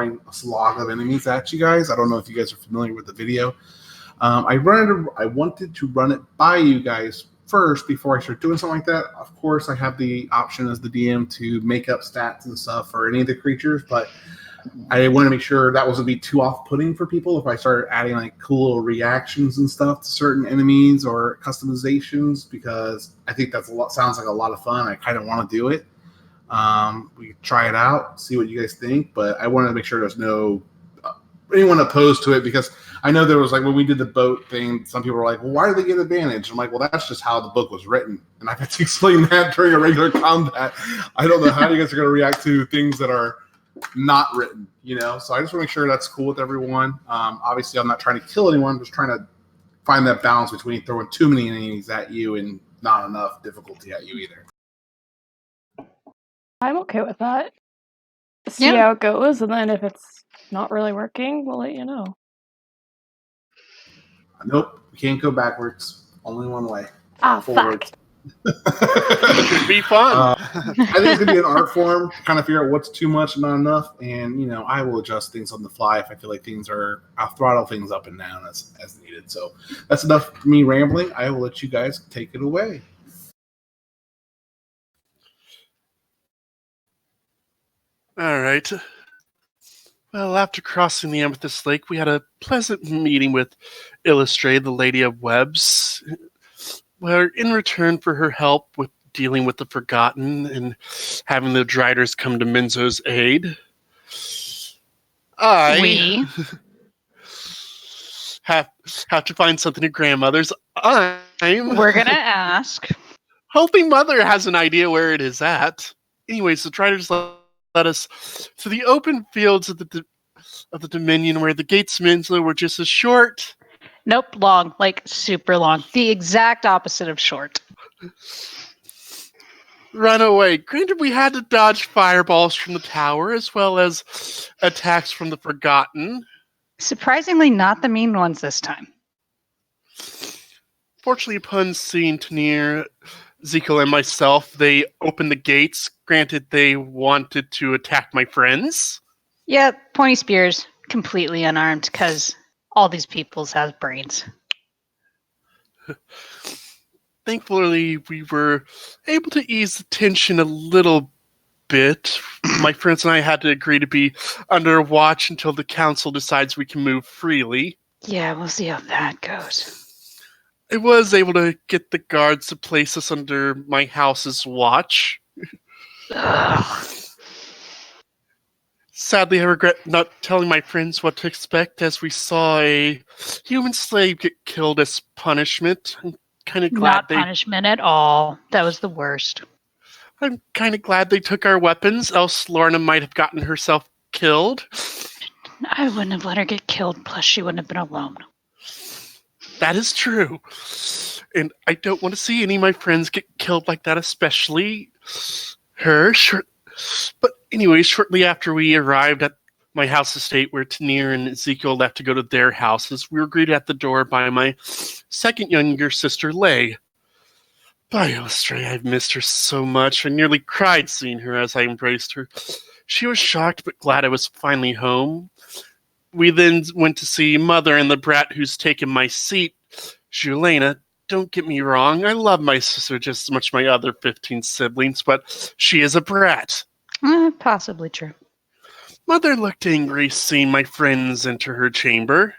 throwing a slog of enemies at you guys. I don't know if you guys are familiar with the video. I wanted to run it by you guys first before I start doing something like that. Of course, I have the option as the DM to make up stats and stuff for any of the creatures, but I want to make sure that wasn't be too off-putting for people if I started adding like cool little reactions and stuff to certain enemies or customizations, because I think sounds like a lot of fun. I kind of want to do it. We can try it out, see what you guys think, but I wanted to make sure there's no anyone opposed to it, because I know there was like when we did the boat thing, some people were like, well, why do they get advantage? I'm like, well, that's just how the book was written, and I had to explain that during a regular combat. I don't know how you guys are going to react to things that are not written, so I just want to make sure that's cool with everyone. Obviously I'm not trying to kill anyone, I'm just trying to find that balance between throwing too many enemies at you and not enough difficulty at you either. I'm okay with that. See how it goes, and then if it's not really working, we'll let you know. Nope, we can't go backwards, only one way. Forward. Fuck. It'd be fun. I think it's gonna be an art form, kind of figure out what's too much and not enough, and I will adjust things on the fly if I feel like I'll throttle things up and down as needed. So that's enough for me rambling. I will let you guys take it away. All right. Well, after crossing the Amethyst Lake, we had a pleasant meeting with Illustrated, the Lady of Webs, where in return for her help with dealing with the Forgotten and having the Driders come to Minzo's aid, I have to find something at Grandmother's. We're gonna ask. Hoping Mother has an idea where it is at. Anyways, the Driders led us to the open fields of the Dominion, where the gates of Minzo were just as short. Nope, long, like super long. The exact opposite of short. Run away. Granted, we had to dodge fireballs from the tower as well as attacks from the Forgotten. Surprisingly, not the mean ones this time. Fortunately, upon seeing Tanir, Ezekiel, and myself, they opened the gates. Granted, they wanted to attack my friends. Yeah, pointy spears, completely unarmed, because all these peoples have brains. Thankfully, we were able to ease the tension a little bit. My friends and I had to agree to be under watch until the council decides we can move freely. Yeah, we'll see how that goes. I was able to get the guards to place us under my house's watch. Ugh. Sadly, I regret not telling my friends what to expect, as we saw a human slave get killed as punishment. I'm kind of glad Not punishment at all. That was the worst. I'm kind of glad they took our weapons, else Lorna might have gotten herself killed. I wouldn't have let her get killed, plus she wouldn't have been alone. That is true. And I don't want to see any of my friends get killed like that, especially her. But anyway, shortly after we arrived at my house estate where Tanir and Ezekiel left to go to their houses, we were greeted at the door by my second younger sister, Lay. By Illustrated, I've missed her so much. I nearly cried seeing her as I embraced her. She was shocked but glad I was finally home. We then went to see Mother and the brat who's taken my seat, Julena. Don't get me wrong, I love my sister just as much as my other 15 siblings, but she is a brat. Possibly true. Mother looked angry seeing my friends enter her chamber.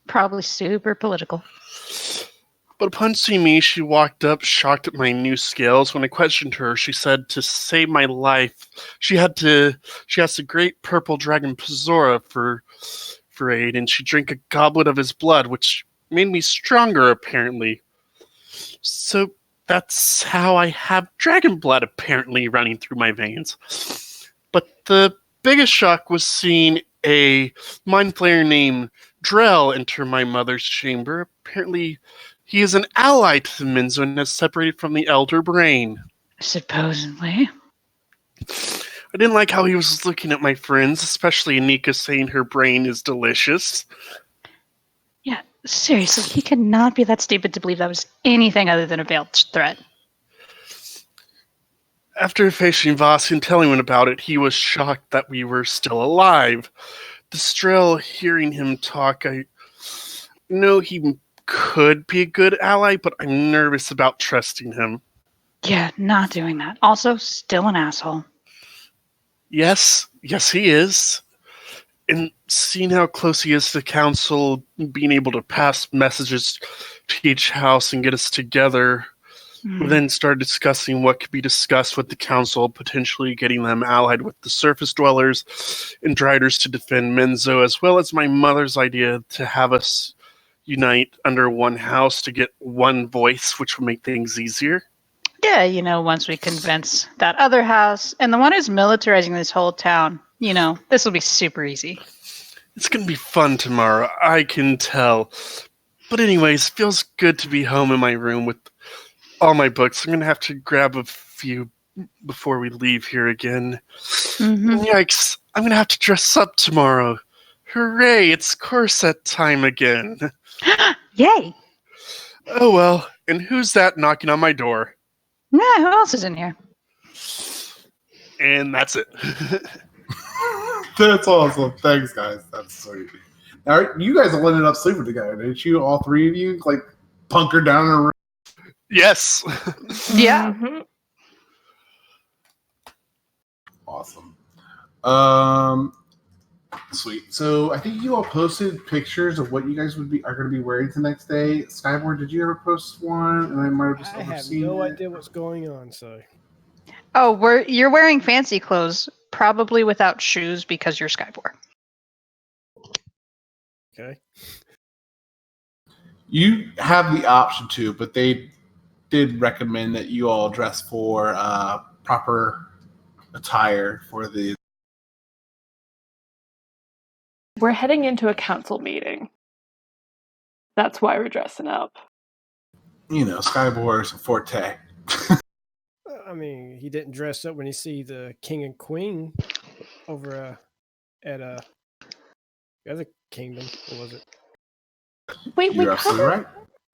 Probably super political. But upon seeing me, she walked up, shocked at my new skills. When I questioned her, she said to save my life, she has the great purple dragon Pazora for aid, and she drank a goblet of his blood, which made me stronger, apparently. So that's how I have dragon blood apparently running through my veins. But the biggest shock was seeing a mind flayer named Drell enter my mother's chamber. Apparently, he is an ally to the Minzo and has separated from the Elder Brain. Supposedly. I didn't like how he was looking at my friends, especially Anika saying her brain is delicious. Yeah, seriously, he could not be that stupid to believe that was anything other than a veiled threat. After facing Voss and telling him about it, he was shocked that we were still alive. The Strel, hearing him talk, I know he could be a good ally, but I'm nervous about trusting him. Yeah, not doing that. Also, still an asshole. Yes, he is. And seeing how close he is to the council, being able to pass messages to each house and get us together, we then started discussing what could be discussed with the council, potentially getting them allied with the surface dwellers and Driders to defend Menzo, as well as my mother's idea to have us unite under one house to get one voice, which will make things easier. Yeah, once we convince that other house and the one who's militarizing this whole town, this will be super easy. It's going to be fun tomorrow, I can tell. But anyways, feels good to be home in my room with all my books. I'm going to have to grab a few before we leave here again. Yikes, I'm going to have to dress up tomorrow. Hooray, it's corset time again. Yay! Oh well, and who's that knocking on my door? Yeah, who else is in here? And that's it. That's awesome. Thanks, guys. That's sweet. Now, you guys all ended up sleeping together, didn't you? All three of you, bunkered down in a room? Yes. Yeah. Awesome. Sweet. So I think you all posted pictures of what you guys are going to be wearing the next day. Skyboard, did you ever post one? And I might have just overseen it. I have no idea what's going on. So. Oh, you're wearing fancy clothes, probably without shoes because you're Skyboard. Okay. You have the option to, but they did recommend that you all dress for proper attire for the. We're heading into a council meeting. That's why we're dressing up. Skyboard's forte. I mean, he didn't dress up when he see the king and queen over at the other kingdom. What was it? You're absolutely right.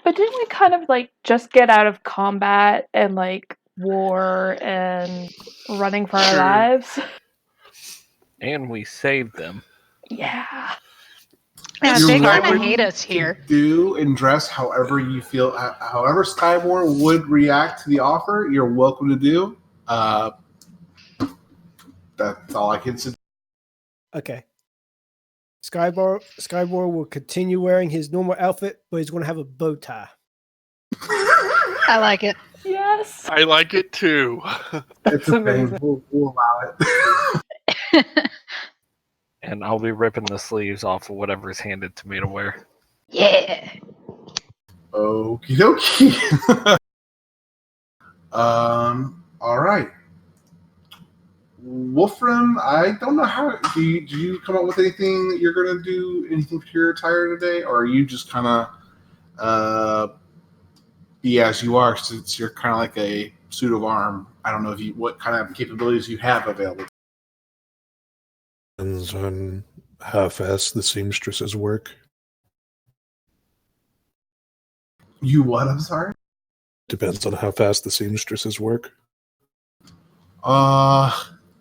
But didn't we kind of just get out of combat and war and running for our lives? And we saved them. Yeah. Yeah, they kind of hate us here. Do and dress however you feel, however Skyboard would react to the offer, you're welcome to do. That's all I can say. Okay. Skyboard will continue wearing his normal outfit, but he's going to have a bow tie. I like it. Yes. I like it too. It's amazing. We'll allow it. And I'll be ripping the sleeves off of whatever's handed to me to wear. Yeah. Okie dokie. All right. Wolfram, I don't know how. Do you come up with anything that you're going to do? Anything for your attire today? Or are you just kind of be as you are, since you're kind of like a suit of arm? I don't know what kind of capabilities you have available. Depends on how fast the seamstresses work. You what? I'm sorry? Depends on how fast the seamstresses work.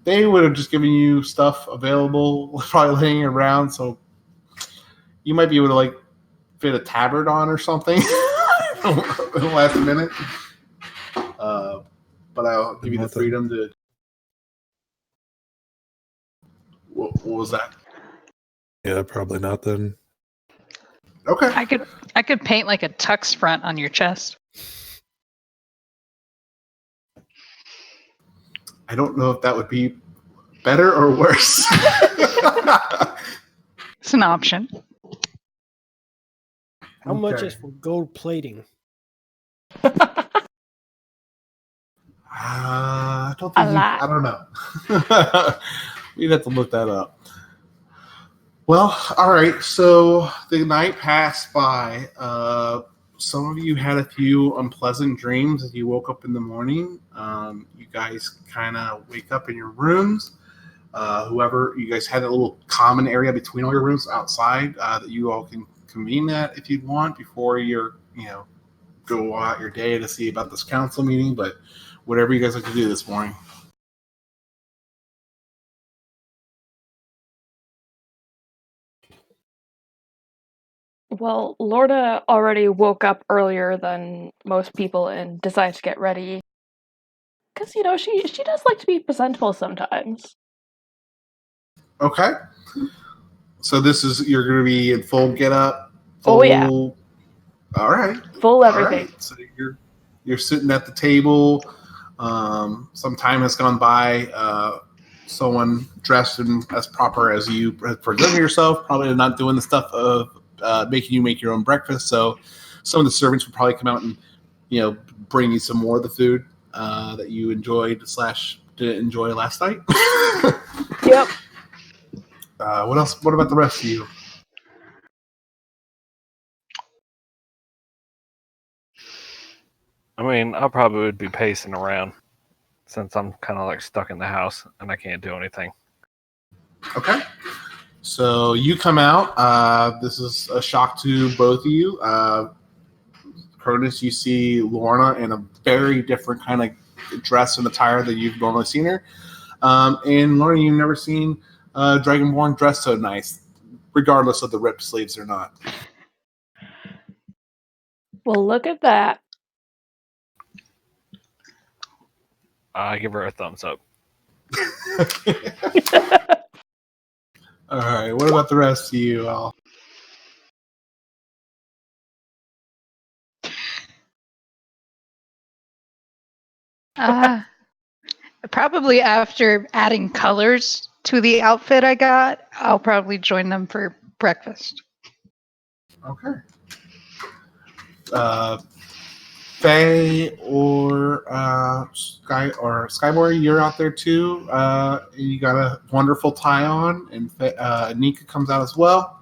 They would have just given you stuff available, probably laying around, so you might be able to fit a tabard on or something in the last minute. But I'll give you the freedom to. What was that? Yeah, probably not then. Okay. I could paint a tux front on your chest. I don't know if that would be better or worse. It's an option. How much is for gold plating? I don't think I don't know. We'd have to look that up. Well, all right. So the night passed by. Some of you had a few unpleasant dreams as you woke up in the morning. You guys kind of wake up in your rooms. Whoever you guys had a little common area between all your rooms outside that you all can convene at if you'd want before you're go out your day to see about this council meeting. But whatever you guys like to do this morning. Well, Lorna already woke up earlier than most people and decided to get ready. Because, she does like to be presentable sometimes. Okay. So you're going to be in full get up? Full, Oh, yeah. All right. Full All everything. right. So you're sitting at the table. Some time has gone by. Someone dressed in as proper as you present yourself, probably not doing the stuff of making you make your own breakfast. So some of the servants will probably come out and bring you some more of the food that you enjoyed / didn't enjoy last night. Yep. What else? What about the rest of you? I mean, I probably would be pacing around since I'm kind of like stuck in the house and I can't do anything. Okay. So you come out. This is a shock to both of you. Chronis, you see Lorna in a very different kind of dress and attire than you've normally seen her. And Lorna, you've never seen Dragonborn dressed so nice, regardless of the ripped sleeves or not. Well, look at that. I give her a thumbs up. All right. What about the rest of you all? Probably after adding colors to the outfit I got, I'll probably join them for breakfast. Okay. Faye or Skyboy, you're out there too. You got a wonderful tie on, and Nika comes out as well.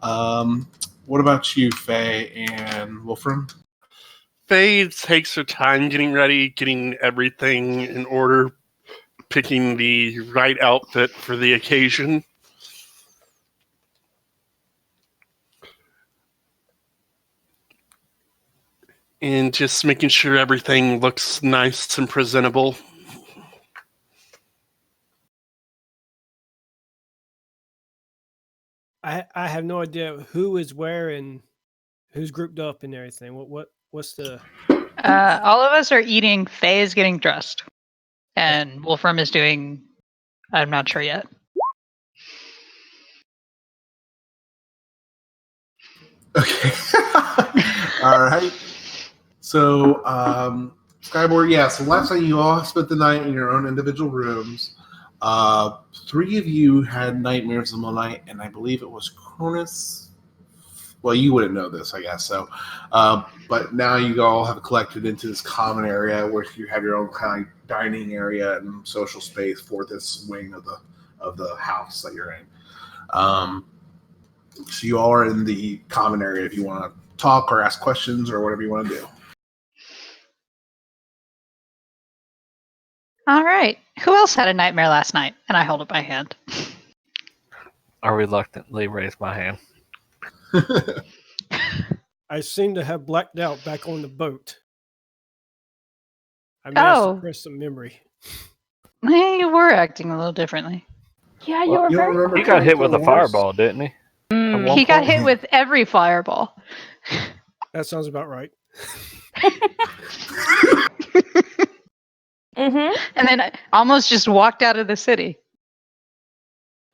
What about you, Faye and Wolfram? Faye takes her time getting ready, getting everything in order, picking the right outfit for the occasion. And just making sure everything looks nice and presentable. I have no idea who is where and who's grouped up and everything. What's the? All of us are eating. Faye is getting dressed, and Wolfram is doing. I'm not sure yet. Okay. All right. So, Skyboard, yeah. So last night you all spent the night in your own individual rooms. 3 of you had nightmares in the night, and I believe it was Chronis. Well, you wouldn't know this, I guess. So, but now you all have collected into this common area where you have your own kind of dining area and social space for this wing of the house that you're in. So you all are in the common area if you want to talk or ask questions or whatever you want to do. All right. Who else had a nightmare last night? And I hold up my hand. I reluctantly raise my hand. I seem to have blacked out back on the boat. I may have suppressed some memory. You were acting a little differently. Yeah, you were very. He got hit with a fireball, didn't he? He got hit with every fireball. That sounds about right. Mm-hmm. And then I almost just walked out of the city.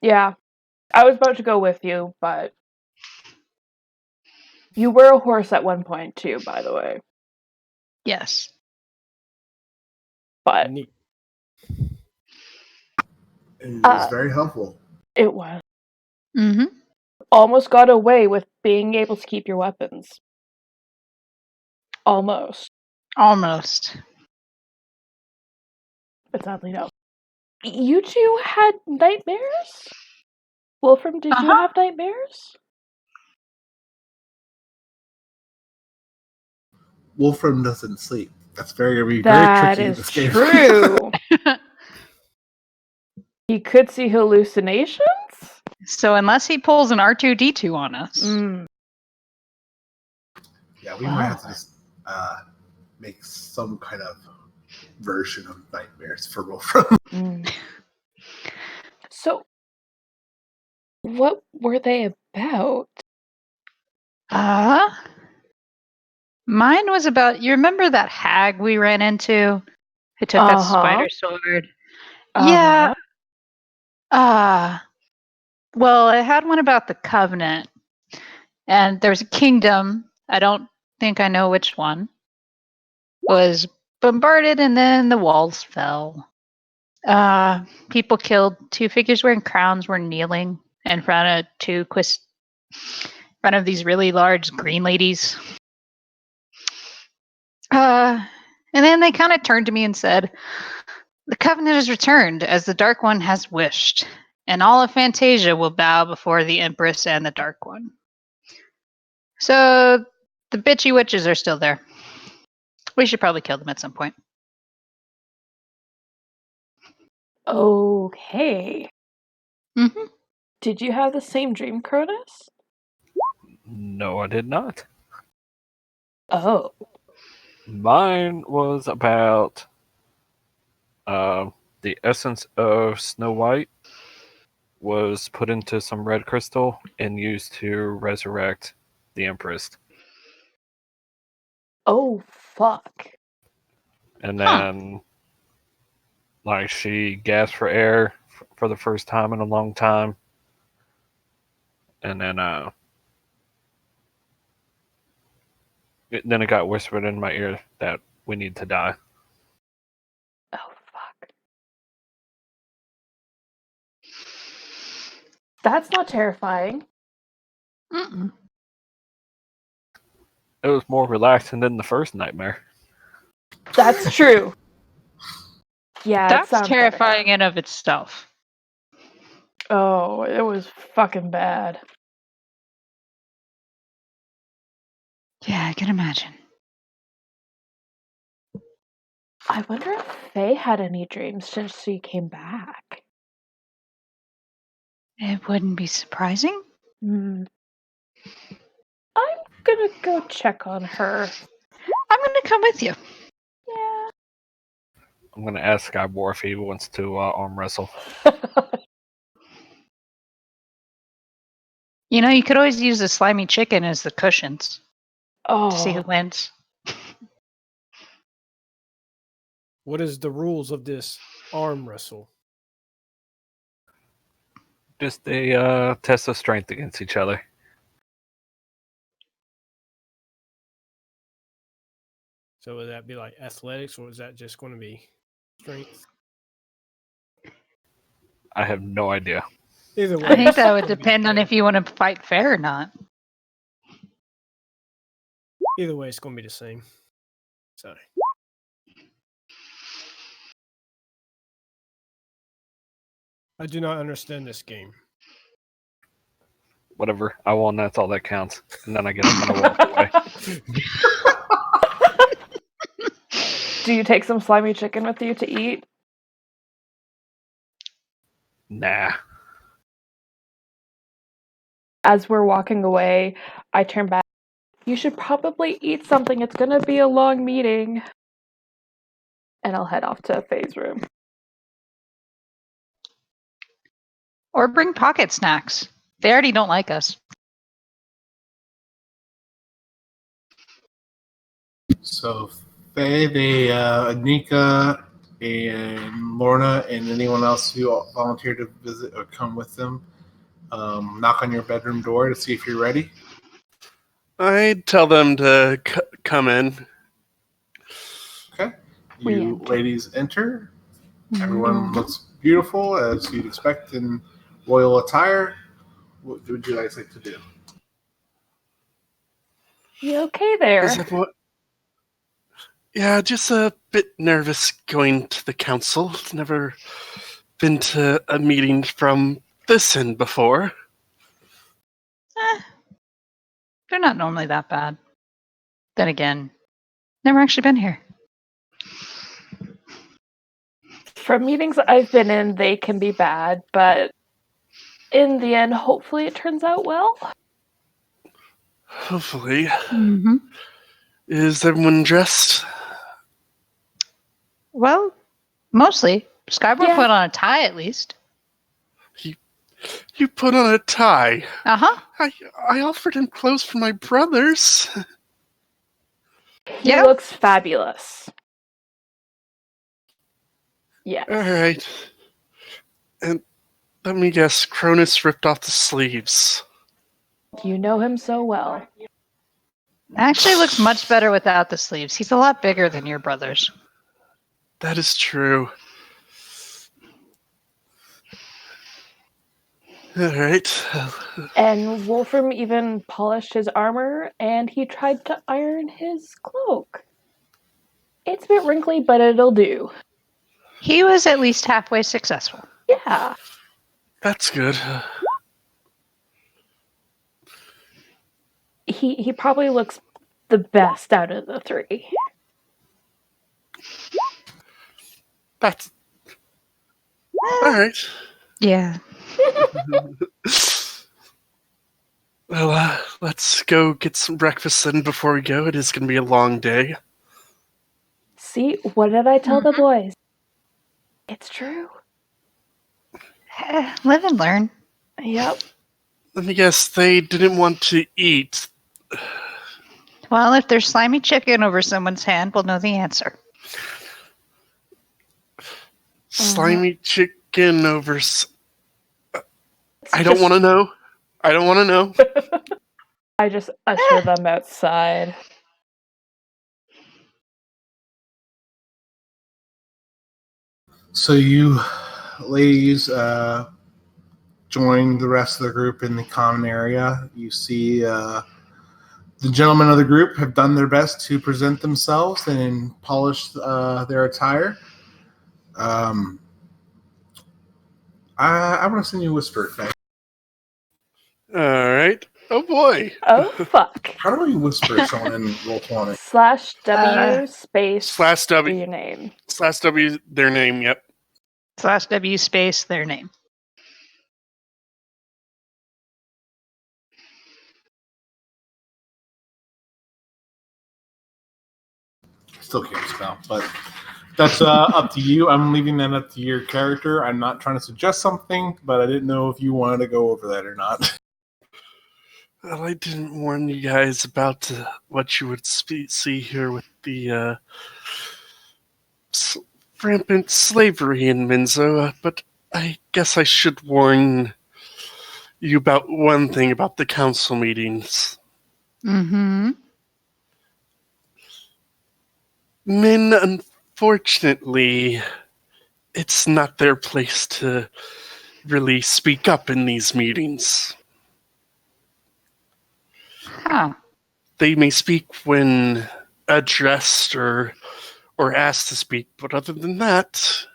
Yeah. I was about to go with you, but you were a horse at one point too, by the way. Yes. But it was very helpful. It was. Mm-hmm. Almost got away with being able to keep your weapons. Almost. But sadly, no. You two had nightmares? Wolfram, did you have nightmares? Wolfram doesn't sleep. That's very tricky. That is true. He could see hallucinations? So unless he pulls an R2-D2 on us. Yeah, we might have to just make some kind of version of nightmares for Wolfram. So, what were they about? Mine was about, you remember that hag we ran into who took that spider sword? Yeah. Well, it had one about the covenant. And there's a kingdom, I don't think I know which one, was bombarded and then the walls fell. People killed. 2 figures wearing crowns were kneeling in front of these really large green ladies. And then they kind of turned to me and said, "The covenant is returned as the Dark One has wished, and all of Fantasia will bow before the Empress and the Dark One." So the bitchy witches are still there. We should probably kill them at some point. Okay. Mm-hmm. Did you have the same dream, Chronis? No, I did not. Oh. Mine was about the essence of Snow White was put into some red crystal and used to resurrect the Empress. Oh, fuck. And then, like, she gasped for air for the first time in a long time. And then, then it got whispered in my ear that we need to die. Oh, fuck. That's not terrifying. Mm-mm. It was more relaxing than the first nightmare. That's true. Yeah, it That's sounds terrifying in of itself. better. Oh, it was fucking bad. Yeah, I can imagine. I wonder if Faye had any dreams since she came back. It wouldn't be surprising. I'm gonna go check on her. I'm going to come with you. Yeah. I'm going to ask Skybor if he wants to arm wrestle. You know, you could always use the slimy chicken as the cushions to see who Oh, wins. What is the rules of this arm wrestle? Just a test of strength against each other. So would that be like athletics, or is that just going to be strength? I have no idea. Either way, I think it's that would gonna be depend on fair. if you want to fight fair or not. Either way, it's going to be the same. So I do not understand this game. Whatever. I won, that's all that counts. And then I get up and I walk away. do you take some slimy chicken with you to eat? Nah. As we're walking away, I turn back. You should probably eat something. It's gonna be a long meeting. And I'll head off to Faye's room. Or bring pocket snacks. They already don't like us. So Faye, Anika, and Lorna, and anyone else who volunteered to visit or come with them, knock on your bedroom door to see if you're ready. I'd tell them to come in. Okay. We You enter. ladies enter. Everyone looks beautiful as you'd expect in royal attire. What would you guys like to do? You okay there? Is everyone... Yeah, just a bit nervous going to the council. Never been to a meeting from this end before. They're not normally that bad. Then again, never actually been here. From meetings I've been in, they can be bad, but in the end, hopefully it turns out well. Hopefully. Mm-hmm. Is everyone dressed? Well, mostly. Skybor Yeah. put on a tie at least. You put on a tie. Uh-huh. I offered him clothes for my brothers. He Yeah. looks fabulous. Yes. All right. And let me guess, Chronis ripped off the sleeves. You know him so well. Actually looks much better without the sleeves. He's a lot bigger than your brothers. That is true. All right. And Wolfram even polished his armor, and he tried to iron his cloak. It's a bit wrinkly, but it'll do. He was at least halfway successful. Yeah. That's good. He probably looks the best out of the three. That's all right. Yeah. Well, let's go get some breakfast in before we go. It is going to be a long day. See, what did I tell the boys? It's true. Live and learn. Yep. Let me guess, they didn't want to eat. Well, if there's slimy chicken over someone's hand, we'll know the answer. Slimy chicken over... I don't want to know. I don't want to know. I just usher them outside. So you ladies join the rest of the group in the common area. You see the gentlemen of the group have done their best to present themselves and polish their attire. I want to send you a whisper effect. All right. Oh, boy. Oh, fuck. How do we whisper someone in Roll20? /W space /W. your name. /W, their name, yep. /W space their name. Still can't spell, but that's up to you. I'm leaving that up to your character. I'm not trying to suggest something, but I didn't know if you wanted to go over that or not. Well, I didn't warn you guys about what you would see here with the rampant slavery in Minzo, but I guess I should warn you about one thing about the council meetings. Mm-hmm. Men, unfortunately, it's not their place to really speak up in these meetings. Huh. They may speak when addressed or asked to speak, but other than that,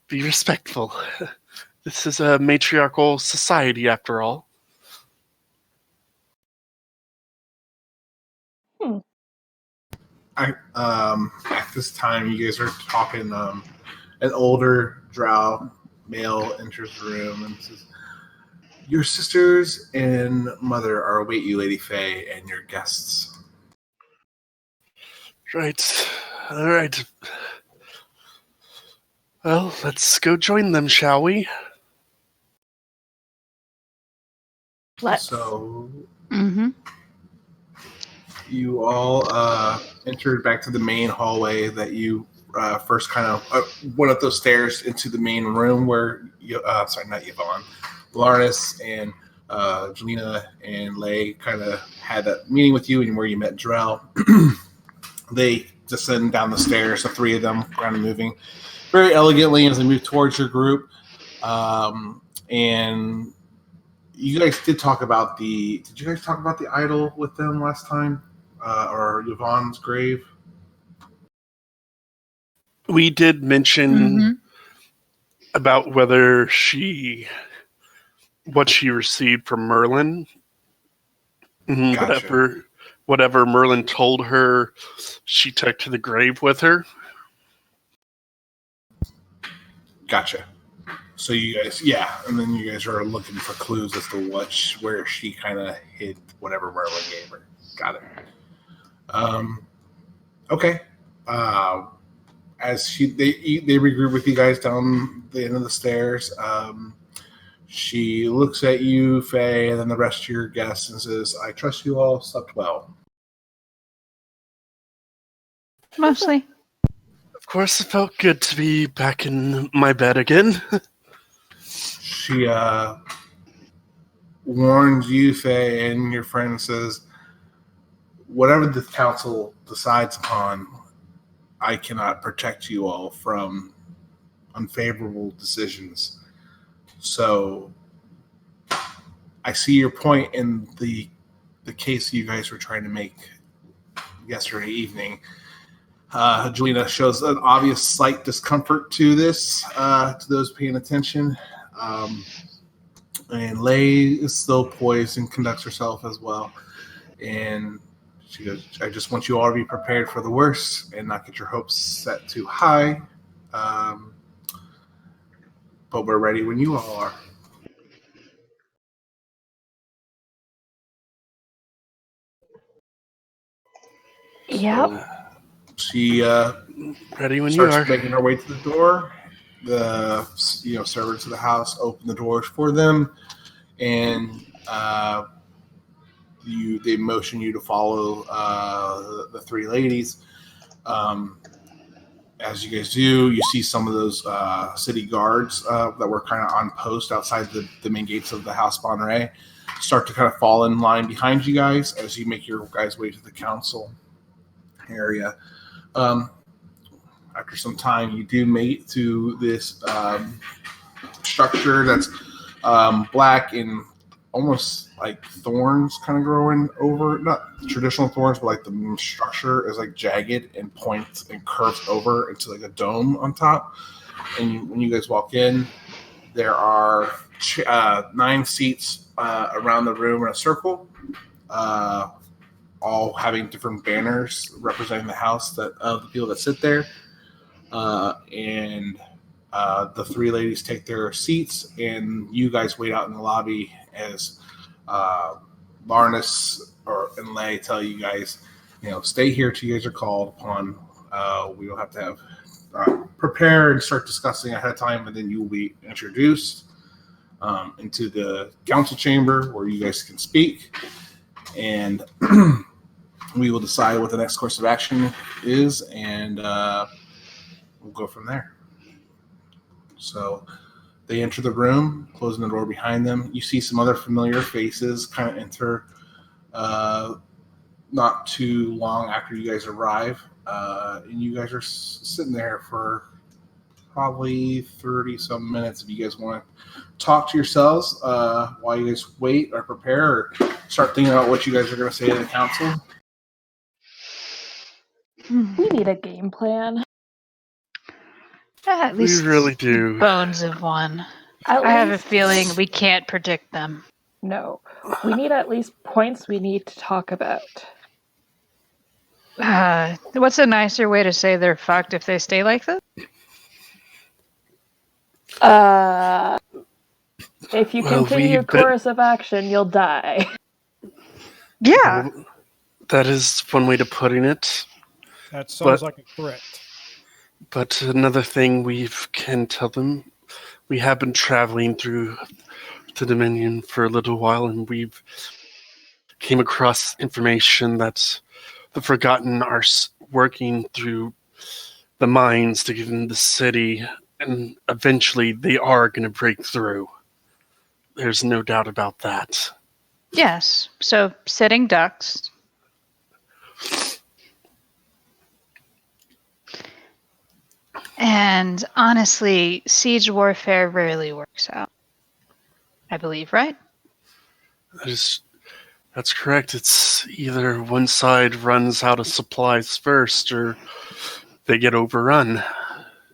be respectful. This is a matriarchal society, after all. At this time, you guys are talking. An older drow male enters the room and says, "Your sisters and mother are await you, Lady Faye, and your guests." Right. All right. Well, let's go join them, shall we? Let's. So Mm-hmm. you all entered back to the main hallway that you first kind of went up those stairs into the main room where not Yvonne, Larnis and Jelena and Lay kind of had a meeting with you and where you met Drell. They descend down the stairs, the three of them, kind of moving very elegantly as they move towards your group. And you guys did talk about did you guys talk about the idol with them last time? Or Yvonne's grave? We did mention about whether what she received from Merlin. Gotcha. Whatever Merlin told her, she took to the grave with her. Gotcha. So you guys, and then you guys are looking for clues as to where she kind of hid whatever Merlin gave her. Got it. Okay. As they regroup with you guys down the end of the stairs, She looks at you, Faye, and then the rest of your guests and says, I trust you all slept well. Mostly. Of course, it felt good to be back in my bed again. She warns you, Faye, and your friend says, whatever the council decides upon, I cannot protect you all from unfavorable decisions. So I see your point in the case you guys were trying to make yesterday evening. Jelena shows an obvious slight discomfort to this, to those paying attention. And Lay is still poised and conducts herself as well. And she goes, I just want you all to be prepared for the worst and not get your hopes set too high. But we're ready when you all are. Yep. She Ready when you starts are. making her way to the door. The servants of the house open the doors for them, and they motion you to follow the three ladies. As you guys do, you see some of those city guards that were kind of on post outside the main gates of the House Bonneray start to kind of fall in line behind you guys as you make your guys' way to the council area. After some time, you do make to this structure that's black and almost like thorns kind of growing over, not traditional thorns, but like the structure is like jagged and points and curves over into like a dome on top. And when you guys walk in, there are 9 seats around the room in a circle, all having different banners representing the house of the people that sit there. And the three ladies take their seats, and you guys wait out in the lobby as Larnus and Lay tell you guys, stay here till you guys are called upon. We will have to have prepare and start discussing ahead of time, and then you will be introduced into the council chamber where you guys can speak, and we will decide what the next course of action is, and we'll go from there. So they enter the room, closing the door behind them. You see some other familiar faces kind of enter not too long after you guys arrive. And you guys are sitting there for probably 30-some minutes if you guys want to talk to yourselves while you guys wait or prepare or start thinking about what you guys are going to say to the council. We need a game plan. At least We really do. bones of one. At I have a least- feeling we can't predict them. No. We need at least points we need to talk about. What's a nicer way to say they're fucked if they stay like this? If you Well, continue your course of action, you'll die. Yeah. That is one way to putting it. That sounds But- like a threat. But another thing we can tell them, we have been traveling through the Dominion for a little while, and we've came across information that the Forgotten are working through the mines to get into the city, and eventually they are going to break through. There's no doubt about that. Yes. So sitting ducks. And honestly, siege warfare rarely works out. I believe, right? That's correct. It's either one side runs out of supplies first, or they get overrun.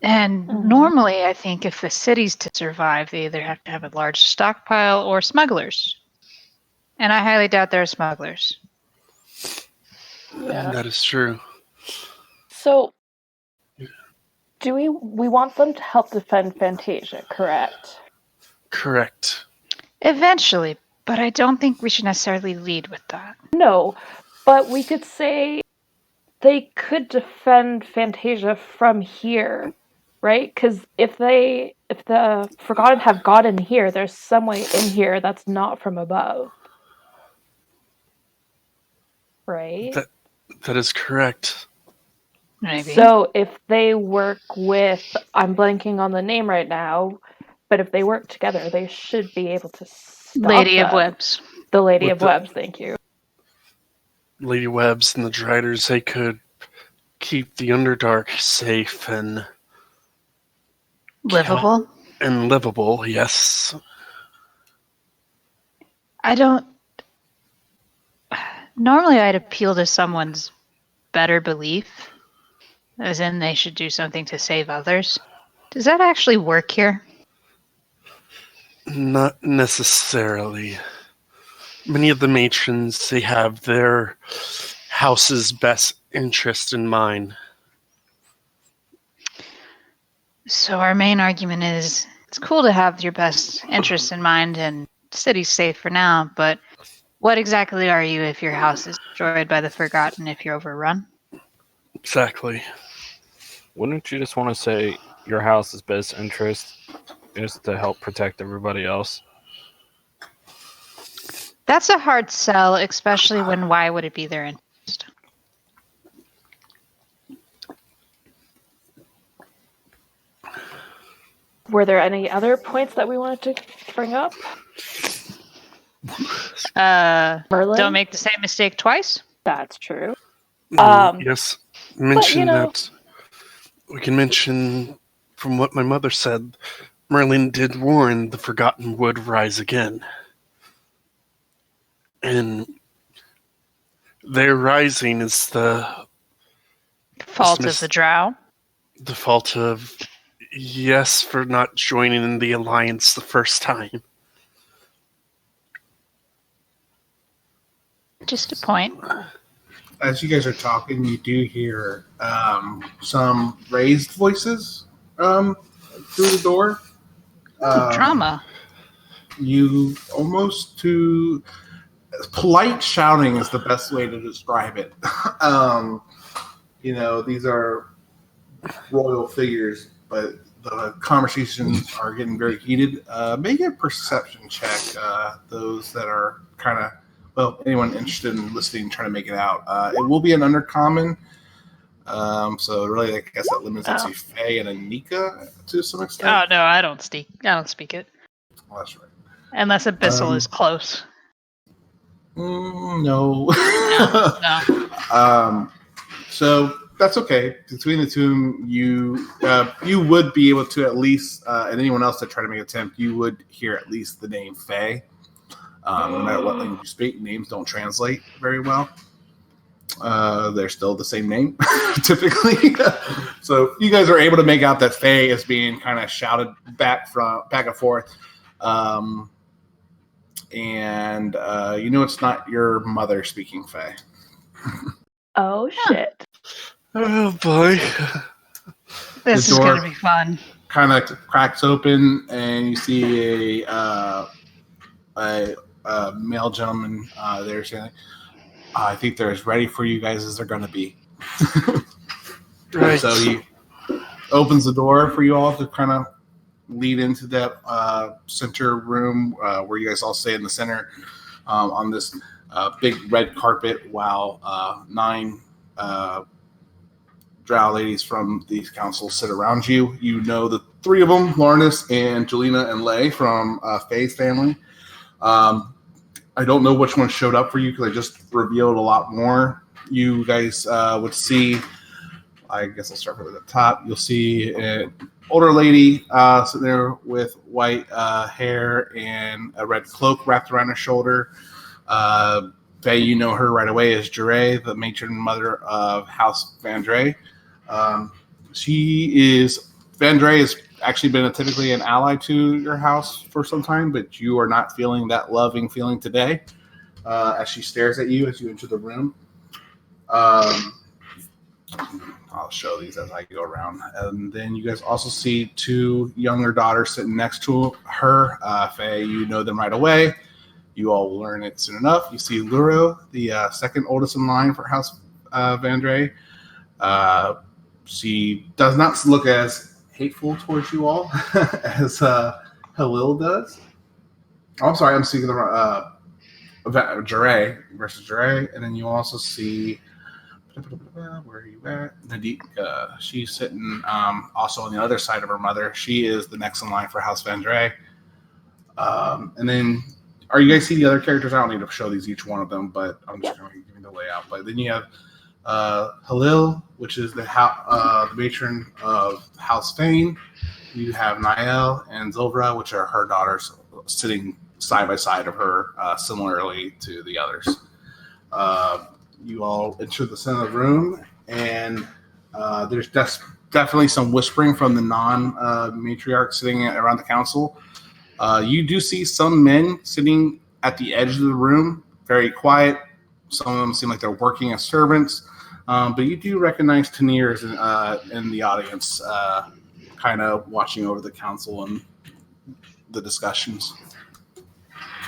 And normally, I think if the city's to survive, they either have to have a large stockpile or smugglers. And I highly doubt there are smugglers. Yeah. That is true. So, do we want them to help defend Fantasia, correct? Correct. Eventually, but I don't think we should necessarily lead with that. No, but we could say they could defend Fantasia from here, right? Because if they if the Forgotten have gotten here, there's some way in here that's not from above. Right? That is correct. Maybe. So if they work with, I'm blanking on the name right now, but if they work together, they should be able to stop Lady of them. Webs. The Lady With of the- Webs, thank you. Lady Webbs and the Driders, they could keep the Underdark safe and Livable. livable, yes. I don't. Normally, I'd appeal to someone's better belief, as in they should do something to save others. Does that actually work here? Not necessarily. Many of the matrons, they have their house's best interest in mind. So our main argument is it's cool to have your best interests in mind and city's safe for now, but what exactly are you if your house is destroyed by the Forgotten, if you're overrun? Exactly. Wouldn't you just want to say your house's best interest is to help protect everybody else? That's a hard sell, especially when why would it be their interest? Were there any other points that we wanted to bring up? Merlin? Don't make the same mistake twice. That's true. Yes. Mention know- that. We can mention, from what my mother said, Merlin did warn the Forgotten would rise again. And their rising is the Fault of Dismiss- the Drow. fault of, yes, for not joining in the alliance the first time. Just a point. As you guys are talking, you do hear some raised voices through the door. Drama. You almost to polite shouting is the best way to describe it. These are royal figures, but the conversations are getting very heated. Make a perception check. Those that are kind of, anyone interested in listening, trying to make it out. It will be an undercommon. So really, I guess that limits it to Faye and Anika to some extent. Oh no, I don't speak it. Well, that's right. Unless Abyssal is close. No. No. So that's okay. Between the two, you would be able to at least, and anyone else that try to make an attempt, you would hear at least the name Faye. No matter what language you speak, names don't translate very well. They're still the same name, typically. So you guys are able to make out that Faye is being kind of shouted back and forth. And it's not your mother speaking Faye. Oh, shit. Oh boy. This The is door- going to be fun. Kind of cracks open, and you see a male gentleman there saying, "I think they're as ready for you guys as they're going to be." Right. So he opens the door for you all to kind of lead into that center room where you guys all stay in the center on this big red carpet while 9 drow ladies from these councils sit around you. You know the 3 of them, Lornis and Jelena and Lay from Faye's family. I don't know which one showed up for you because I just revealed a lot more. You guys would see, I guess I'll start from the top. You'll see an older lady sitting there with white hair and a red cloak wrapped around her shoulder. Faye, you know her right away as Jure, the matron mother of House Vandre. Vandre has actually been typically an ally to your house for some time, but you are not feeling that loving feeling today as she stares at you as you enter the room. I'll show these as I go around. And then you guys also see 2 younger daughters sitting next to her. Faye, you know them right away. You all will learn it soon enough. You see Luro, the second oldest in line for House Vandre. She does not look as hateful towards you all as Halil does. Oh, I'm sorry, I'm speaking the wrong. Jure versus Jure, and then you also see where are you at? She's sitting also on the other side of her mother. She is the next in line for House Van Dre. And then, are you guys see the other characters? I don't need to show these each one of them, but I'm just going to give you the layout. But then you have Halil, which is the matron of House Fane. You have Nael and Zilvra, which are her daughters, sitting side by side of her, similarly to the others. You all enter the center of the room, and there's definitely some whispering from the non-matriarch sitting around the council. You do see some men sitting at the edge of the room, very quiet. Some of them seem like they're working as servants, but you do recognize Tanir in the audience, kind of watching over the council and the discussions.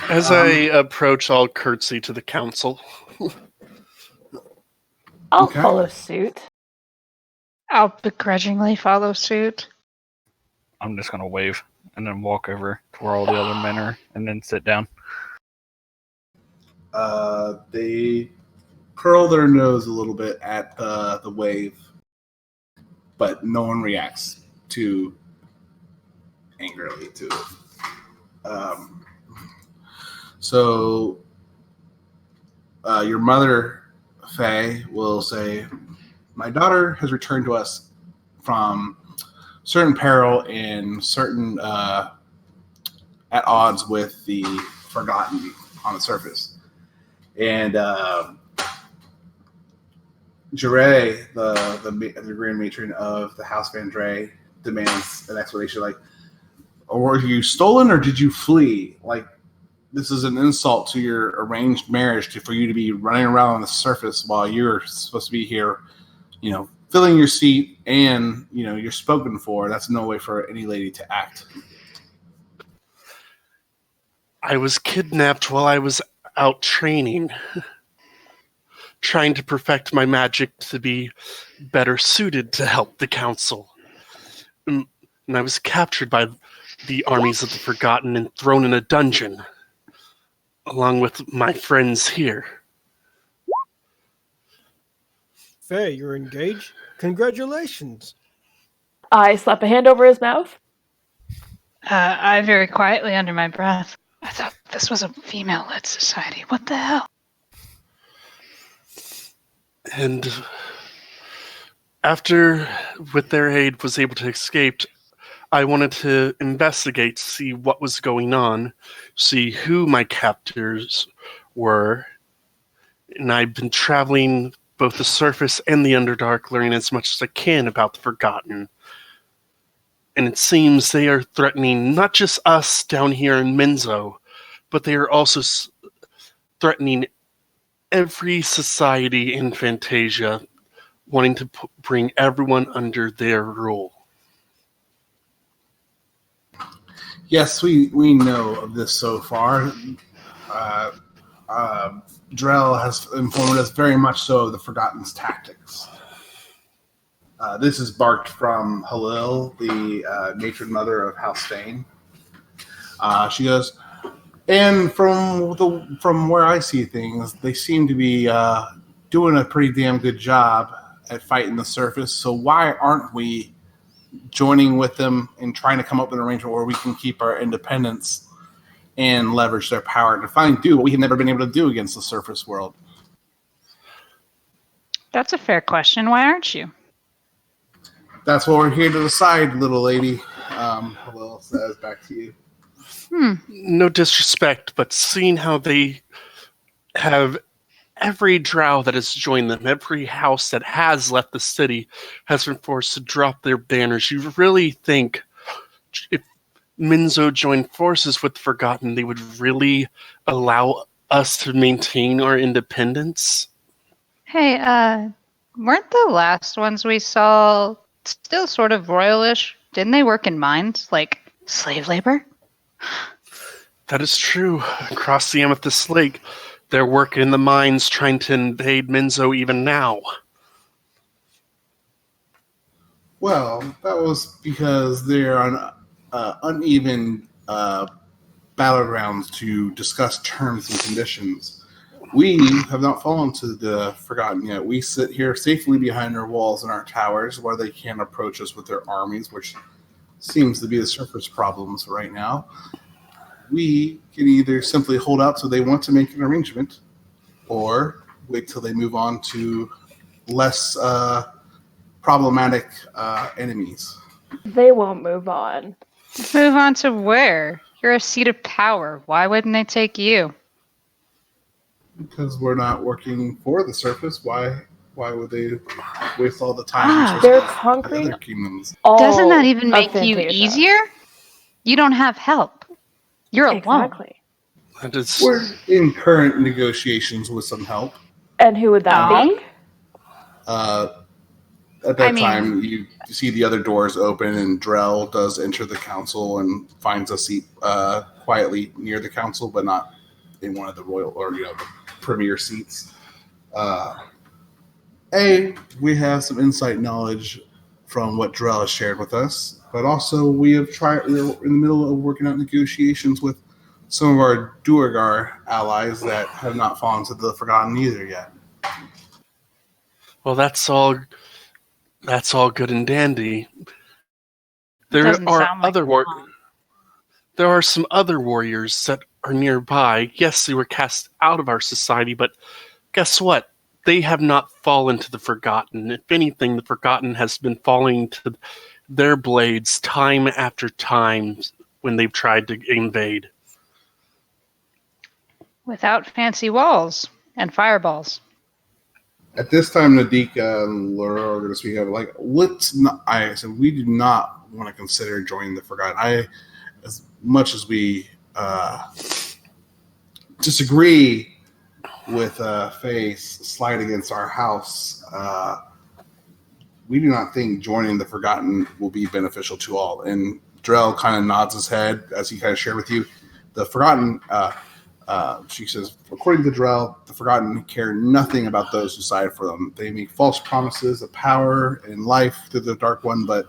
As I approach, I'll curtsy to the council. I'll Okay. follow suit. I'll begrudgingly follow suit. I'm just gonna wave and then walk over to where all the other men are and then sit down. They curl their nose a little bit at the wave, but no one reacts too angrily to it. So your mother, Faye, will say, "My daughter has returned to us from certain peril and certain at odds with the Forgotten on the surface." And Jure, the Grand Matron of the House Van Dre, demands an explanation. Like, were you stolen or did you flee? Like, this is an insult to your arranged marriage for you to be running around on the surface while you're supposed to be here, filling your seat, and you're spoken for. That's no way for any lady to act. I was kidnapped while I was out training, trying to perfect my magic to be better suited to help the council. And I was captured by the armies of the Forgotten and thrown in a dungeon, along with my friends here. Faye, you're engaged? Congratulations. I slap a hand over his mouth. I very quietly under my breath. I thought this was a female-led society. What the hell? And after, with their aid, was able to escape, I wanted to investigate, see what was going on, see who my captors were. And I've been traveling both the surface and the Underdark, learning as much as I can about the Forgotten. And it seems they are threatening not just us down here in Minzo, but they are also threatening every society in Fantasia, wanting to bring everyone under their rule. Yes, we know of this so far. Drell has informed us very much so of the Forgotten's tactics. This is barked from Halil, the matron mother of House Fane. She goes, and from where I see things, they seem to be doing a pretty damn good job at fighting the surface. So why aren't we joining with them and trying to come up with an arrangement where we can keep our independence and leverage their power to finally do what we have never been able to do against the surface world? That's a fair question. Why aren't you? That's what we're here to decide, little lady. Halil says, back to you. No disrespect, but seeing how they have every drow that has joined them, every house that has left the city has been forced to drop their banners. You really think if Minzo joined forces with the Forgotten, they would really allow us to maintain our independence? Hey, weren't the last ones we saw still sort of royalish? Didn't they work in mines, like slave labor? That is true. Across the Amethyst Lake, they're working in the mines trying to invade Minzo even now. Well, that was because they're on uneven battlegrounds to discuss terms and conditions. We have not fallen to the Forgotten yet. We sit here safely behind our walls and our towers where they can't approach us with their armies, which seems to be the surface problems right now. We can either simply hold out till they want to make an arrangement, or wait till they move on to less problematic enemies. They won't move on. Move on to where? You're a seat of power. Why wouldn't they take you? Because we're not working for the surface, why would they waste all the time? Ah, They're resources of the conquering other kingdoms? all Doesn't that even of make you Fantasia. easier? You don't have help. You're alone. Exactly. That is, We're in current negotiations with some help. And who would that No. be? At that time, you see the other doors open, and Drell does enter the council and finds a seat quietly near the council, but not in one of the royal or the premier seats. We have some insight knowledge from what Drell has shared with us, but also we're in the middle of working out negotiations with some of our Duergar allies that have not fallen to the Forgotten either yet. well, that's all good and dandy. There Doesn't are sound like other fun. There are some other warriors that are nearby. Yes, they were cast out of our society, but guess what? They have not fallen to the Forgotten. If anything, the Forgotten has been falling to their blades time after time when they've tried to invade. Without fancy walls and fireballs. At this time, Nadika and Laura are going to speak up. Like, let's not. I said we do not want to consider joining the Forgotten. As much as we disagree with Faye's slide against our house, we do not think joining the Forgotten will be beneficial to all. And Drell kind of nods his head as he kind of shared with you. The Forgotten, she says, according to Drell, the Forgotten care nothing about those who side for them. They make false promises of power and life through the Dark One, but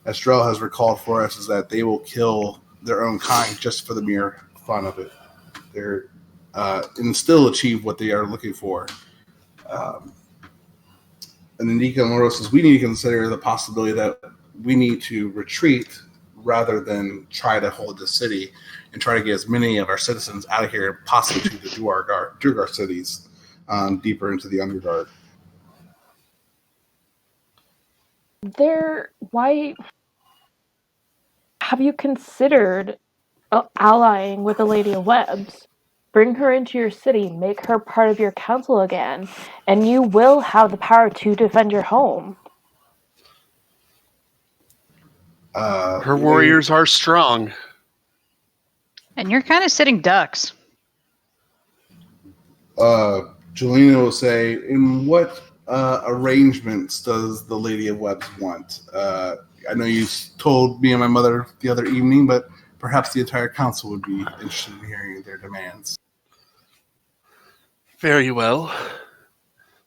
as Drell has recalled for us, is that they will kill their own kind just for the mere fun of it. They're and still achieve what they are looking for. And then Nika and Laura says, we need to consider the possibility that we need to retreat rather than try to hold the city and try to get as many of our citizens out of here, possibly to the Duergar cities, deeper into the Underdark. Why have you considered allying with the Lady of Webs? Bring her into your city, make her part of your council again, and you will have the power to defend your home. Her warriors are strong. And you're kind of sitting ducks. Jelena will say, in what arrangements does the Lady of Webs want? I know you told me and my mother the other evening, but perhaps the entire council would be interested in hearing their demands. Very well.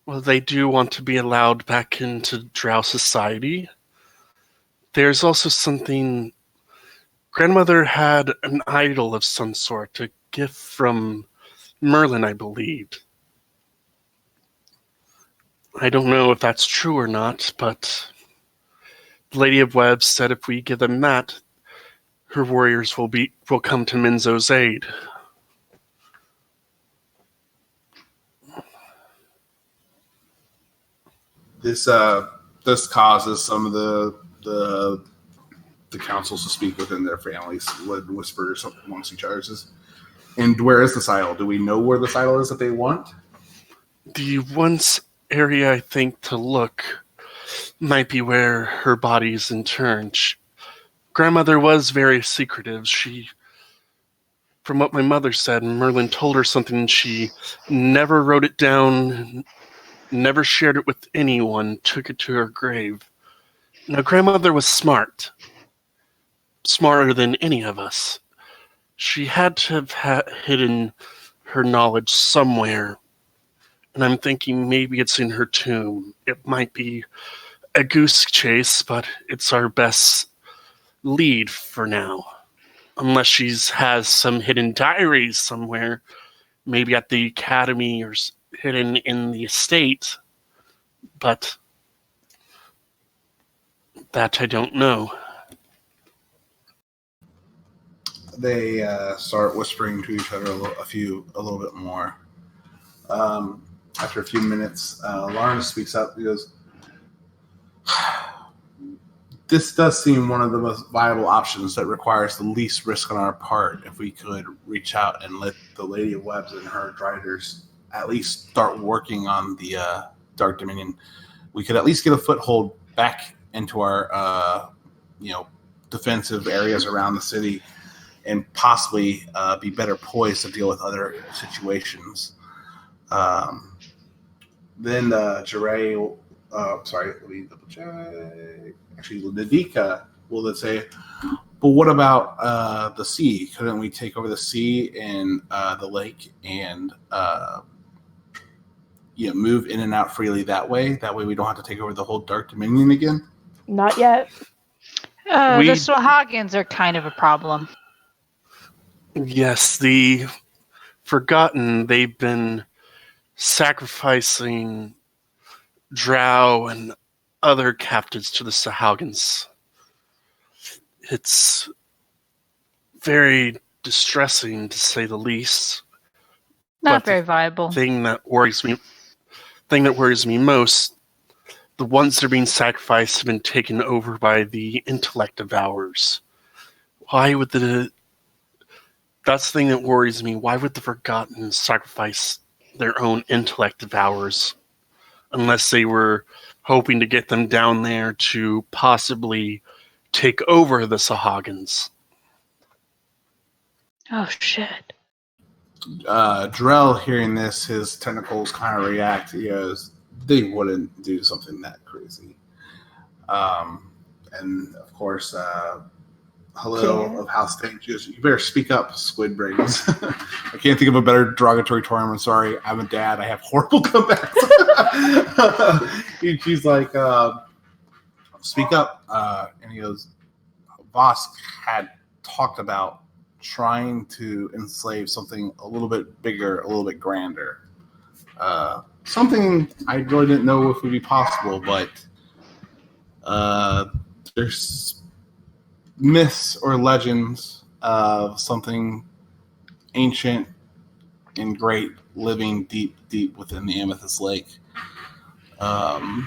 Well, they do want to be allowed back into Drow society. There's also something... Grandmother had an idol of some sort, a gift from Merlin, I believe. I don't know if that's true or not, but the Lady of Webs said if we give them that, her warriors will come to Minzo's aid. This causes some of the councils to speak within their families, whisper amongst each other. And where is this idol? Do we know where this idol is that they want? The once area I think to look might be where her body is interned. Grandmother was very secretive. From what my mother said, Merlin told her something and she never wrote it down, never shared it with anyone, took it to her grave. Now, Grandmother was smart. Smarter than any of us. She had to have hidden her knowledge somewhere. And I'm thinking maybe it's in her tomb. It might be a goose chase, but it's our best lead for now. Unless she has some hidden diaries somewhere, maybe at the academy or hidden in the estate. But that I don't know. They start whispering to each other a little bit more. After a few minutes, Lawrence speaks up. He goes, "This does seem one of the most viable options that requires the least risk on our part. If we could reach out and let the Lady of Webs and her Driders at least start working on the Dark Dominion, we could at least get a foothold back into our defensive areas around the city, and possibly be better poised to deal with other situations." Then Jeray, let me double check. Actually, Nadika will then say, "But what about the sea? Couldn't we take over the sea and the lake and move in and out freely that way? That way we don't have to take over the whole Dark Dominion again?" Not yet. The Swahagans are kind of a problem. Yes, the Forgotten, they've been sacrificing drow and other captives to the Sahagans. It's very distressing, to say the least. Not very viable. Thing that worries me most, the ones that are being sacrificed have been taken over by the intellect devourers. That's the thing that worries me. Why would the Forgotten sacrifice their own intellect devourers? Unless they were hoping to get them down there to possibly take over the Sahagans. Oh, shit. Drell, hearing this, his tentacles kind of react. He goes, "They wouldn't do something that crazy." And of course, hello of House Dangerous. You better speak up, Squid Brains. I can't think of a better derogatory term. I'm sorry. I'm a dad. I have horrible comebacks. She's like, "Speak up." And he goes, "Vosk had talked about trying to enslave something a little bit bigger, a little bit grander. Something I really didn't know if would be possible, but there's myths or legends of something ancient and great living deep, deep within the Amethyst Lake. I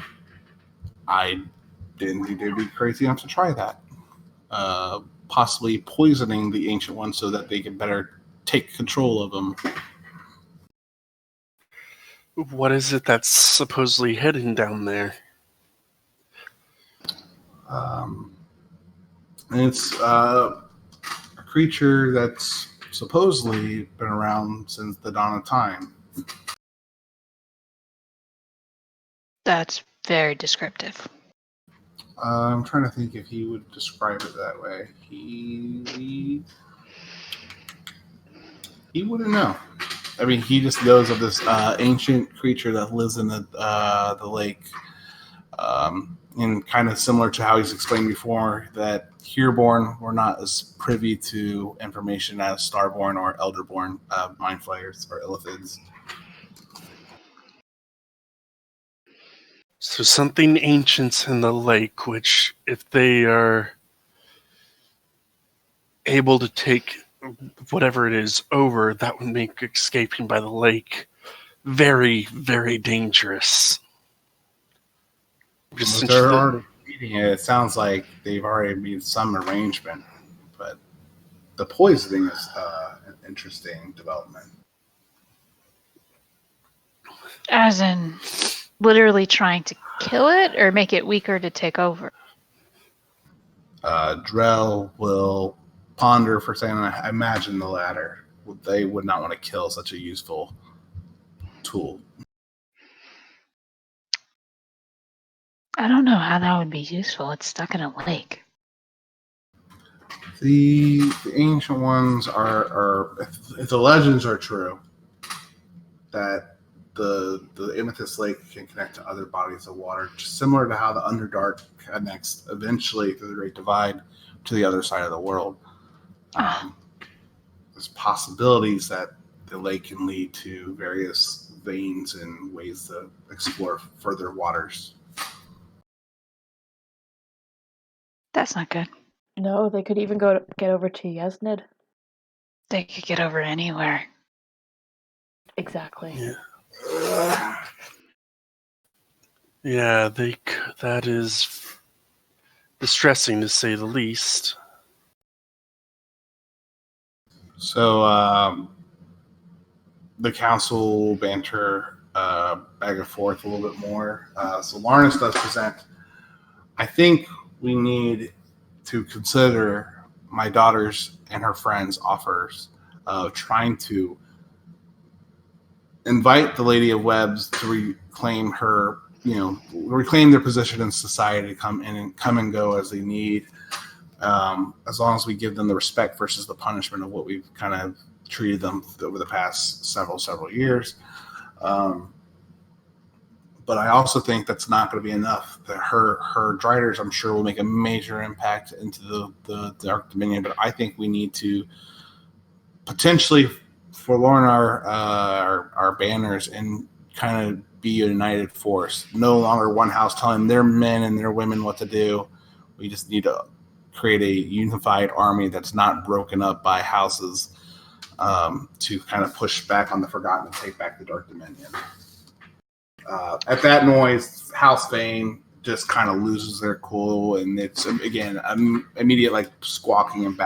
didn't think they'd be crazy enough to try that. Possibly poisoning the ancient ones so that they can better take control of them." What is it that's supposedly hidden down there? It's a creature that's supposedly been around since the dawn of time. That's very descriptive. I'm trying to think if he would describe it that way. He wouldn't know. I mean, he just knows of this ancient creature that lives in the lake, and kind of similar to how he's explained before that Hereborn were not as privy to information as Starborn or Elderborn mind flayers or illithids. So something ancient in the lake, which if they are able to take whatever it is over, that would make escaping by the lake very, very dangerous. They're already eating it. It sounds like they've already made some arrangement, but the poisoning is an interesting development. As in, literally trying to kill it or make it weaker to take over? Drell will ponder for a second. I imagine the latter. They would not want to kill such a useful tool. I don't know how that would be useful. It's stuck in a lake. The ancient ones are if the legends are true, that the Amethyst Lake can connect to other bodies of water, similar to how the Underdark connects eventually through the Great Divide to the other side of the world. There's possibilities that the lake can lead to various veins and ways to explore further waters. That's not good. No, they could even get over to Yesnid. They could get over anywhere. Exactly. Yeah, that is distressing to say the least. So the council banter back and forth a little bit more. So Larnus does present. I think we need to consider my daughter's and her friends' offers of trying to invite the Lady of Webs to reclaim her, reclaim their position in society, come and go as they need, as long as we give them the respect versus the punishment of what we've kind of treated them over the past several years. But I also think that's not going to be enough. That her Driders, I'm sure, will make a major impact into the Dark Dominion. But I think we need to potentially forlorn our banners and kind of be a united force. No longer one house telling their men and their women what to do. We just need to create a unified army that's not broken up by houses, to kind of push back on the Forgotten and take back the Dark Dominion. At that noise, House Vane just kind of loses their cool, and it's again immediate like squawking and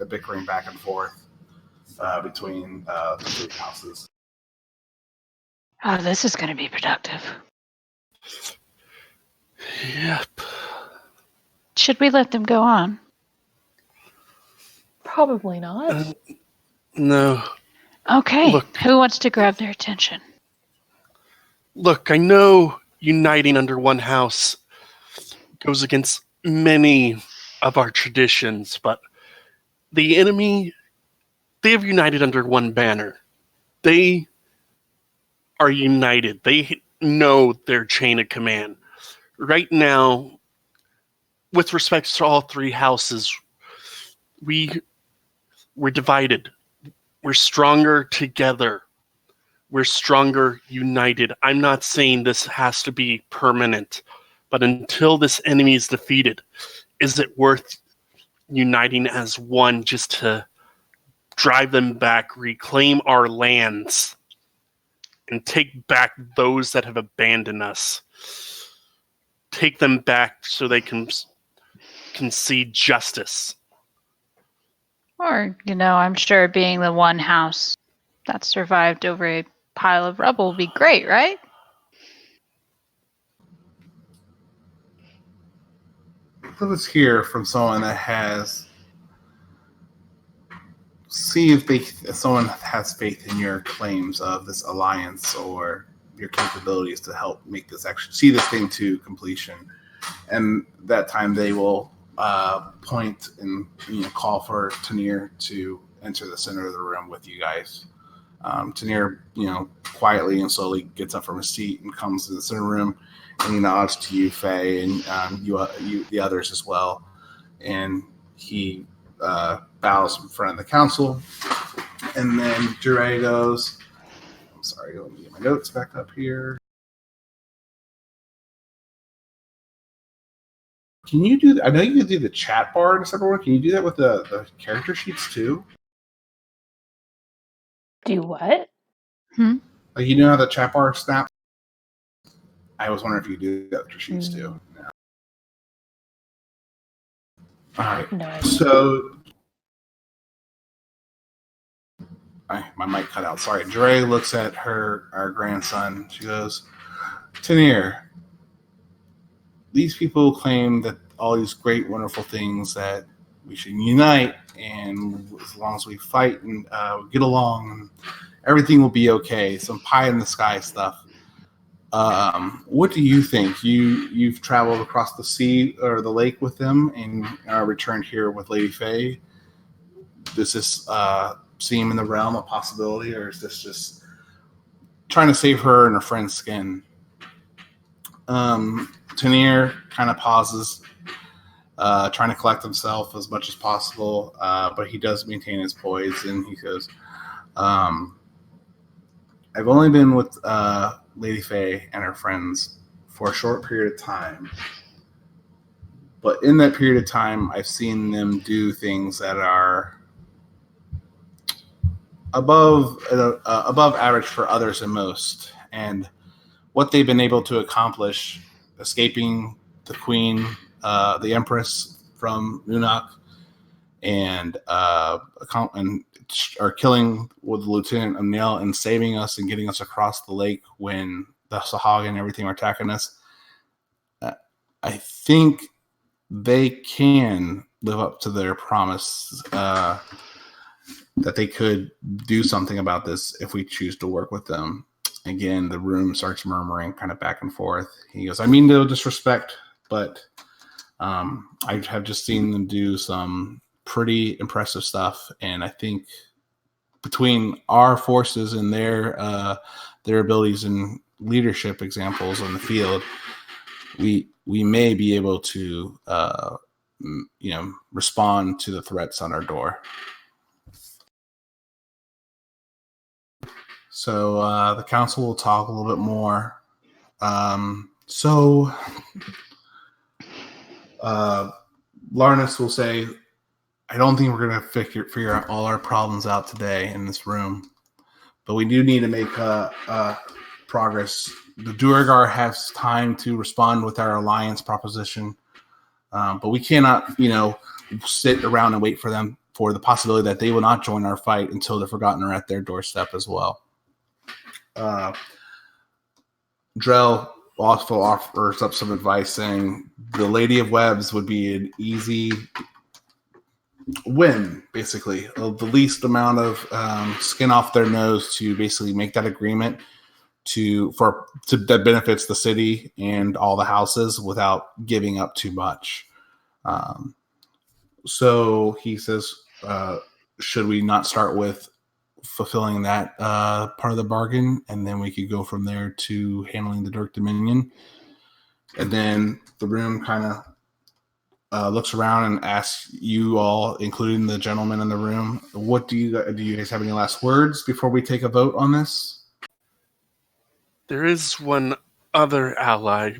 bickering back and forth between the two houses. Oh, this is going to be productive. Yep. Should we let them go on? Probably not. No. Okay. Look. Who wants to grab their attention? Look, I know uniting under one house goes against many of our traditions, but the enemy, they have united under one banner. They are united. They know their chain of command. Right now, with respect to all three houses, we're divided. We're stronger together. We're stronger united. I'm not saying this has to be permanent, but until this enemy is defeated, is it worth uniting as one just to drive them back, reclaim our lands, and take back those that have abandoned us? Take them back so they can see justice. Or, I'm sure being the one house that survived over a pile of rubble would be great, right? Let's hear from someone that has. See if someone has faith in your claims of this alliance or your capabilities to help make this see this thing to completion. And that time they will point and call for Tanir to enter the center of the room with you guys. Tanir, quietly and slowly gets up from his seat and comes to the center room, and he nods to you, Faye, and you the others as well. And he bows in front of the council, and then Jure goes, I'm sorry, let me get my notes back up here. Can you do? I know you can do the chat bar to everyone. Can you do that with the character sheets too? Do what? Like how the chat bar snaps? I was wondering if you do that with your sheets too. No. All right. No. So my mic cut out. Sorry. Dre looks at our grandson. She goes, Tanir, these people claim that all these great, wonderful things that we should unite, and as long as we fight and get along, everything will be okay. Some pie in the sky stuff. What do you think? You've traveled across the sea or the lake with them and returned here with Lady Faye. Does this seem in the realm of possibility, or is this just trying to save her and her friend's skin. Tanir kind of pauses, trying to collect himself as much as possible, but he does maintain his poise, and he goes, I've only been with Lady Faye and her friends for a short period of time, but in that period of time, I've seen them do things that are above average for others and most, and what they've been able to accomplish, escaping the Queen, the Empress from Nunok, and killing with Lieutenant O'Neill and saving us and getting us across the lake when the Sahag and everything were attacking us. I think they can live up to their promise that they could do something about this if we choose to work with them. Again, the room starts murmuring kind of back and forth. He goes, I mean no disrespect, but I have just seen them do some pretty impressive stuff. And I think between our forces and their abilities and leadership examples on the field, we may be able to respond to the threats on our door. So the council will talk a little bit more. Larnus will say, I don't think we're going to figure out all our problems out today in this room, but we do need to make progress. The Duergar has time to respond with our alliance proposition, but we cannot, sit around and wait for them for the possibility that they will not join our fight until the Forgotten are at their doorstep as well. Drell also offers up some advice, saying the Lady of Webs would be an easy win, basically. The least amount of skin off their nose to basically make that agreement that benefits the city and all the houses without giving up too much. So he says, should we not start with fulfilling that part of the bargain, and then we could go from there to handling the Dirk Dominion? And then the room kind of looks around and asks you all, including the gentleman in the room, what do you guys have any last words before we take a vote on this? There is one other ally.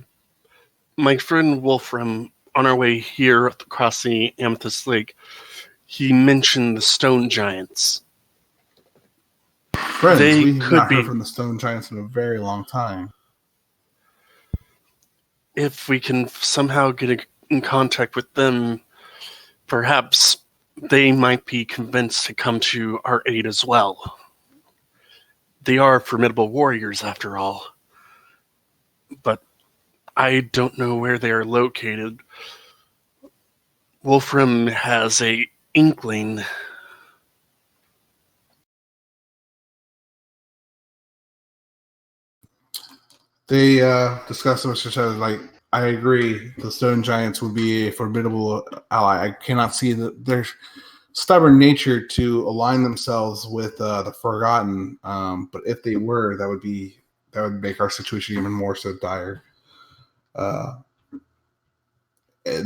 My friend Wolfram, on our way here across the Amethyst Lake, he mentioned the stone giants. Friends, we have not heard from the stone giants in a very long time. If we can somehow get in contact with them, perhaps they might be convinced to come to our aid as well. They are formidable warriors, after all. But I don't know where they are located. Wolfram has a inkling. They discussed with each other, like, I agree, the stone giants would be a formidable ally. I cannot see their stubborn nature to align themselves with the Forgotten, but if they were, that would make our situation even more so dire. And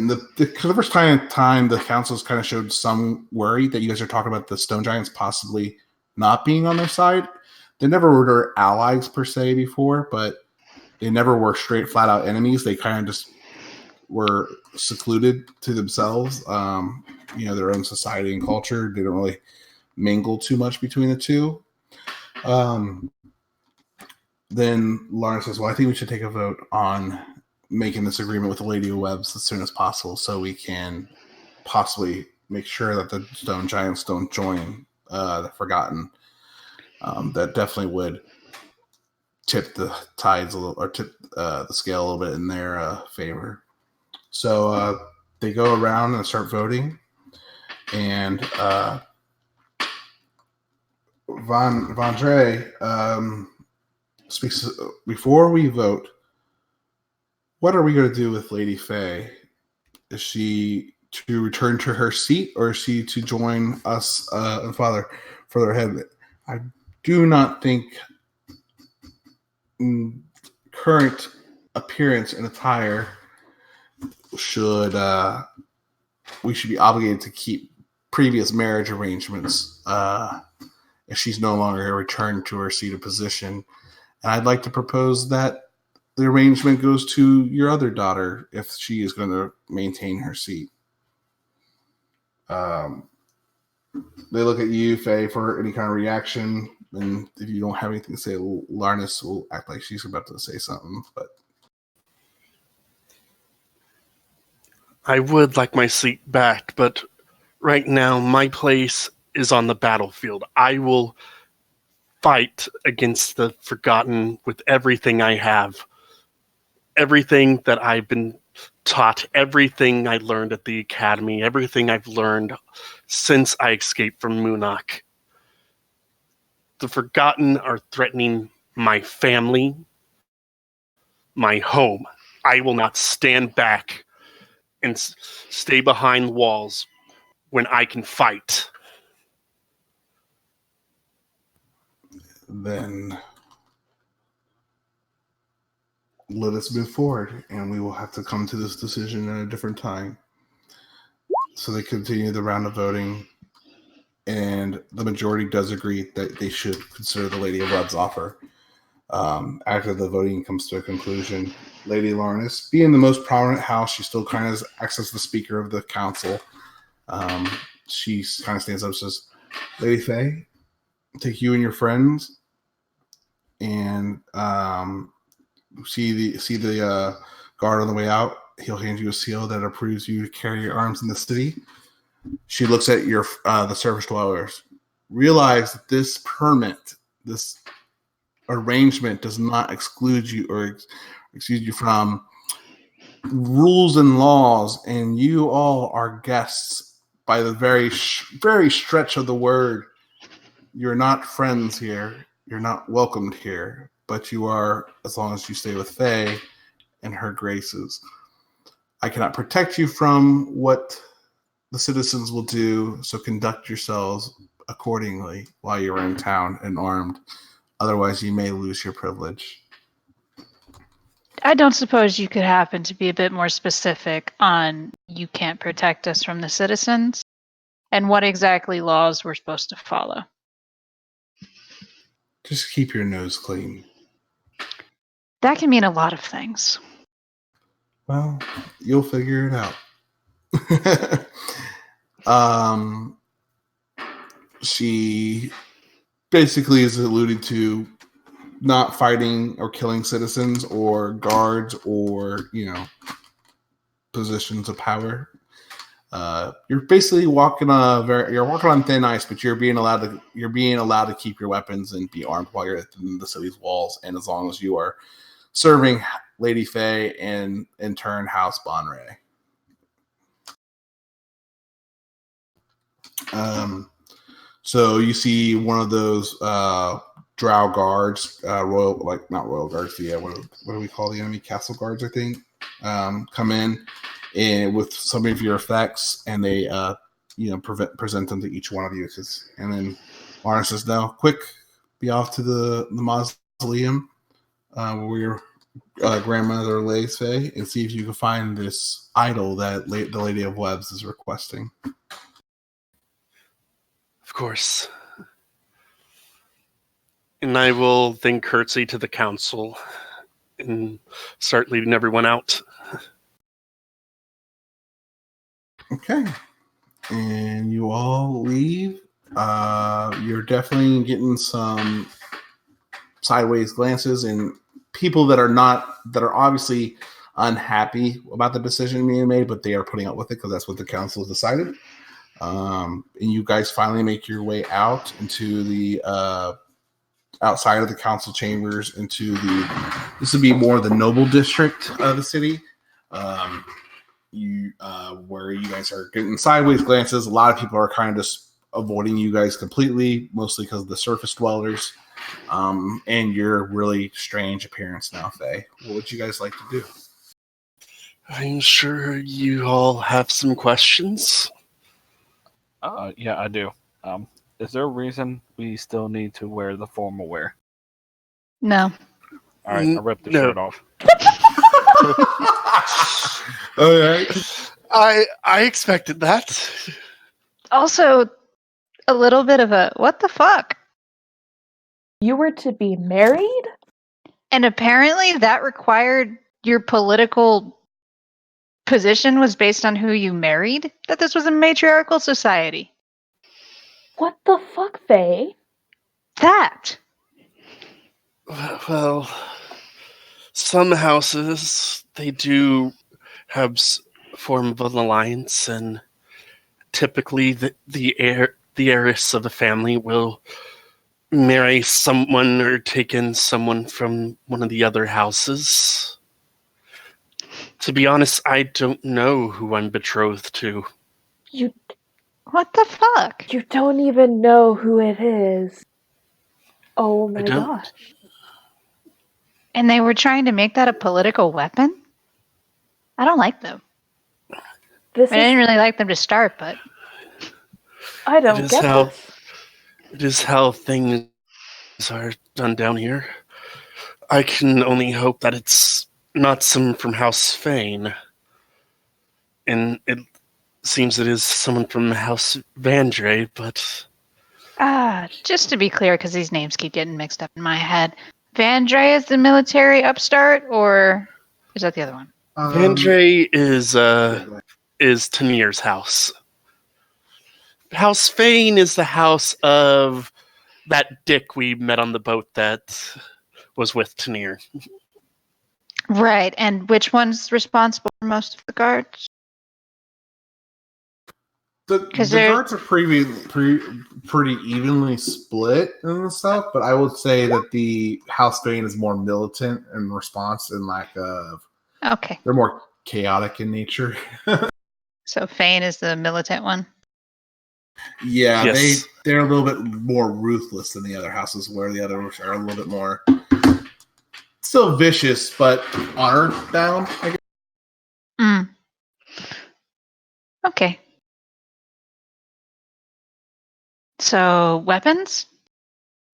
the first time the councils kind of showed some worry that you guys are talking about the stone giants possibly not being on their side. They never were their allies per se before, but they never were straight flat out enemies. They kind of just were secluded to themselves. Their own society and culture didn't really mingle too much between the two. Then Lawrence says, well, I think we should take a vote on making this agreement with the Lady of Webs as soon as possible so we can possibly make sure that the stone giants don't join the Forgotten. That definitely would tip the tides a little, or tip the scale a little bit in their favor. So they go around and start voting, and Vandre speaks. Before we vote, what are we going to do with Lady Faye? Is she to return to her seat, or is she to join us and further ahead? I do not think current appearance and attire should we should be obligated to keep previous marriage arrangements if she's no longer returned to her seated position. And I'd like to propose that the arrangement goes to your other daughter if she is going to maintain her seat. They look at you, Faye, for any kind of reaction. And if you don't have anything to say, Larnis will act like she's about to say something. But I would like my seat back, but right now my place is on the battlefield. I will fight against the Forgotten with everything I have. Everything that I've been taught, everything I learned at the academy, everything I've learned since I escaped from Munach. The Forgotten are threatening my family, my home. I will not stand back and stay behind walls when I can fight. then let us move forward, and we will have to come to this decision at a different time. So they continue the round of voting, and the majority does agree that they should consider the Lady of Web's offer. After the voting comes to a conclusion, Lady Larnis, being the most prominent house, she still kind of acts as the speaker of the council. She kind of stands up and says, Lady Faye, take you and your friends and see the guard on the way out. He'll hand you a seal that approves you to carry your arms in the city. She looks at your the surface dwellers. Realize that this permit, this arrangement, does not exclude you or excuse you from rules and laws, and you all are guests by the very stretch of the word. You're not friends here. You're not welcomed here, but you are, as long as you stay with Faye and her graces. I cannot protect you from what the citizens will do, so conduct yourselves accordingly while you're in town and armed. Otherwise, you may lose your privilege. I don't suppose you could happen to be a bit more specific on you can't protect us from the citizens and what exactly laws we're supposed to follow. Just keep your nose clean. That can mean a lot of things. Well, you'll figure it out. She basically is alluding to not fighting or killing citizens or guards or, positions of power. You're basically walking on thin ice, but you're being allowed to keep your weapons and be armed while you're within the city's walls, and as long as you are serving Lady Faye and in turn House Bonray. So you see one of those drow guards, not royal guards, what do we call the enemy? Castle guards, I think, come in and with some of your effects, and they present them to each one of you. And then Marna says, "No, quick, be off to the mausoleum where your grandmother lays, Faye, and see if you can find this idol that the Lady of Webs is requesting." Of course. And I will then curtsy to the council and start leading everyone out. Okay. And you all leave. You're definitely getting some sideways glances and people that are obviously unhappy about the decision being made, but they are putting up with it because that's what the council has decided. And you guys finally make your way out into the outside of the council chambers into this would be more the noble district of the city. Where you guys are getting sideways glances. A lot of people are kind of just avoiding you guys completely, mostly because of the surface dwellers. And your really strange appearance now, Faye. What would you guys like to do? I'm sure you all have some questions. Yeah, I do. Is there a reason we still need to wear the formal wear? No. All right, I ripped the No. shirt off. All right. I expected that. Also, a little bit of a what the fuck? You were to be married? And apparently that required your political position was based on who you married? That this was a matriarchal society. What the fuck, Faye? That. Well, some houses, they do have a form of an alliance, and typically the heiress of the family will marry someone or take in someone from one of the other houses. To be honest, I don't know who I'm betrothed to. You What the fuck? you don't even know who it is. Oh my don't. gosh. And they were trying to make that a political weapon? I don't like them. This I didn't is really like them to start, but I don't is get how- this. It is how things are done down here. I can only hope that it's not someone from House Fane. And it seems it is someone from House Vandre, but just to be clear, because these names keep getting mixed up in my head. Vandre is the military upstart, or is that the other one? Vandre is Tanir's house. House Fane is the house of that dick we met on the boat that was with Tanir. Right, and which one's responsible for most of the guards? The 'Cause they're- guards are pretty evenly split and stuff, but I would say that the House Bane is more militant in response and lack of. Okay, They're more chaotic in nature. so Fane is the militant one. Yeah, Yes. they're a little bit more ruthless than the other houses, where the others are a little bit more still vicious, but honor bound, I guess. Mm. Okay. So weapons,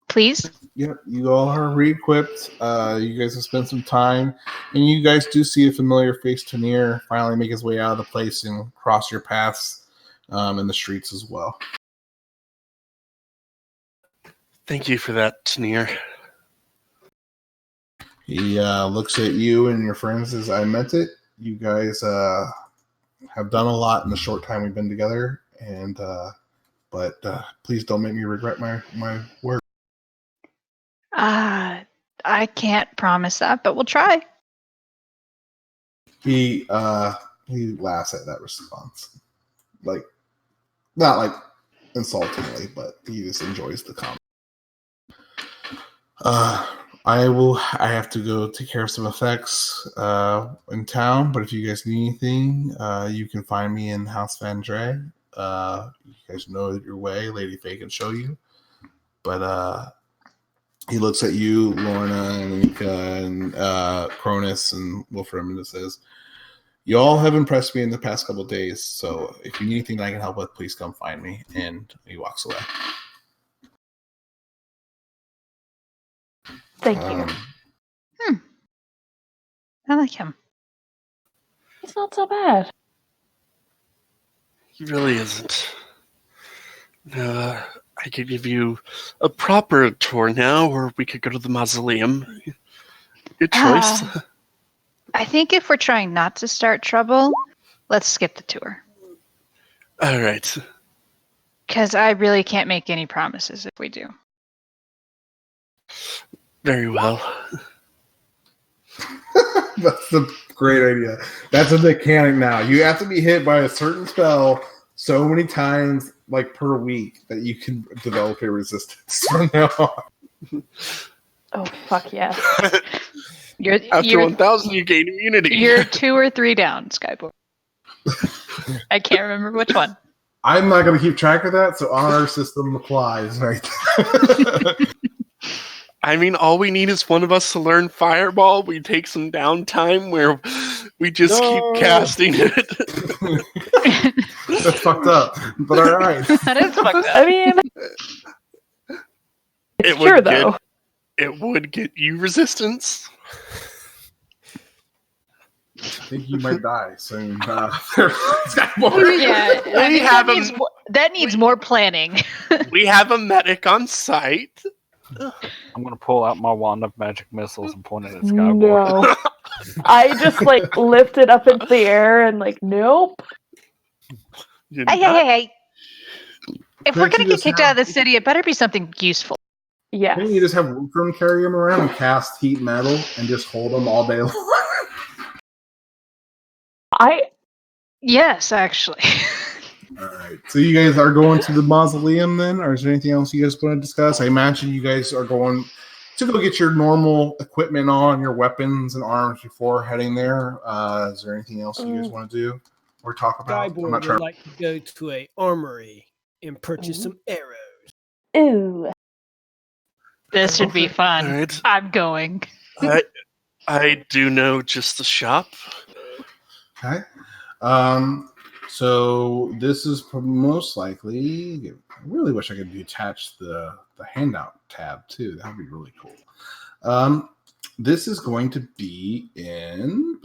please. Yep, you all are re-equipped. You guys have spent some time, and you guys do see a familiar face, Tanir, finally make his way out of the place and cross your paths in the streets as well. Thank you for that, Tanir. He looks at you and your friends as I meant it. You guys have done a lot in the short time we've been together, and but please don't make me regret my work. I can't promise that, but we'll try. He laughs at that response, like not like insultingly, but he just enjoys the comment. I have to go take care of some effects in town, but if you guys need anything, you can find me in House Vandre. You guys know your way. Lady Faye can show you. But he looks at you, Lorna, and Mika, and Chronis, and Wolfram, and says, "You all have impressed me in the past couple of days, so if you need anything that I can help with, please come find me." And he walks away. Thank you. I like him. It's not so bad. He really isn't. I could give you a proper tour now, or we could go to the mausoleum. Good choice. I think if we're trying not to start trouble, let's skip the tour. All right. Because I really can't make any promises if we do. Very well. That's a great idea. That's a mechanic now. You have to be hit by a certain spell so many times, like per week, that you can develop a resistance from now on. Oh fuck yes. After 1,000, you gain immunity. You're 2 or 3 down, Skyboard. I can't remember which one. I'm not going to keep track of that, so honor system applies right there. I mean, all we need is one of us to learn Fireball. We take some downtime where we just keep casting it. That's fucked up, but all right. That is fucked up. I mean, it's It true would though. It would get you resistance. I think you might die soon. Yeah, I think that needs more planning. We have a medic on site. I'm gonna pull out my wand of magic missiles and point it at Skyward. No. I just lift it up into the air and nope. Hey. If we're gonna get kicked out of the city, it better be something useful. Yes. Maybe you just have Wolfram carry them around and cast heat metal and just hold them all day long. Yes, actually. All right. So you guys are going to the mausoleum then, or is there anything else you guys want to discuss? I imagine you guys are going to go get your normal equipment on, your weapons and arms before heading there. Is there anything else you guys want to do or talk about? Skyboard would like to go to a armory and purchase some arrows. Ooh. This should be fun. Right. I'm going. I do know just the shop. Okay. So this is most likely. I really wish I could detach the handout tab too. That would be really cool. This is going to be in.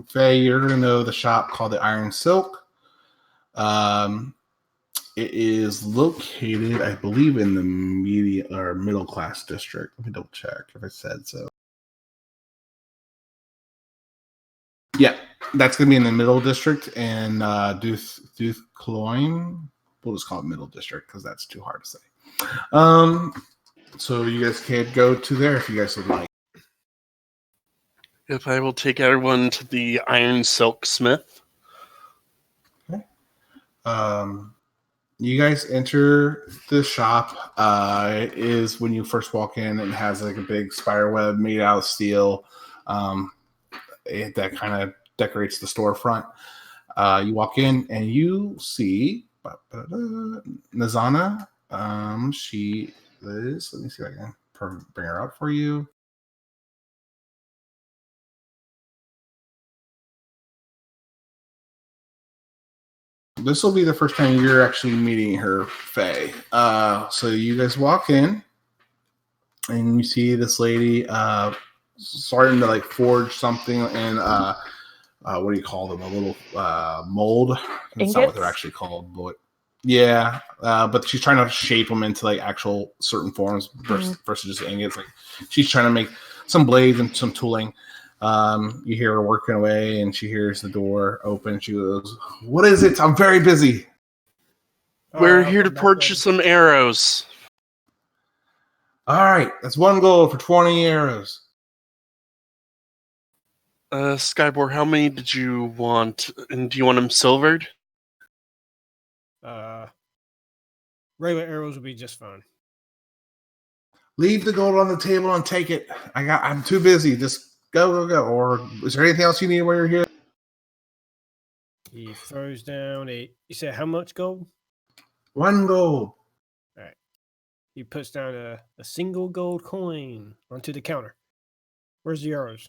Faye, you're gonna know the shop called the Iron Silk. It is located, I believe, in the middle class district. Let me double check if I said so. Yeah, that's going to be in the middle district and Duth Cloyne. We'll just call it middle district because that's too hard to say. So you guys can go to there if you guys would like. If I will take everyone to the Iron Silk Smith. Okay. You guys enter the shop. It is when you first walk in, it has a big spider web made out of steel. That kind of decorates the storefront. You walk in and you see Nazana. She is. Let me see if I can bring her up for you. This will be the first time you're actually meeting her, Faye. So you guys walk in, and you see this lady starting to forge something in what do you call them? A little mold. That's not what they're actually called, but yeah. But she's trying to shape them into actual certain forms versus just ingots. She's trying to make some blades and some tooling. You hear her working away, and she hears the door open. She goes, "What is it? I'm very busy." We're here to purchase some arrows. All right, that's 1 gold for 20 arrows. Skybor, how many did you want? And do you want them silvered? Regular arrows would be just fine. Leave the gold on the table and take it. I'm too busy. Just go. Or is there anything else you need while you're here? He throws down you said how much gold? 1 gold. All right. He puts down a single gold coin onto the counter. Where's the arrows?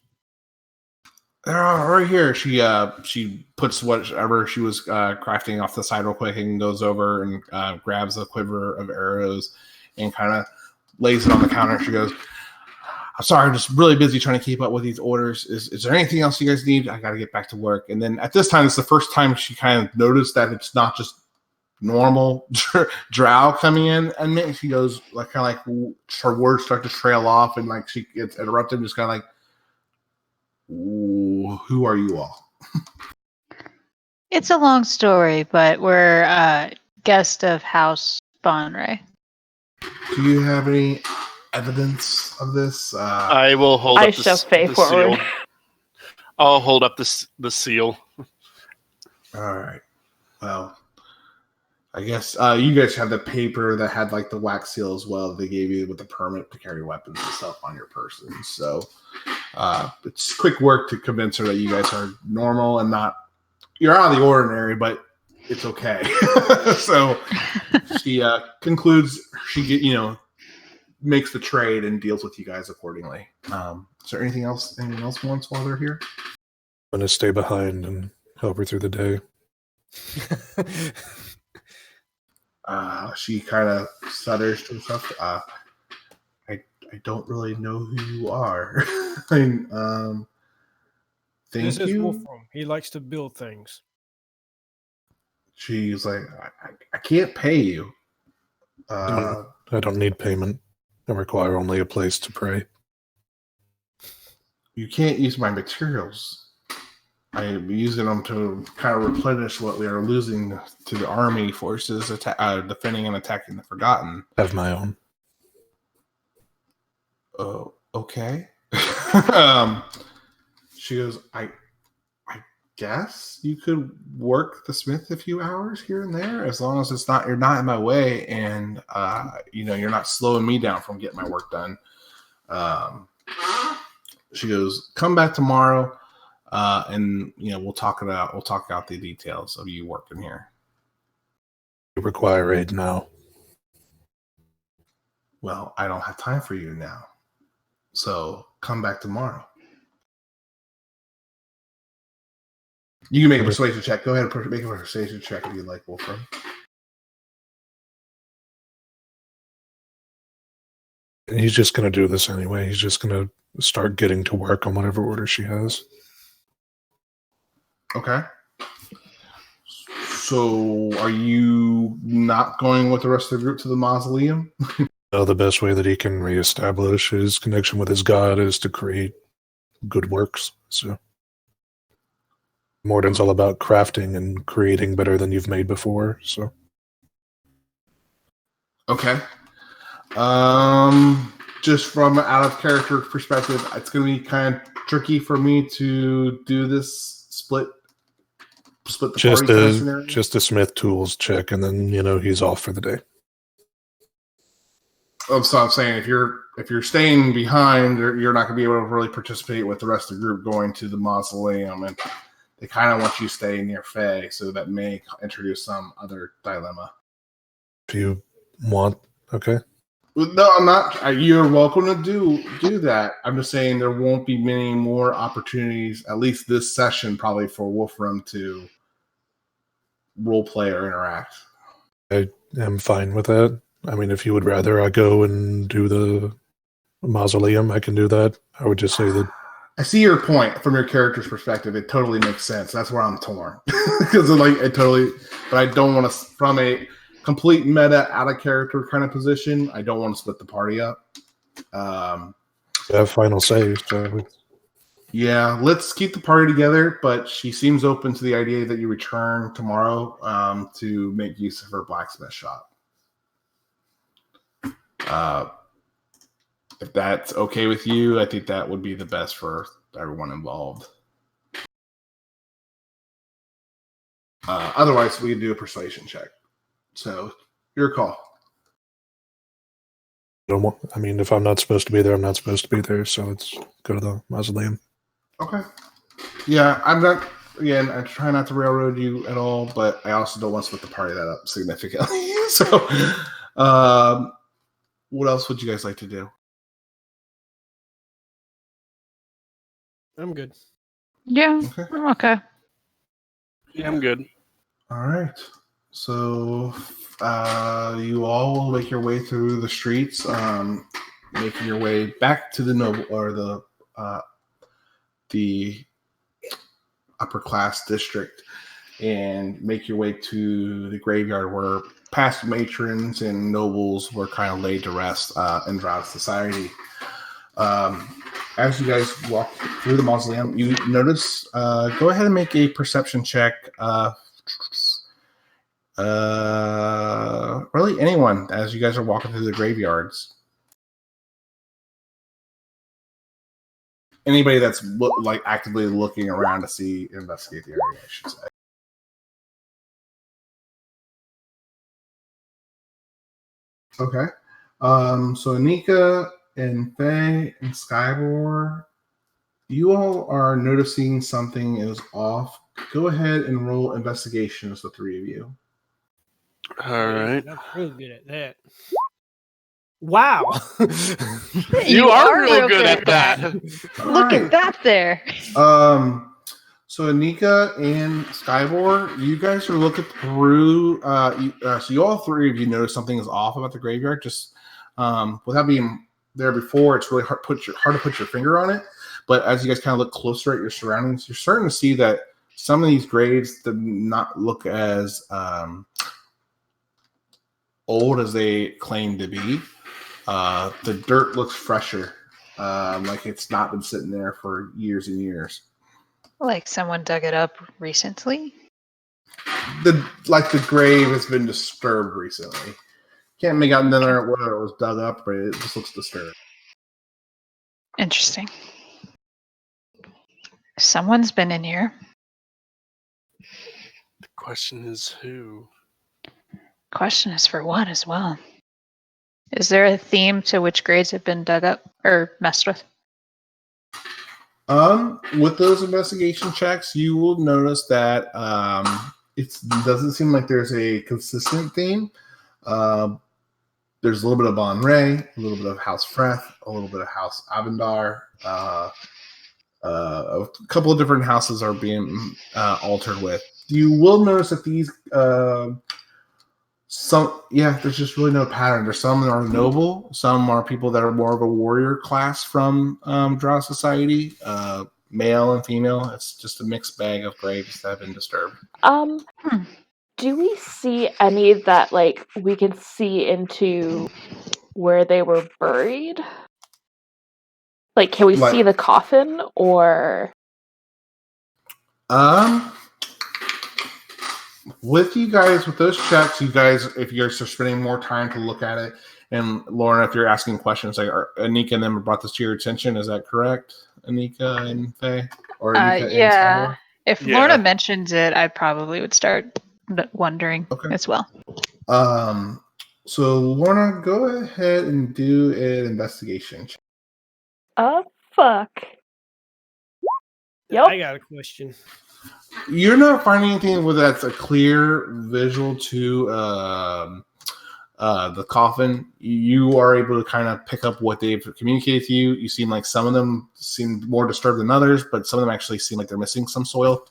They're right here. She puts whatever she was crafting off the side real quick and goes over and grabs a quiver of arrows and kind of lays it on the counter. She goes, "I'm sorry, I'm just really busy trying to keep up with these orders. Is there anything else you guys need? I got to get back to work." And then at this time, it's the first time she kind of noticed that it's not just normal drow coming in. And then she goes, her words start to trail off, and she gets interrupted, just kind of who are you all? It's a long story, but we're guest of House Bonray. Do you have any evidence of this? I will hold up shove Faye forward. seal. I'll hold up the seal. All right. Well, I guess you guys have the paper that had the wax seal as well that they gave you with the permit to carry weapons and stuff on your person. So it's quick work to convince her that you guys are normal and not you're out of the ordinary, but it's okay. So she concludes. She makes the trade and deals with you guys accordingly. Is there anything else anyone else wants while they're here? I'm going to stay behind and help her through the day. She kind of stutters to herself. don't really know who you are. Thank This is you. Wolfram. He likes to build things. She's like, I can't pay you. I don't need payment. I require only a place to pray. You can't use my materials. I'm using them to kind of replenish what we are losing to the army forces defending and attacking the Forgotten. Have my own. Oh, okay. She goes, I guess you could work the smith a few hours here and there, as long as you're not in my way, and you're not slowing me down from getting my work done. She goes, come back tomorrow, and we'll talk out the details of you working here. You require aid now. Well, I don't have time for you now, so come back tomorrow. You can make a persuasion check. Go ahead and make a persuasion check if you like, Wolfram. And he's just going to do this anyway. He's just going to start getting to work on whatever order she has. Okay. So are you not going with the rest of the group to the mausoleum? The best way that he can reestablish his connection with his god is to create good works. So Morden's all about crafting and creating better than you've made before. So okay. Just from an out of character perspective, it's going to be kind of tricky for me to do this split the party kind of scenario. Just a smith tools check, and then he's off for the day. So I'm saying if you're staying behind, you're not going to be able to really participate with the rest of the group going to the mausoleum, and they kind of want you to stay near Faye, so that may introduce some other dilemma. If you want, okay. No, I'm not. You're welcome to do that. I'm just saying there won't be many more opportunities, at least this session, probably for Wolfram to role play or interact. I am fine with that. I mean, if you would rather I go and do the mausoleum, I can do that. I would just say that. I see your point from your character's perspective. It totally makes sense. That's where I'm torn because but I don't want to, from a complete meta out of character kind of position, I don't want to split the party up. Have final say. So. Yeah, let's keep the party together, but she seems open to the idea that you return tomorrow to make use of her blacksmith shop. If that's okay with you, I think that would be the best for everyone involved. Otherwise, we can do a persuasion check. So, your call. I mean, if I'm not supposed to be there, I'm not supposed to be there. So let's go to the mausoleum. Okay. Yeah, I'm not. Again, I try not to railroad you at all, but I also don't want to split the party that up significantly. So, what else would you guys like to do? I'm good. Yeah, Okay. I'm okay. Yeah, I'm good. All right. So you all will make your way through the streets, making your way back to the noble or the upper class district, and make your way to the graveyard where past matrons and nobles were kind of laid to rest in Drow society. As you guys walk through the mausoleum, you notice. Go ahead and make a perception check. Really anyone as you guys are walking through the graveyards. Anybody that's actively looking around to investigate the area, I should say. Okay. So Anika and Faye and Skybor, you all are noticing something is off. Go ahead and roll investigation as the three of you. All right. I'm really good at that. Wow. You are real good at that. Look at that there. So Anika and Skybor, you guys are looking through. So you all three of you notice something is off about the graveyard. Just without being there before. It's really hard to put your finger on it. But as you guys kind of look closer at your surroundings, you're starting to see that some of these graves do not look as old as they claim to be. The dirt looks fresher, like it's not been sitting there for years and years. Like someone dug it up recently? The grave has been disturbed recently. Can't make out whether it was dug up, but it just looks disturbed. Interesting. Someone's been in here. The question is who? Question is for what as well? Is there a theme to which graves have been dug up or messed with? With those investigation checks, you will notice that it doesn't seem like there's a consistent theme. There's a little bit of Bon Ray, a little bit of House Freth, a little bit of House Avendar. A couple of different houses are being altered with. You will notice that these there's just really no pattern. There's some that are noble, some are people that are more of a warrior class from Drow society, male and female. It's just a mixed bag of graves that have been disturbed. Do we see any that like we can see into where they were buried? Like, can we see the coffin or? With you guys, with those checks, you guys, if you're spending more time to look at it, and Lauren, if you're asking questions, like Anika and them brought this to your attention, is that correct, Anika and Faye? Or Anika yeah. If Lorna mentions it, I probably would start wondering as well. So Lorna, go ahead and do an investigation check. Fuck. Yep. I got a question. You're not finding anything where that's a clear visual to the coffin. You are able to kind of pick up what they've communicated to you. You seem like some of them seem more disturbed than others, but some of them actually seem like they're missing some soil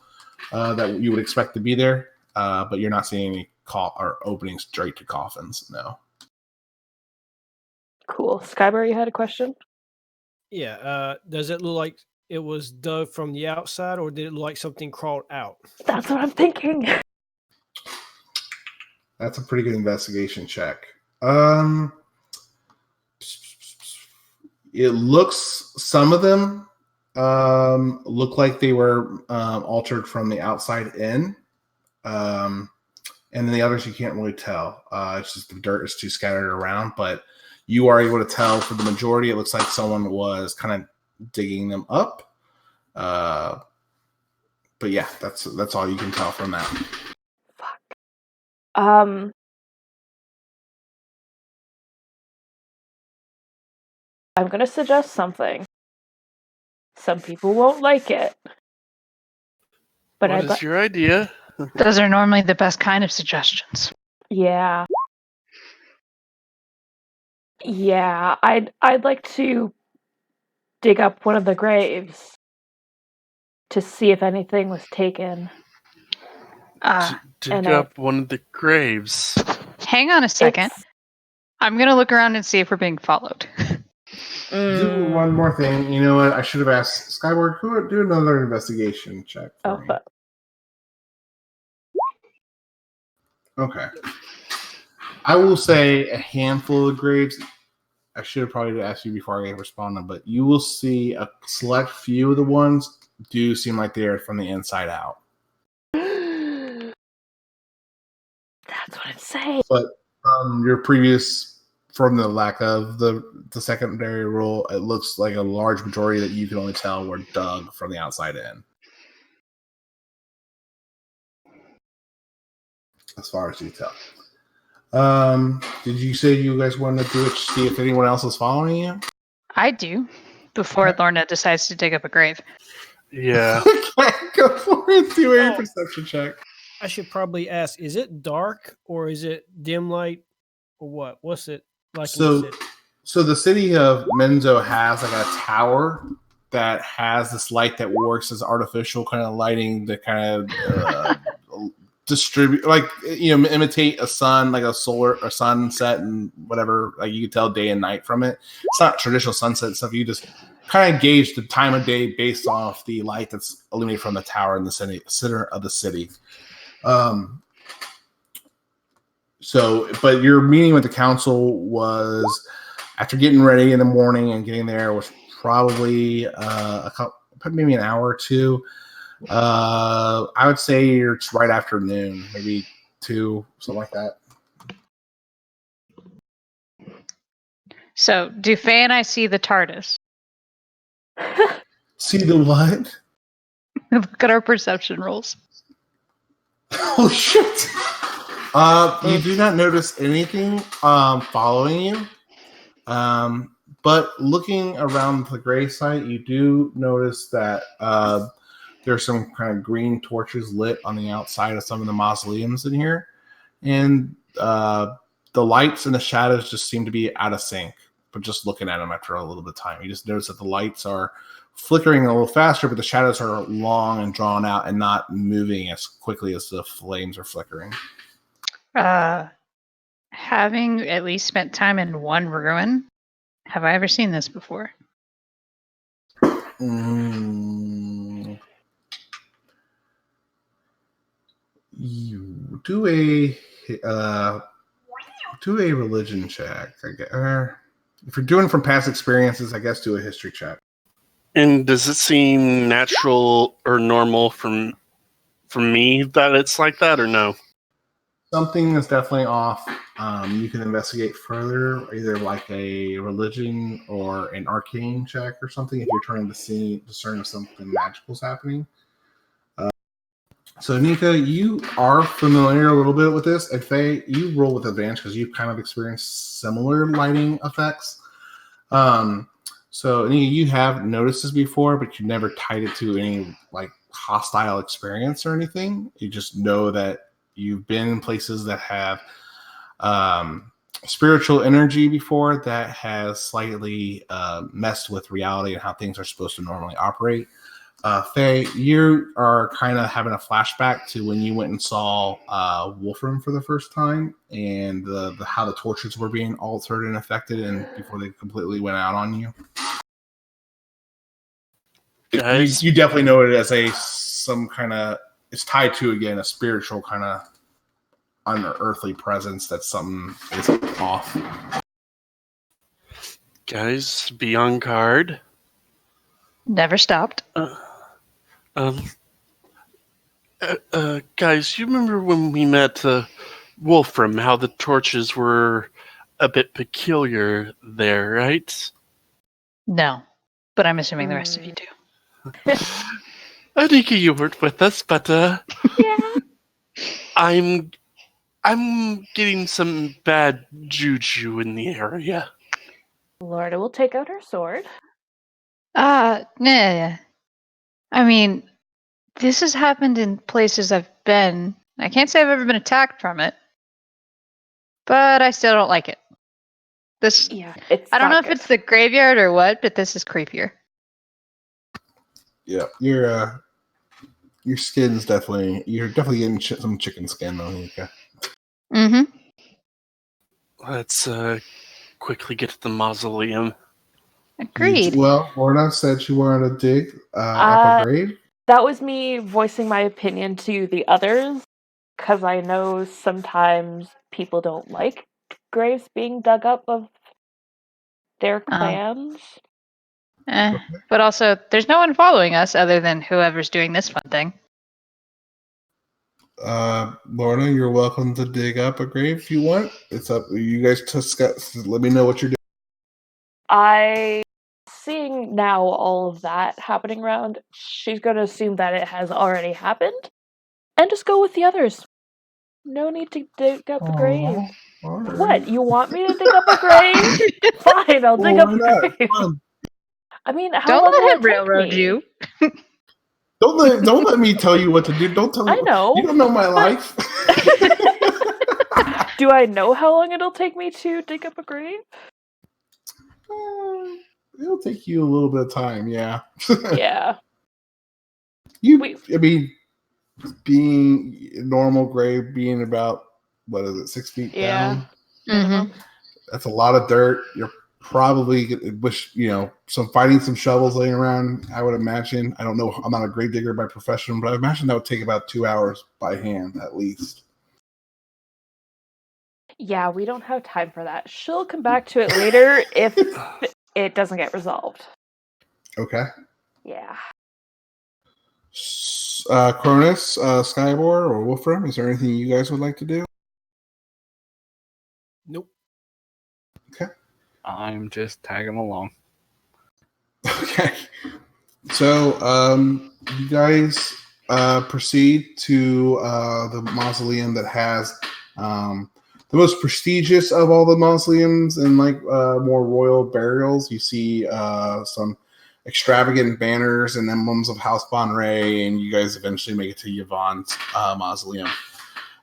that you would expect to be there. But you're not seeing any or openings straight to coffins. No. Cool. Skybar, you had a question? Yeah. Does it look like it was dug from the outside, or did it look like something crawled out? That's what I'm thinking. That's a pretty good investigation check. It looks, some of them look like they were altered from the outside in. And then the others you can't really tell. It's just the dirt is too scattered around, but you are able to tell for the majority, it looks like someone was kind of digging them up. But yeah, that's all you can tell from that. Fuck. I'm gonna suggest something. Some people won't like it. But what is your idea? Those are normally the best kind of suggestions. Yeah. Yeah, I'd like to dig up one of the graves to see if anything was taken. Dig up one of the graves. Hang on a second. I'm going to look around and see if we're being followed. Do one more thing. You know what? I should have asked Skyward, do another investigation check for me. Okay. I will say a handful of graves. I should have probably asked you before I responded, but you will see a select few of the ones do seem like they're from the inside out. That's what I'm saying. But your previous, from the lack of the secondary rule, it looks like a large majority that you can only tell were dug from the outside in. As far as you tell. Did you say you guys wanted to do it to see if anyone else is following you? I do. Before Lorna decides to dig up a grave. Yeah. Go for it. Do a perception check. I should probably ask, is it dark or is it dim light or what? What's it like in the city? So the city of Menzo has like a tower that has this light that works as artificial kind of lighting to kind of distribute, like, imitate a sun, like a sunset and whatever. Like you can tell day and night from it. It's not traditional sunset stuff. You just kind of gauge the time of day based off the light that's illuminated from the tower in the center of the city. So, but your meeting with the council was after getting ready in the morning and getting there was probably maybe an hour or two. I would say it's right after noon, maybe 2, something like that. So, do Faye and I see the TARDIS? See the what? Look at our perception rolls. Oh shit! You do not notice anything following you. But looking around the grave site, you do notice that there's some kind of green torches lit on the outside of some of the mausoleums in here. And the lights and the shadows just seem to be out of sync. But just looking at them after a little bit of time, you just notice that the lights are flickering a little faster, but the shadows are long and drawn out and not moving as quickly as the flames are flickering. Having at least spent time in one ruin, have I ever seen this before? You do a religion check. If you're doing from past experiences, I guess do a history check. And does it seem natural or normal from me that it's like that, or no? Something is definitely off. You can investigate further, either like a religion or an arcane check or something if you're trying to discern if something magical is happening. So, Nika, you are familiar a little bit with this. And Faye, you roll with advantage because you've kind of experienced similar lighting effects. So, Nika, you have noticed this before, but you never tied it to any like hostile experience or anything. You just know that you've been in places that have spiritual energy before that has slightly messed with reality and how things are supposed to normally operate. Faye, you are kind of having a flashback to when you went and saw Wolfram for the first time, and how the torches were being altered and affected, and before they completely went out on you. Guys, You definitely know it as some kind of, it's tied to, again, a spiritual kind of unearthly presence that something is off. Guys, be on guard. Never stopped. Guys, you remember when we met Wolfram, how the torches were a bit peculiar there, right? No, but I'm assuming the rest of you do. Anika, you weren't with us, but Yeah. I'm getting some bad juju in the area. Lorda will take out her sword. Nah. I mean, this has happened in places I've been. I can't say I've ever been attacked from it, but I still don't like it. This, Yeah, it's. I don't know not if good. it's the graveyard or what, but this is creepier. Yeah, your skin's you're definitely getting some chicken skin though, Nika. Mm-hmm. Let's quickly get to the mausoleum. Agreed. Well, Lorna said she wanted to dig up a grave. That was me voicing my opinion to the others, because I know sometimes people don't like graves being dug up of their clans. But also, there's no one following us other than whoever's doing this fun thing. Lorna, you're welcome to dig up a grave if you want. It's up. You guys discuss. Let me know what you're doing. Seeing now all of that happening around, she's going to assume that it has already happened and just go with the others. No need to dig up a grave. Right. What? You want me to dig up a grave? Fine, I'll dig up a grave. I mean, how Don't long will let it him take railroad me? you. Don't let me tell you what to do. Don't tell me. I know. You don't know my life. Do I know how long it'll take me to dig up a grave? It'll take you a little bit of time, yeah. Yeah. I mean, being normal grave, being about, what is it, 6 feet Yeah. down? Mhm. That's a lot of dirt. You're probably wish some shovels laying around. I would imagine. I don't know. I'm not a grave digger by profession, but I imagine that would take about 2 hours by hand at least. Yeah, we don't have time for that. She'll come back to it later if it doesn't get resolved. Okay. Yeah. Chronis, Skybor, or Wolfram, is there anything you guys would like to do? Nope. Okay. I'm just tagging along. Okay. So, you guys proceed to the mausoleum that has the most prestigious of all the mausoleums and more royal burials. You see some extravagant banners and emblems of House Bonray, and you guys eventually make it to Yvonne's mausoleum.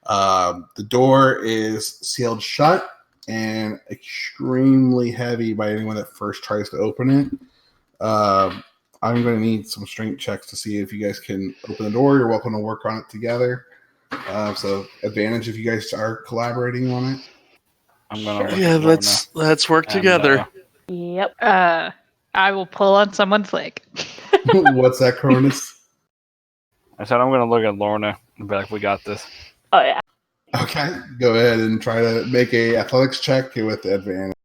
The door is sealed shut and extremely heavy by anyone that first tries to open it. I'm going to need some strength checks to see if you guys can open the door. You're welcome to work on it together. So advantage if you guys are collaborating on it. I'm gonna look Yeah, at let's work and, together. Yep. I will pull on someone's leg. What's that, Cronus? I said I'm gonna look at Lorna and be like, "We got this." Oh yeah. Okay, go ahead and try to make a athletics check with advantage.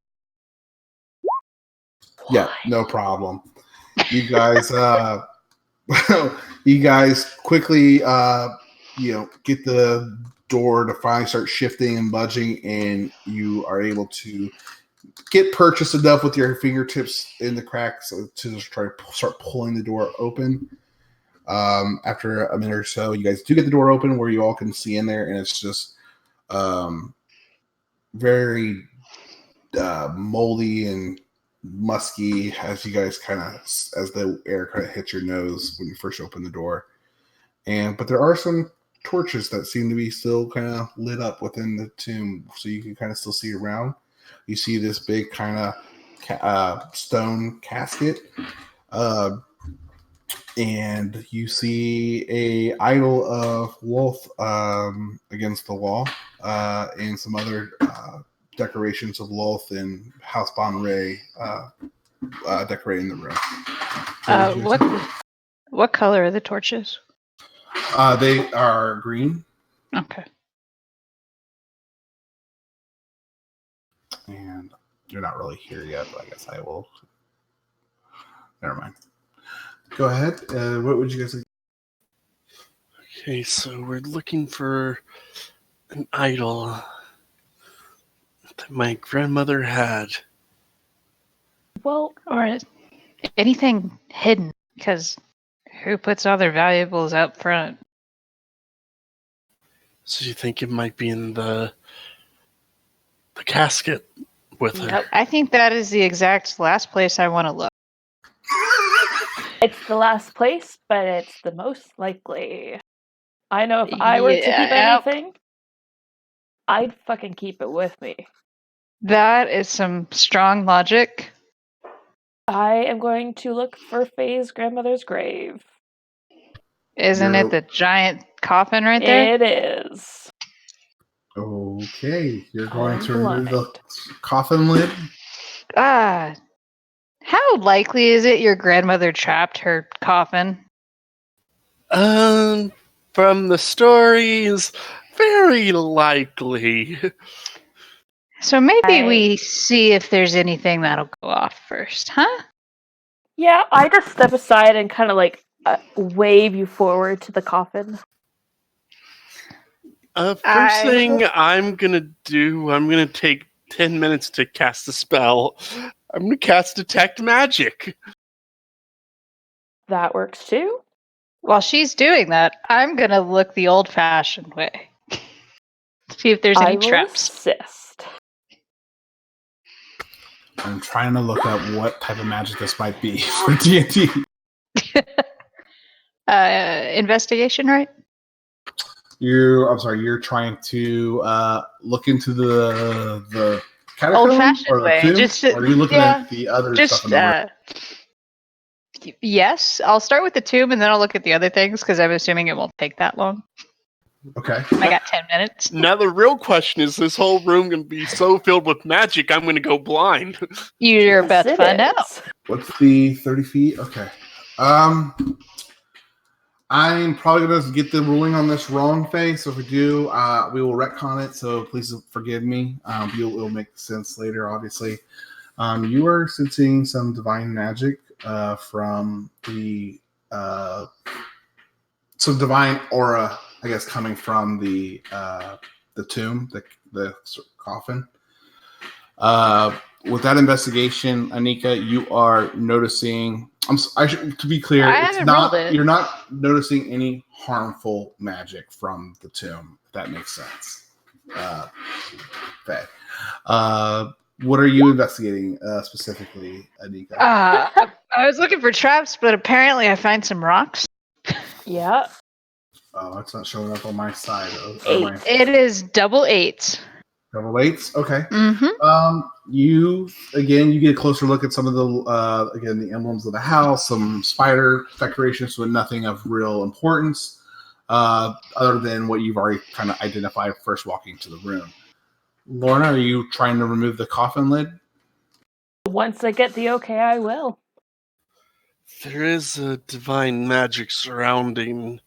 Yeah, no problem. You guys, quickly, get the door to finally start shifting and budging, and you are able to get purchased enough with your fingertips in the cracks to just try to start pulling the door open. After a minute or so, you guys do get the door open where you all can see in there, and it's just very moldy and musky as the air kind of hits your nose when you first open the door. But there are some torches that seem to be still kind of lit up within the tomb, so you can kind of still see around. You see this big kind of stone casket, and you see a idol of Wolf against the wall, and some other decorations of Lolth and House Bonray decorating the room. What color are the torches? They are green. Okay. And you're not really here yet, but I guess I will. Never mind. Go ahead. What would you guys like? Okay, so we're looking for an idol that my grandmother had. Well, Or anything hidden, because who puts all their valuables out front? So you think it might be in the casket with her? Yep. I think that is the exact last place I want to look. it's the last place, but it's the most likely. I know if I were to keep anything, I'd fucking keep it with me. That is some strong logic. I am going to look for Faye's grandmother's grave. Isn't it the giant coffin right there? It is. Okay, you're I'm going to remove the blind. coffin lid. How likely is it your grandmother trapped her coffin? From the stories, very likely. So maybe we see if there's anything that'll go off first, huh? Yeah, I just step aside and kind of wave you forward to the coffin. First thing I'm gonna take 10 minutes to cast a spell. I'm gonna cast Detect Magic. That works too. While she's doing that, I'm gonna look the old-fashioned way. See if there's any traps. Assist. I'm trying to look up what type of magic this might be for D&D. Investigation, right? You're trying to look into the catacomb Old-fashioned or the way. tomb? Or are you looking at the other stuff in the room? Yes, I'll start with the tomb and then I'll look at the other things because I'm assuming it won't take that long. Okay. I got 10 minutes. Now the real question is, this whole room going to be so filled with magic, I'm going to go blind. You're about to Yes, it find out. is. What's the 30 feet? Okay. I'm probably going to get the ruling on this wrong, Faye. So if we do, we will retcon it. So please forgive me. It will make sense later, obviously. You are sensing some divine magic from the some divine aura, I guess, coming from the tomb, the coffin. With that investigation, Anika, you are noticing. To be clear, I it's haven't not. rolled it. You're not noticing any harmful magic from the tomb. If that makes sense. Faye. What are you investigating specifically, Anika? I was looking for traps, but apparently I find some rocks. Yeah. Oh, it's not showing up on my side. It is double 8s. Double 8s? Okay. Mm-hmm. You get a closer look at some of the the emblems of the house, some spider decorations, but nothing of real importance, other than what you've already kind of identified first walking into the room. Lorna, are you trying to remove the coffin lid? Once I get the okay, I will. There is a divine magic surrounding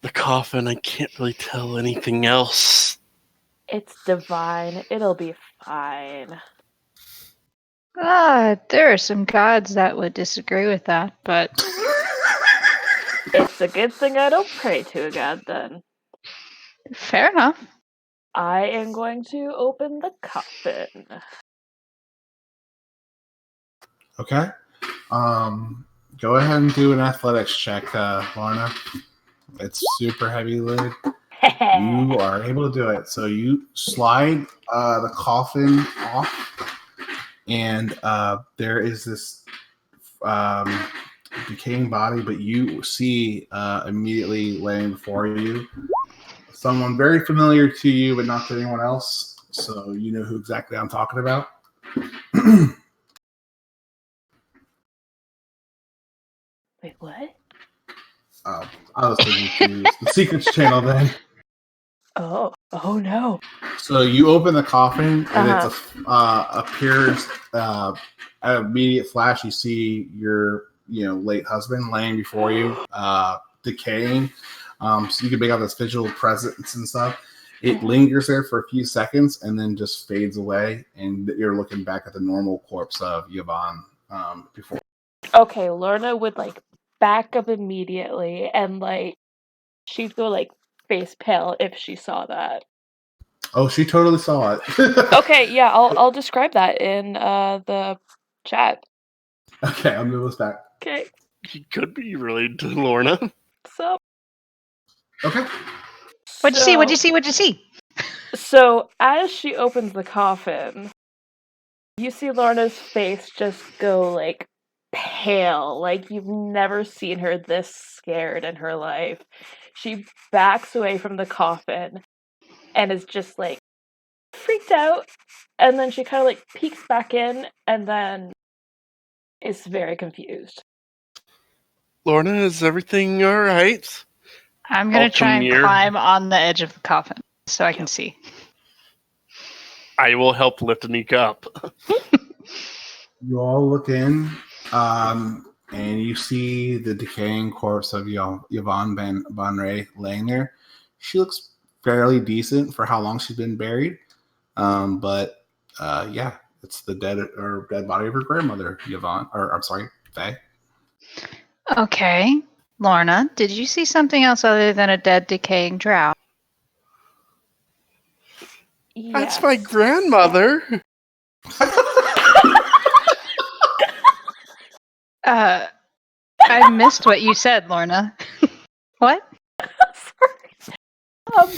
the coffin. I can't really tell anything else. It's divine. It'll be fine. There are some gods that would disagree with that, but It's a good thing I don't pray to a god then. fair enough. I am going to open the coffin. Okay. Go ahead and do an athletics check, Lorna. It's super heavy lid. You are able to do it. So you slide the coffin off, and there is this decaying body, but you see immediately laying before you someone very familiar to you, but not to anyone else. So you know who exactly I'm talking about. Wait, what? Oh, I was thinking to the Secrets channel then. Oh no. So you open the coffin, and it appears at an immediate flash. You see your late husband laying before you, decaying. So you can make out this visual presence and stuff. It lingers there for a few seconds and then just fades away, and you're looking back at the normal corpse of Yvonne before. Okay, Lorna would back up immediately and she'd go face pale if she saw that. Oh, she totally saw it. Okay, yeah, I'll describe that in the chat. Okay, I'll move us back. Okay. He could be related to Lorna. So Okay. What'd you see? So as she opens the coffin, you see Lorna's face just go pale, you've never seen her this scared in her life. She backs away from the coffin and is just freaked out, and then she kind of peeks back in and then is very confused. Lorna, is everything all right? I'm going to try and near. climb on the edge of the coffin so I can see. I will help lift Anika up. You all look in, and you see the decaying corpse of Yvonne Von Ray laying there. She looks fairly decent for how long she's been buried. But it's the dead body of her grandmother, Yvonne, or I'm sorry, Faye. Okay. Lorna, did you see something else other than a dead, decaying drow? Yes. That's my grandmother. I missed what you said, Lorna. What? Sorry.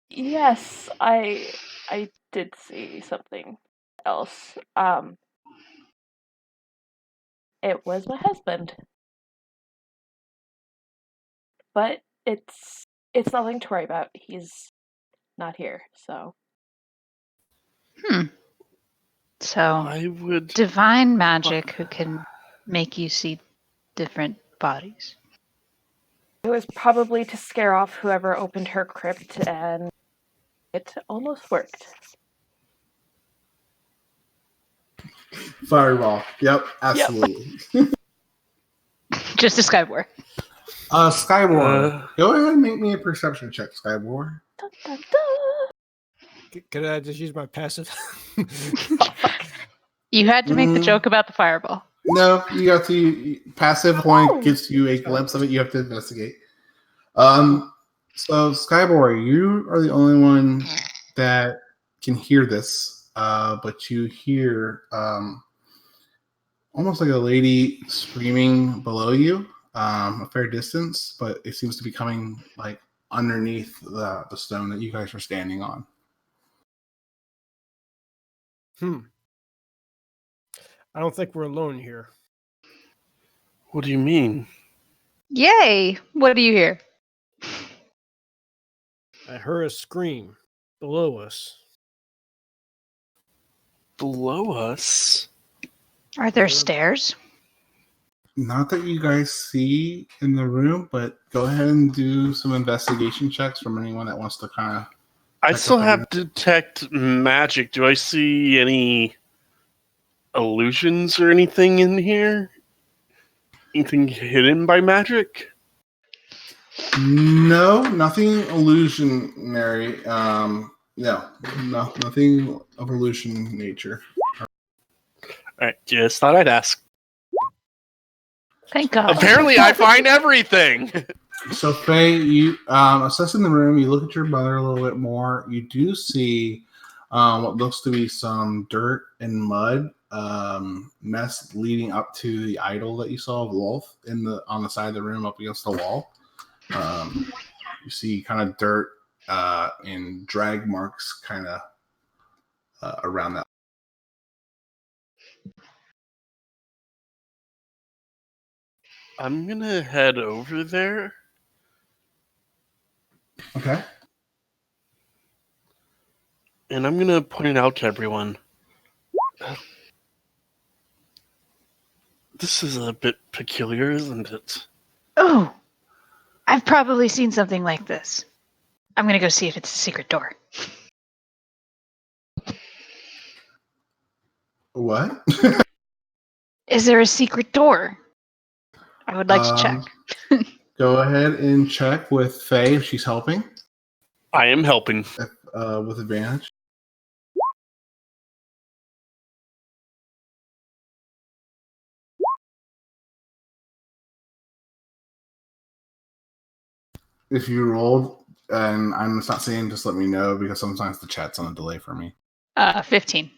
Yes, I did see something else. It was my husband. But it's nothing to worry about. He's not here, so. So, I would. divine magic who can make you see different bodies. It was probably to scare off whoever opened her crypt, and it almost worked. Fireball. Yep, absolutely. Just a Skywar. Skywar. Go ahead and make me a perception check, Skywar. Dun, dun, dun. Could I just use my passive? You had to make the joke about the fireball. No, you got to passive point gives you a glimpse of it. You have to investigate. So Skywar, you are the only one that can hear this, but you hear almost like a lady screaming below you, a fair distance, but it seems to be coming like underneath the stone that you guys are standing on. I don't think we're alone here. What do you mean? Yay! What do you hear? I heard a scream below us. Below us? Are there stairs? Not that you guys see in the room, but go ahead and do some investigation checks from anyone that wants to kind of. I still have detect magic. Do I see any illusions or anything in here? Anything hidden by magic? No, nothing illusionary. No, nothing of illusion nature. I just thought I'd ask. Thank God. Apparently, I find everything. So, Faye, you assessing the room, you look at your brother a little bit more. You do see what looks to be some dirt and mud mess leading up to the idol that you saw of Wolf on the side of the room up against the wall. You see kind of dirt and drag marks kind of around that. I'm gonna head over there. Okay. And I'm gonna point it out to everyone. This is a bit peculiar, isn't it? Oh, I've probably seen something like this. I'm gonna go see if it's a secret door. What? Is there a secret door? I would like to check. Go ahead and check with Faye if she's helping. I am helping. With advantage. If you rolled, and I'm not saying just let me know because sometimes the chat's on a delay for me. 15.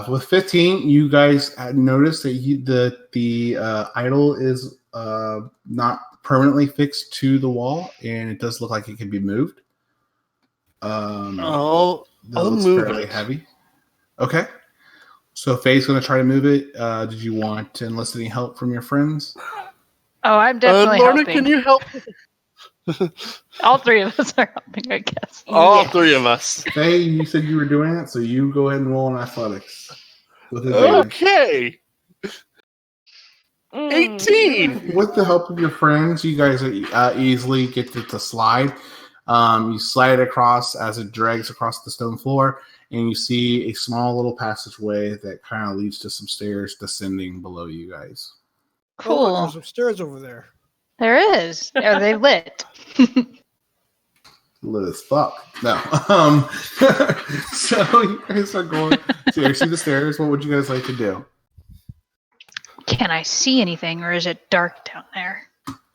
With 15, you guys notice that the idol is not permanently fixed to the wall, and it does look like it can be moved. I'll looks move fairly it. heavy. Okay. So Faye's going to try to move it. Did you want to enlist any help from your friends? Oh, I'm definitely Lorna, helping. can you help? All three of us are helping, I guess. All three of us. Faye, you said you were doing it, so you go ahead and roll in athletics. With advantage. Okay. 18. With the help of your friends, you guys easily get it to slide. You slide it across as it drags across the stone floor, and you see a small little passageway that kind of leads to some stairs descending below you guys. Cool. Oh, look, there's some stairs over there. There is. Are they lit? Lit as fuck. No. So you guys are going. So you see the stairs. What would you guys like to do? Can I see anything, or is it dark down there?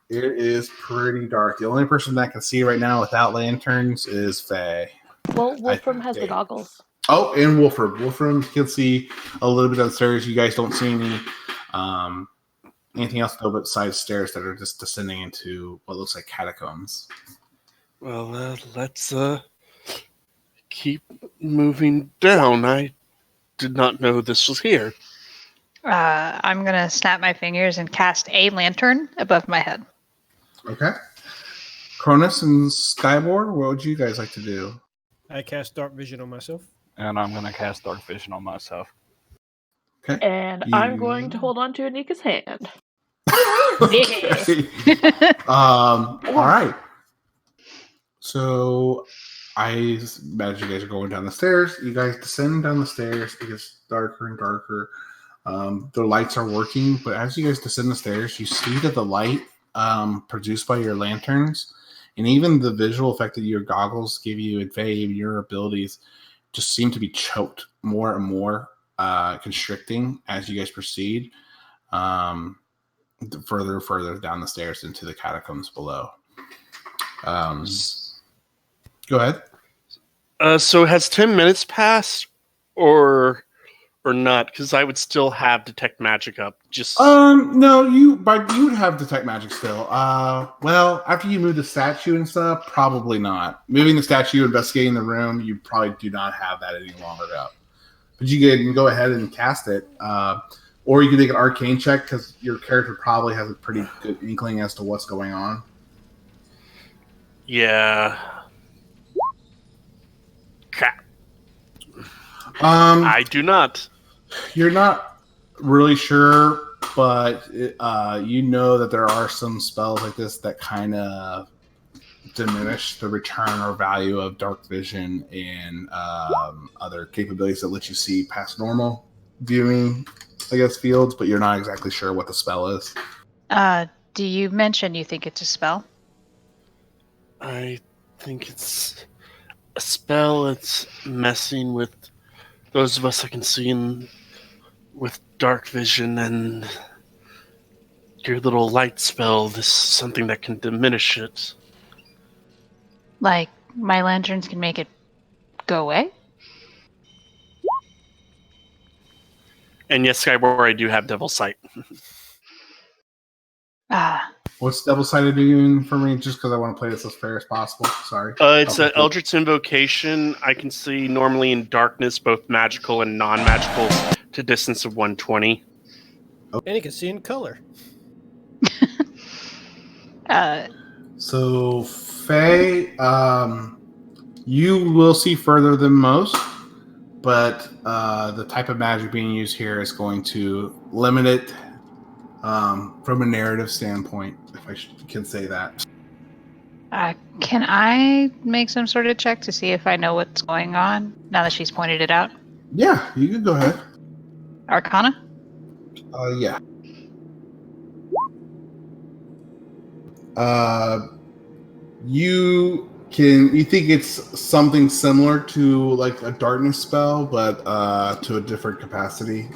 It is pretty dark. The only person that can see right now without lanterns is Faye. Well, Wolfram has the goggles. Oh, and Wolfram. Wolfram can see a little bit upstairs. You guys don't see any anything else though besides stairs that are just descending into what looks like catacombs. Well, let's keep moving down. I did not know this was here. I'm going to snap my fingers and cast a lantern above my head. Okay. Chronis and Skywar, what would you guys like to do? I cast dark vision on myself. and I'm going to cast Dark Vision on myself. Okay. And I'm going to hold on to Anika's hand. Okay. All right. So I imagine you guys are going down the stairs. You guys descend down the stairs. It gets darker and darker. The lights are working, but as you guys descend the stairs, you see that the light produced by your lanterns and even the visual effect that your goggles give you and Faye, your abilities just seem to be choked more and more, constricting as you guys proceed further and further down the stairs into the catacombs below. Go ahead. So has 10 minutes passed, or not? Because I would still have detect magic up. Just No, you would have detect magic still. Well, after you move the statue and stuff, probably not. Moving the statue, investigating the room, you probably do not have that any longer up. But you can go ahead and cast it, or you can take an arcane check because your character probably has a pretty good inkling as to what's going on. yeah. Crap. Um, I do not. You're not really sure, but you know that there are some spells like this that kind of diminish the return or value of dark vision and other capabilities that let you see past normal viewing, I guess, fields, but you're not exactly sure what the spell is. Do you mention you think it's a spell? I think it's a spell. It's messing with those of us that can see with dark vision, and your little light spell. This is something that can diminish it. Like my lanterns can make it go away? And yes, Skyward, I do have Devil Sight. What's double-sided doing for me? Just because I want to play this as fair as possible. Sorry. It's an Eldritch Invocation. I can see normally in darkness, both magical and non-magical, to a distance of 120. And you can see in color. So, Faye, you will see further than most, but the type of magic being used here is going to limit it from a narrative standpoint, if I can say that. Can I make some sort of check to see if I know what's going on now that she's pointed it out? Yeah, you can go ahead. Arcana? Yeah. You think it's something similar to like a darkness spell, but to a different capacity.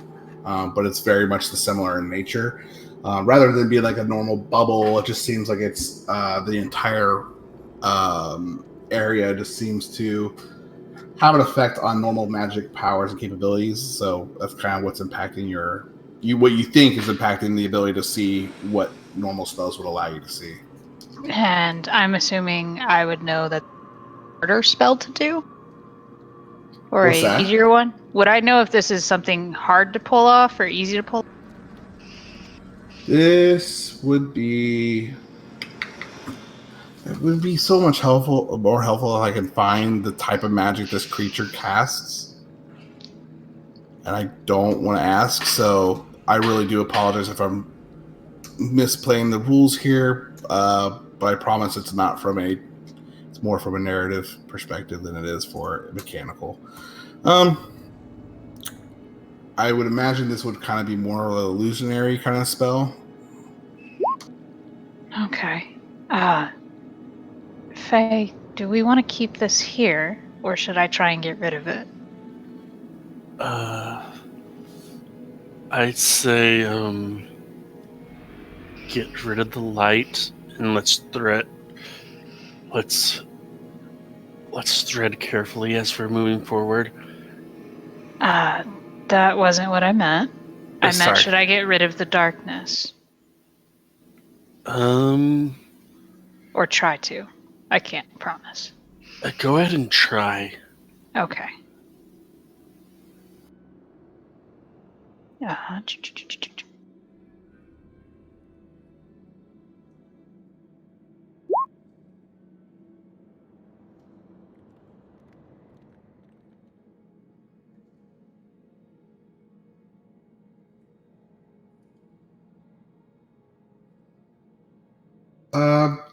But it's very much similar in nature. Rather than being like a normal bubble, it just seems like it's the entire area just seems to have an effect on normal magic powers and capabilities. So that's kind of what's impacting what you think is impacting the ability to see what normal spells would allow you to see. And I'm assuming I would know that harder spell to do? Or What's a that? easier one? Would I know if this is something hard to pull off or easy to pull? This would be. It would be so much more helpful if I can find the type of magic this creature casts. And I don't want to ask, so I really do apologize if I'm misplaying the rules here. But I promise it's not it's more from a narrative perspective than it is for mechanical. I would imagine this would kind of be more of an illusionary kind of spell. Okay. Faye, do we want to keep this here, or should I try and get rid of it? I'd say get rid of the light and let's thread carefully as we're moving forward. That wasn't what I meant. I meant, sorry. should I get rid of the darkness? Or try to. I can't promise. Go ahead and try. Okay.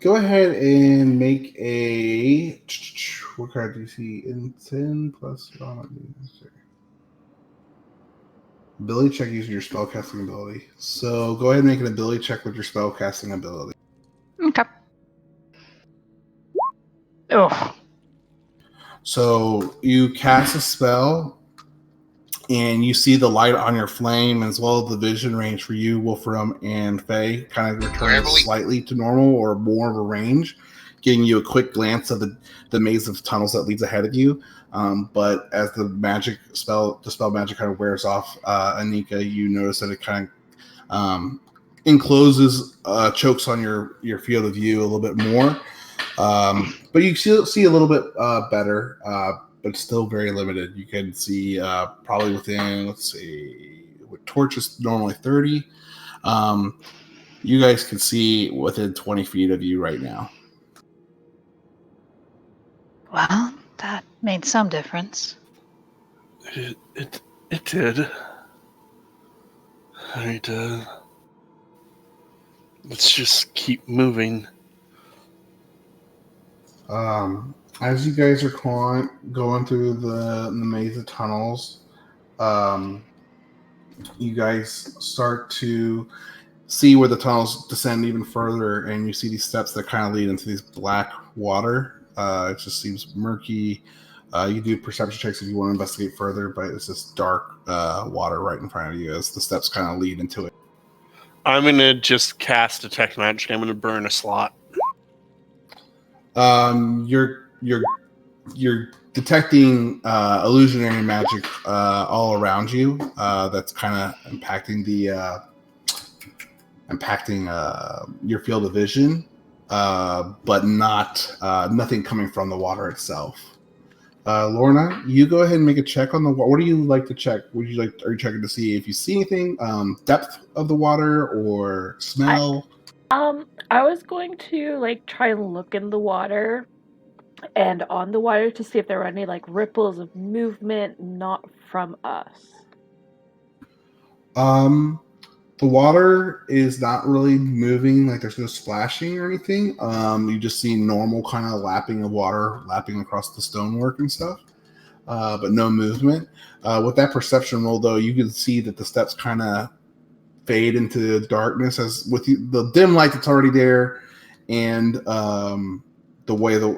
Go ahead and make a. What card do you see? In 10 plus. Ability check using your spellcasting ability. So go ahead and make an ability check with your spellcasting ability. Okay. Oh. So you cast a spell, and you see the light on your flame, as well as the vision range for you, Wolfram and Faye, kind of return slightly to normal or more of a range, giving you a quick glance of the maze of tunnels that leads ahead of you. But as the spell magic kind of wears off, Anika, you notice that it kind of encloses, chokes on your field of view a little bit more. But you still see a little bit better, but still very limited. You can see probably within, let's see, with torch is normally 30. You guys can see within 20 feet of you right now. Well, that made some difference. It did. Let's just keep moving. As you guys are going through the maze of tunnels, you guys start to see where the tunnels descend even further, and you see these steps that kind of lead into this black water. It just seems murky. You do perception checks if you want to investigate further, but it's just dark water right in front of you as the steps kind of lead into it. I'm going to just cast Detect Magic. I'm going to burn a slot. You're detecting illusionary magic all around you. That's kind of impacting your field of vision, but not nothing coming from the water itself. Lorna, you go ahead and make a check on the water. What do you like to check? Are you checking to see if you see anything, depth of the water or smell? I was going to try and look in the water and on the water to see if there were any ripples of movement not from us. The water is not really moving, there's no splashing or anything. You just see normal kind of lapping of water lapping across the stonework and stuff, but no movement. With that perception roll, though, you can see that the steps kind of fade into darkness as with the dim light that's already there, and the way the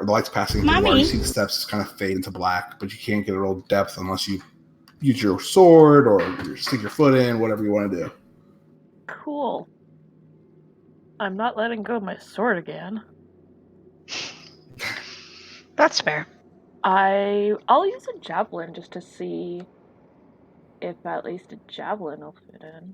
light's passing through the water, you see the steps kind of fade into black, but you can't get a real depth unless you use your sword or stick your foot in, whatever you want to do. Cool. I'm not letting go of my sword again. That's fair. I'll use a javelin just to see if at least a javelin will fit in.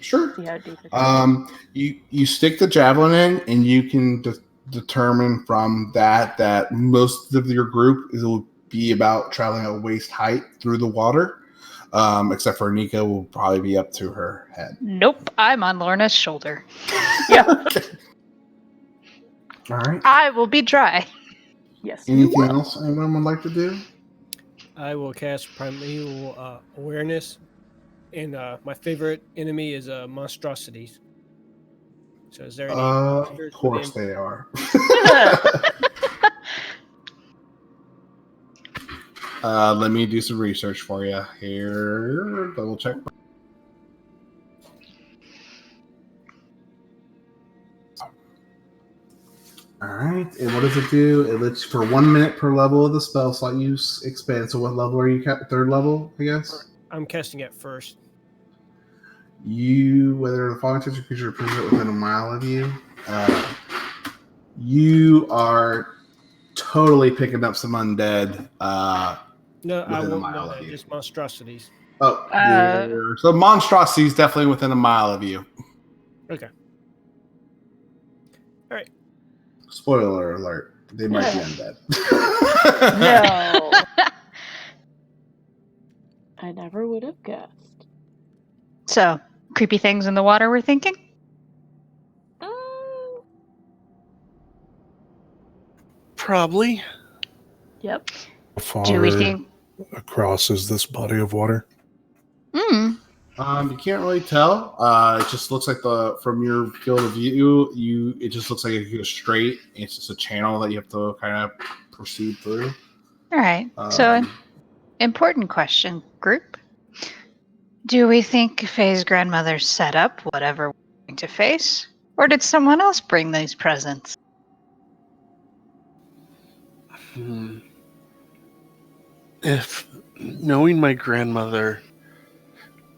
Sure. See how deep it goes. You stick the javelin in, and you can determine from that most of your group will be about traveling at waist height through the water, except for Nika will probably be up to her head. Nope, I'm on Lorna's shoulder. Yeah. All right. I will be dry. Yes. Anything else anyone would like to do? I will cast Primeval Awareness, and my favorite enemy is monstrosities. So is there any? Of course they are. Let me do some research for you here. Double check. All right, and what does it do? It lets you for 1 minute per level of the spell slot you expand. So what level are you at? Third level, I guess? I'm casting it first. Whether the following types of creature present within a mile of you, you are totally picking up some undead. No, I within a won't mile know of that. you. Just monstrosities. Oh, so monstrosity is definitely within a mile of you. Okay. All right. Spoiler alert: they might be undead. No. I never would have guessed. So, creepy things in the water we're thinking? Probably. Yep. How far Do we think? across is this body of water? You can't really tell. It just looks like from your field of view, it just looks like it goes straight. It's just a channel that you have to kind of proceed through. All right. So, important question, group. Do we think Faye's grandmother set up whatever we're going to face? Or did someone else bring these presents? If knowing my grandmother,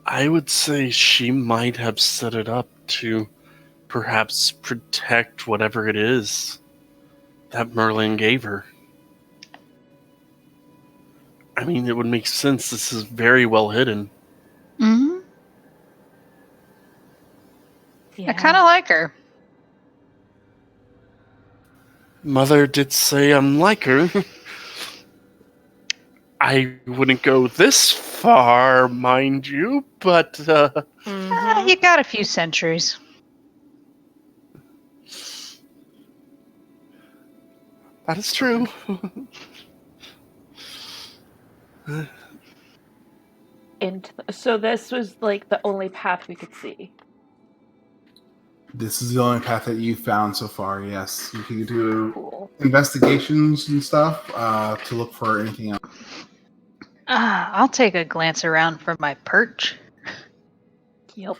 I would say she might have set it up to perhaps protect whatever it is that Merlin gave her. I mean, it would make sense. This is very well hidden. Mm-hmm. Yeah. I kind of like her. Mother did say I'm like her. I wouldn't go this far, mind you, but You got a few centuries. that is true. So this was like the only path we could see. This is the only path that you found so far. Yes, you can do Cool. investigations and stuff to look for anything else. I'll take a glance around for my perch. Yep.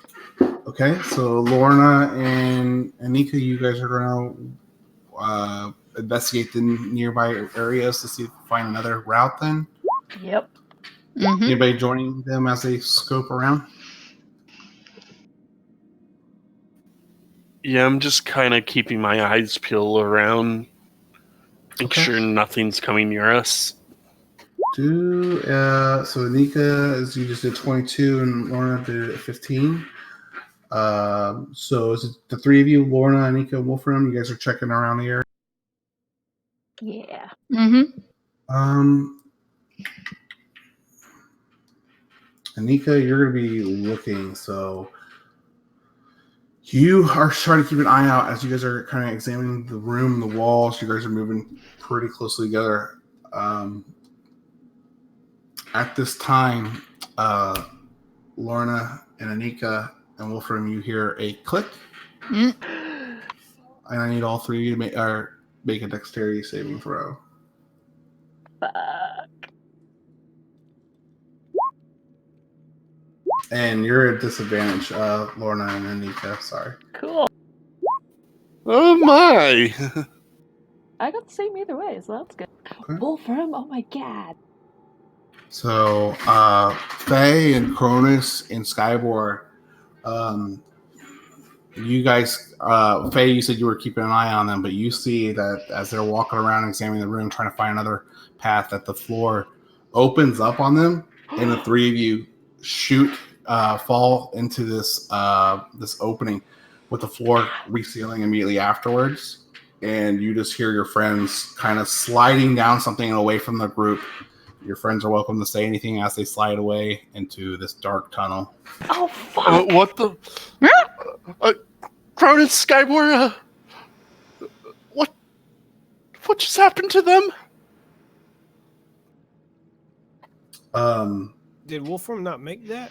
Okay, so Lorna and Anika, you guys are gonna investigate the nearby areas to see if you find another route. Then, Yep. Mm-hmm. anybody joining them as they scope around? Yeah, I'm just kind of keeping my eyes peeled around, make Okay. sure nothing's coming near us. So Anika, as you just did 22, and Lorna did 15. So is it the three of you, Lorna, Anika, Wolfram? You guys are checking around the area. Yeah. Mm-hmm. Anika, you're going to be looking, so you are trying to keep an eye out as you guys are kind of examining the room, the walls. You guys are moving pretty closely together. At this time, Lorna and Anika and Wolfram, you hear a click, and I need all three of you to make a dexterity saving throw. Fuck. And you're at disadvantage, Lorna and Anika. Sorry. Cool. Oh my! I got the same either way, so that's good. Okay. Wolfram, oh my god. So, Faye and Chronis and Skybor, you guys, Faye, you said you were keeping an eye on them, but you see that as they're walking around and examining the room, trying to find another path, that the floor opens up on them, and the three of you fall into this opening, with the floor resealing immediately afterwards, and you just hear your friends kind of sliding down something away from the group. Your friends are welcome to say anything as they slide away into this dark tunnel. Oh, fuck. What the? Chronis, Skybor, what just happened to them? Did Wolfram not make that?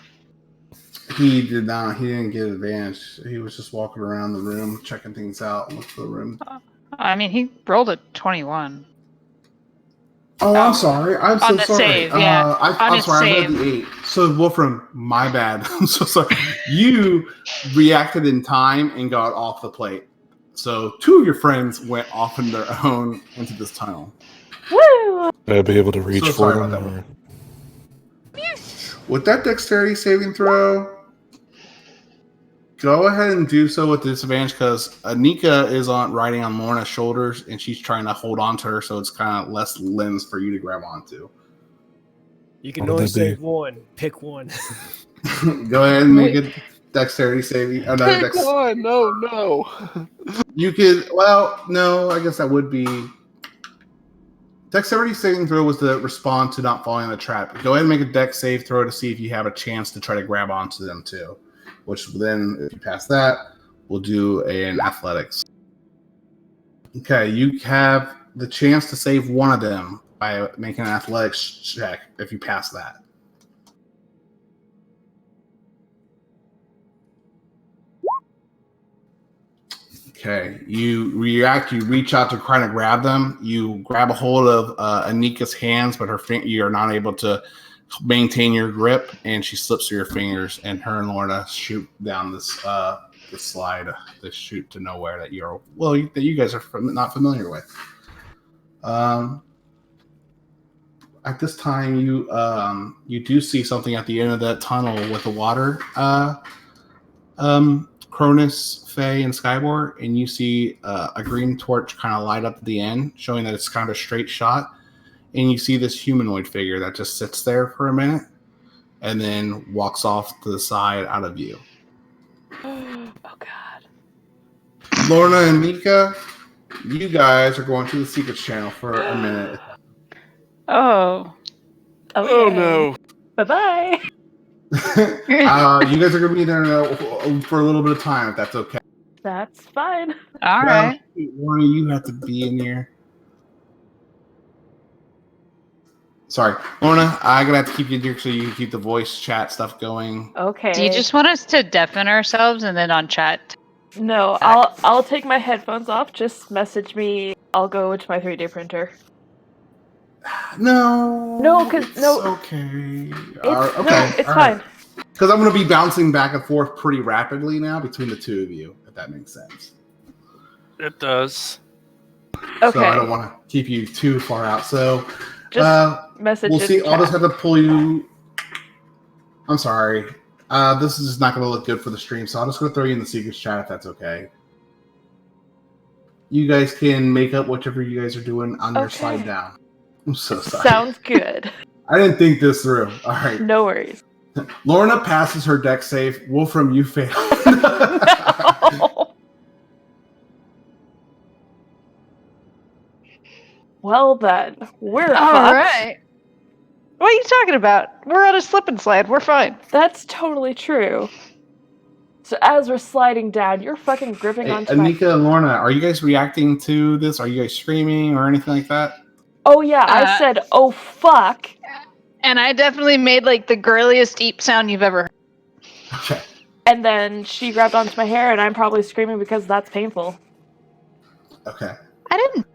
He did not. He didn't get advantage. He was just walking around the room, checking things out, and looking for the room. I mean, he rolled a 21. Oh, I'm sorry. I'm so On the sorry. save, yeah. I'm his sorry. I save. read the 8. So, Wolfram, my bad. I'm so sorry. You reacted in time and got off the plate. So, 2 of your friends went off on their own into this tunnel. Woo! Would I be able to reach So for sorry them? about that. With that dexterity saving throw, go ahead and do so with disadvantage, because Anika is riding on Lorna's shoulders, and she's trying to hold on to her, so it's kind of less limbs for you to grab onto. You can What would only that be? save one. Pick one. Go ahead and make a dexterity saving. Pick one. No. You could. Well, no. I guess that would be. Dexterity saving throw was to respond to not falling in the trap. Go ahead and make a dex save throw to see if you have a chance to try to grab onto them too. Which then, if you pass that, we'll do an athletics. Okay, you have the chance to save one of them by making an athletics check if you pass that. Okay, you react. You reach out to try to grab them. You grab a hold of Anika's hands, but you're not able to maintain your grip, and she slips through your fingers. And her and Lorna shoot down this slide, this chute to nowhere that you guys are not familiar with. At this time, you do see something at the end of that tunnel with the water. Chronis, Faye, and Skybor, and you see a green torch kind of light up at the end, showing that it's kind of a straight shot. And you see this humanoid figure that just sits there for a minute and then walks off to the side out of view. Oh, God. Lorna and Mika, you guys are going to the Secrets channel for a minute. Oh. Oh no. Bye-bye. You guys are going to be there for a little bit of time, if that's okay. That's fine. All right. Lorna, you have to be in here. Sorry, Lorna, I'm going to have to keep you in here so you can keep the voice chat stuff going. Okay. Do you just want us to deafen ourselves and then on chat? No, I'll take my headphones off. Just message me. I'll go to my 3D printer. No, because it's okay. It's fine. Because I'm going to be bouncing back and forth pretty rapidly now between the two of you, if that makes sense. It does. Okay. So I don't want to keep you too far out. So just message. We'll see. in I'll just chat. have to pull you. I'm sorry. This is just not going to look good for the stream, so I'm just going to throw you in the Secrets chat if that's okay. You guys can make up whichever you guys are doing on your slide down. I'm so sorry. Sounds good. I didn't think this through. All right. No worries. Lorna passes her deck save. Wolfram, you fail. No. Well then, we're All fucked. right. What are you talking about? We're on a slip and slide. We're fine. That's totally true. So as we're sliding down, you're fucking gripping Hey, onto my... Anika and Lorna, are you guys reacting to this? Are you guys screaming or anything like that? Oh yeah, I said, oh fuck. And I definitely made like the girliest eep sound you've ever heard. Okay. And then she grabbed onto my hair, and I'm probably screaming because that's painful. Okay. I didn't.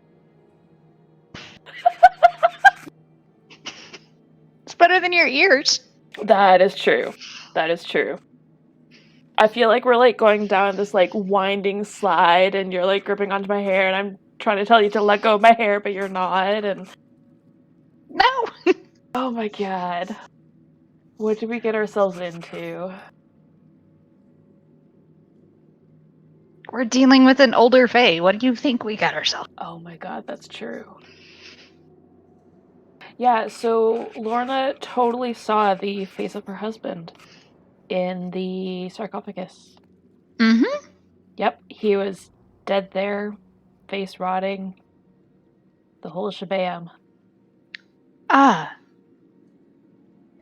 It's better than your ears. That is true. That is true. I feel like we're like going down this like winding slide, and you're like gripping onto my hair, and I'm trying to tell you to let go of my hair, but you're not. And No. oh my god, what did we get ourselves into? We're dealing with an older fae. What do you think we got ourselves? Oh my god, that's true. Yeah, so Lorna totally saw the face of her husband in the sarcophagus. Mm-hmm. Yep, he was dead there, face rotting, the whole shabam. Ah.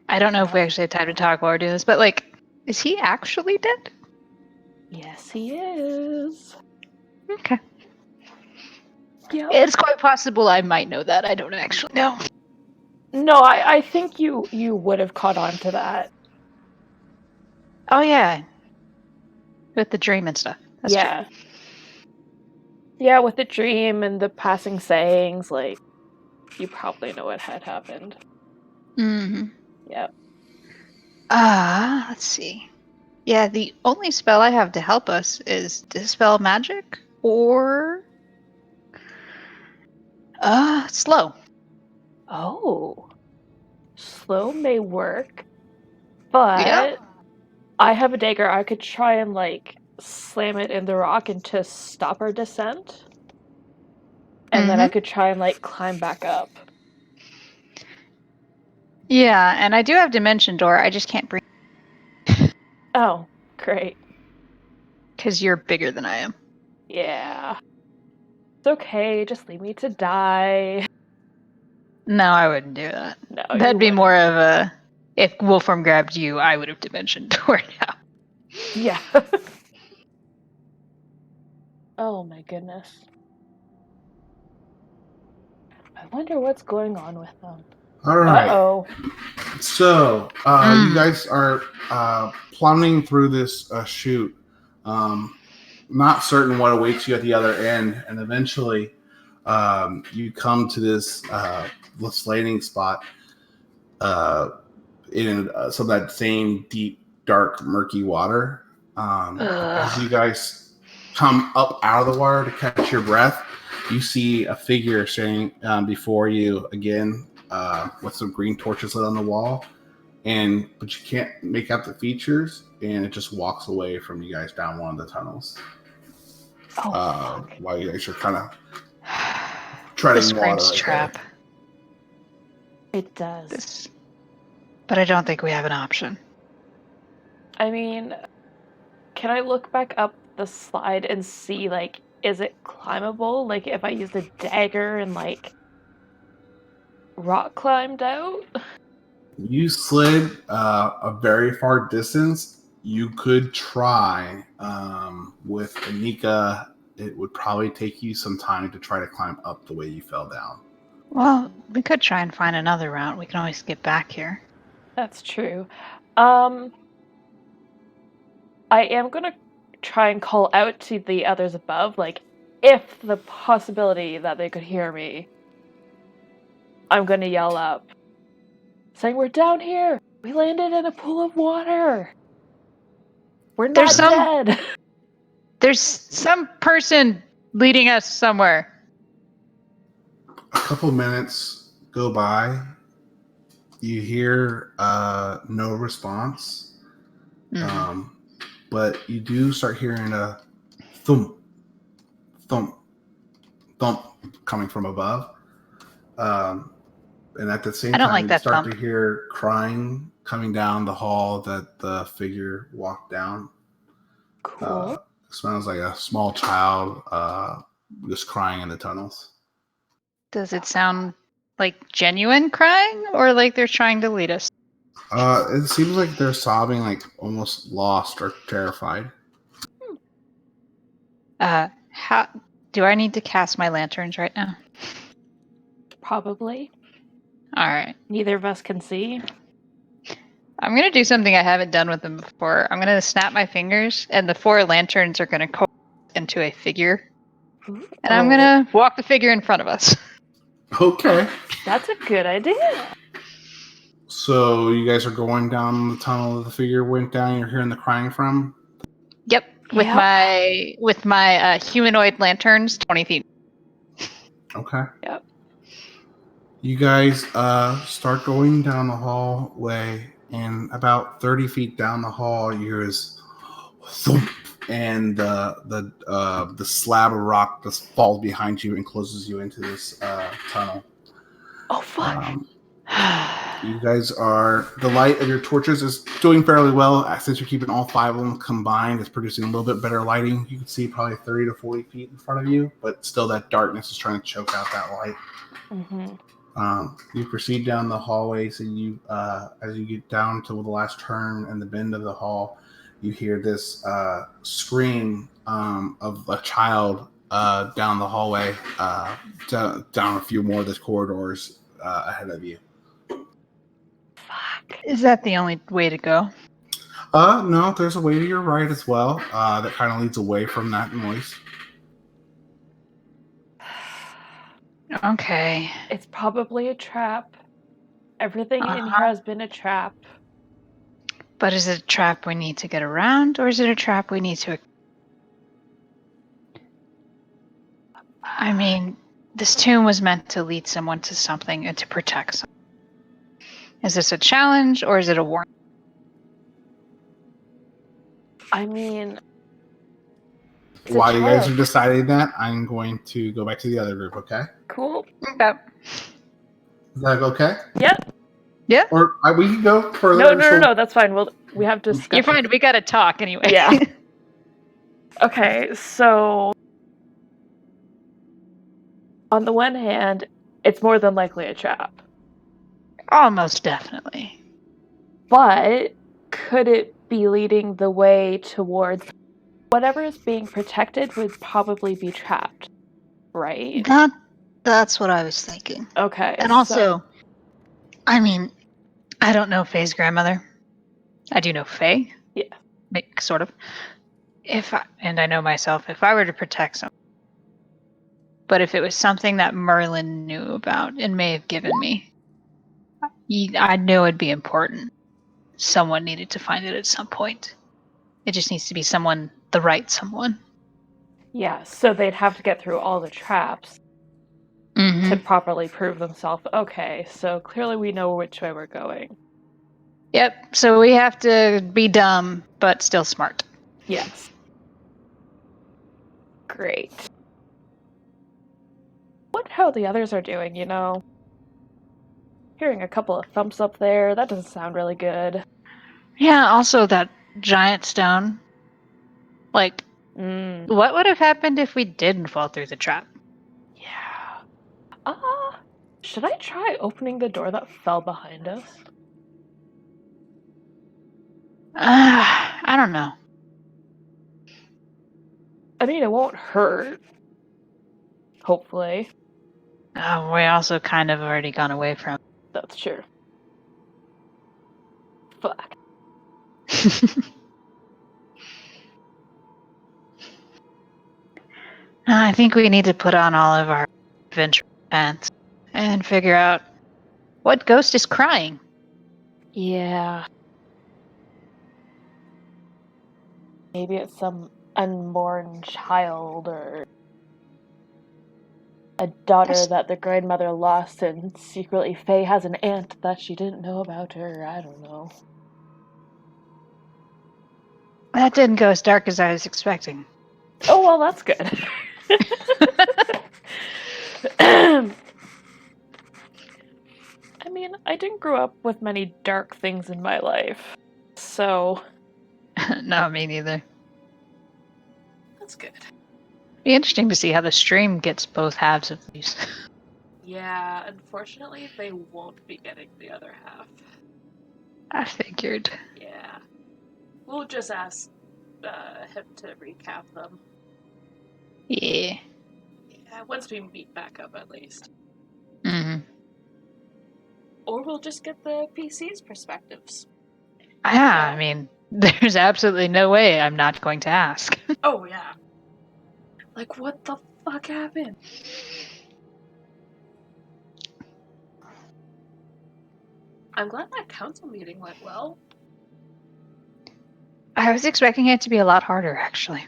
I don't know if we actually have time to talk while we're doing this, but like, is he actually dead? Yes, he is. Okay. Yep. It's quite possible I might know that. I don't actually know. No, I think you would have caught on to that. Oh yeah. With the dream and stuff. That's yeah. True. Yeah, with the dream and the passing sayings, like, you probably know what had happened. Mm-hmm. Yep. Let's see. Yeah, the only spell I have to help us is Dispel Magic or Slow. Oh. Slow may work, but yeah. I have a dagger. I could try and like slam it in the rock and to stop our descent. And then I could try and like climb back up. Yeah, and I do have Dimension Door. I just can't bring. Oh, great. Because you're bigger than I am. Yeah. It's okay. Just leave me to die. No, I wouldn't do that. No, that'd be more of a. If Wolfram grabbed you, I would have Dimension Door now. Yeah. Oh my goodness. I wonder what's going on with them. All right. Uh-oh. So, you guys are plummeting through this chute. not certain what awaits you at the other end, and eventually you come to this landing spot in some of that same deep, dark, murky water. As you guys come up out of the water to catch your breath, you see a figure standing before you again with some green torches lit on the wall, but you can't make out the features, and it just walks away from you guys down one of the tunnels. While you guys are kind of treading This water. screams trap. It does. But I don't think we have an option. I mean, can I look back up the slide and see, like, is it climbable? Like, if I used a dagger and, like, rock climbed out? You slid a very far distance. You could try with Anika. It would probably take you some time to try to climb up the way you fell down. Well, we could try and find another route. We can always get back here. That's true. I am gonna try and call out to the others above, like, if the possibility that they could hear me, I'm gonna yell up, saying, "We're down here! We landed in a pool of water! We're not dead!" There's some person leading us somewhere. A couple minutes go by. You hear no response. But you do start hearing a thump, thump, thump coming from above. And at the same time, you start to hear crying coming down the hall that the figure walked down. Cool. It smells like a small child just crying in the tunnels. Does it sound like genuine crying, or like they're trying to lead us? It seems like they're sobbing, like almost lost or terrified. How do I need to cast my lanterns right now? Probably. All right. Neither of us can see. I'm going to do something I haven't done with them before. I'm going to snap my fingers, and the 4 lanterns are going to go into a figure. And I'm going to walk the figure in front of us. Okay. That's a good idea. So you guys are going down the tunnel that the figure went down. You're hearing the crying from? Yep. With my humanoid lanterns, 20 feet. Okay. Yep. You guys start going down the hallway, and about 30 feet down the hall, you hear this thump, and the slab of rock just falls behind you and closes you into this tunnel. Oh, fuck. You guys the light of your torches is doing fairly well. Since you're keeping all 5 of them combined, it's producing a little bit better lighting. You can see probably 30 to 40 feet in front of you, but still that darkness is trying to choke out that light. Mm-hmm. You proceed down the hallways, and you, as you get down to the last turn and the bend of the hall, you hear this scream of a child down the hallway, down a few more of those corridors ahead of you. Fuck. Is that the only way to go? No, there's a way to your right as well that kind of leads away from that noise. Okay. It's probably a trap. Everything in here has been a trap. But is it a trap we need to get around, or is it a trap we need to... I mean, this tomb was meant to lead someone to something and to protect someone. Is this a challenge, or is it a warning? I mean... While you guys are deciding that, I'm going to go back to the other group, okay? Cool. Okay. Is that okay? Yep. Yeah. Or we can go further. No, that's fine. We have to discuss. You're fine. We gotta talk anyway. Yeah. Okay, so... On the one hand, it's more than likely a trap. Almost definitely. But could it be leading the way towards whatever is being protected would probably be trapped, right? That's what I was thinking. Okay. And also, I mean, I don't know Faye's grandmother. I do know Faye. Yeah. Sort of. and I know myself, if I were to protect someone, but if it was something that Merlin knew about and may have given me, I know it'd be important. Someone needed to find it at some point. It just needs to be someone, the right someone. Yeah, so they'd have to get through all the traps to properly prove themselves. Okay, so clearly we know which way we're going. Yep, so we have to be dumb, but still smart. Yes. Great. Wonder how the others are doing, you know? Hearing a couple of thumps up there, that doesn't sound really good. Yeah, also that giant stone. Like, what would have happened if we didn't fall through the trap? Yeah. Should I try opening the door that fell behind us? I don't know. I mean, it won't hurt. Hopefully. We also kind of already gone away from. That's true. Fuck. I think we need to put on all of our adventure pants and figure out what ghost is crying. Yeah. Maybe it's some unborn child or a daughter that the grandmother lost, and secretly Faye has an aunt that she didn't know about her. I don't know. That didn't go as dark as I was expecting. Oh, well, that's good. I mean, I didn't grow up with many dark things in my life, so... No, me neither. That's good. Be interesting to see how the stream gets both halves of these. Yeah, unfortunately, they won't be getting the other half. I figured. Yeah. We'll just ask him to recap them. Yeah. Yeah, once we meet back up, at least. Mm-hmm. Or we'll just get the PC's perspectives. Yeah, I mean, there's absolutely no way I'm not going to ask. Oh, yeah. Like, what the fuck happened? I'm glad that council meeting went well. I was expecting it to be a lot harder, actually.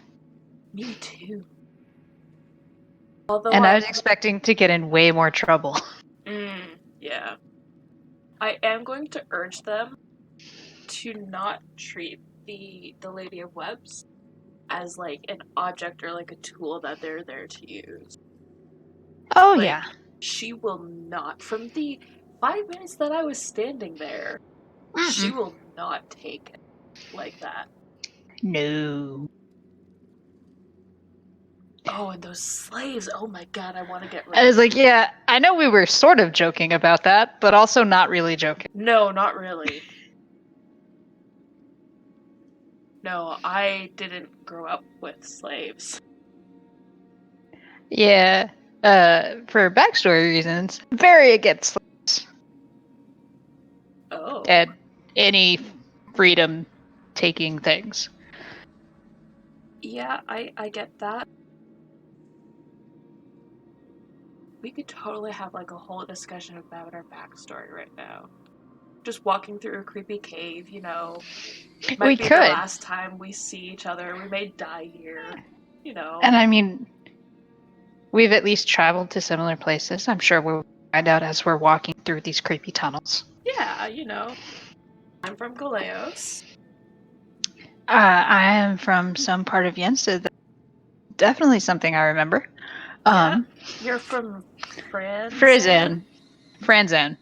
Me too. Although And I was expecting to get in way more trouble. Yeah. I am going to urge them to not treat the Lady of Webs as like an object or like a tool that they're there to use. Oh, like, yeah. She will not, from the 5 minutes that I was standing there, she will not take it like that. No. Oh, and those slaves. Oh my god, I want to get rid I of was like, yeah, I know we were sort of joking about that, but also not really joking. No, not really. No, I didn't grow up with slaves. Yeah, for backstory reasons, very against slaves. Oh. And any freedom-taking things. Yeah, I get that. We could totally have like a whole discussion about our backstory right now. Just walking through a creepy cave, you know. Might We be could. the last time we see each other. We may die here, you know. And I mean, we've at least traveled to similar places. I'm sure we'll find out as we're walking through these creepy tunnels. Yeah, you know. I'm from Galeos. I am from some part of Yensta. Definitely something I remember. You're from Franzan,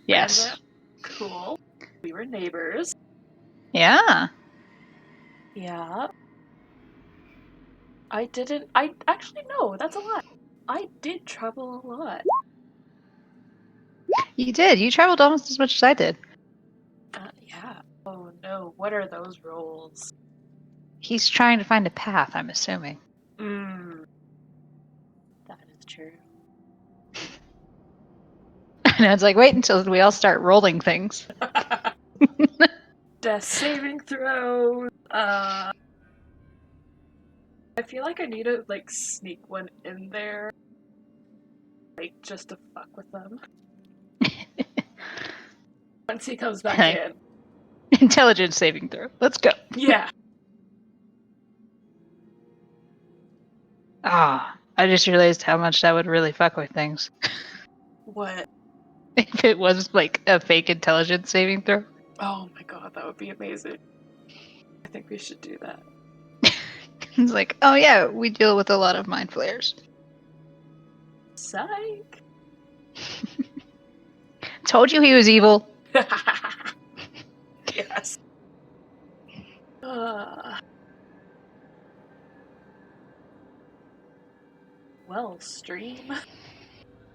yes. Cool. We were neighbors. Yeah. Yeah. I actually, no, that's a lie. I did travel a lot. You did. You traveled almost as much as I did. Yeah. Oh no, what are those rolls? He's trying to find a path, I'm assuming. That is true. And it's like, wait until we all start rolling things. Death saving throws. I feel like I need to like sneak one in there, like just to fuck with them. Once he comes back Hey. in. Intelligence saving throw. Let's go. Yeah. Ah, I just realized how much that would really fuck with things. What? If it was like a fake intelligence saving throw. Oh my god, that would be amazing. I think we should do that. It's like, oh yeah, we deal with a lot of mind flayers. Psych. Told you he was evil. Yes. Well, stream.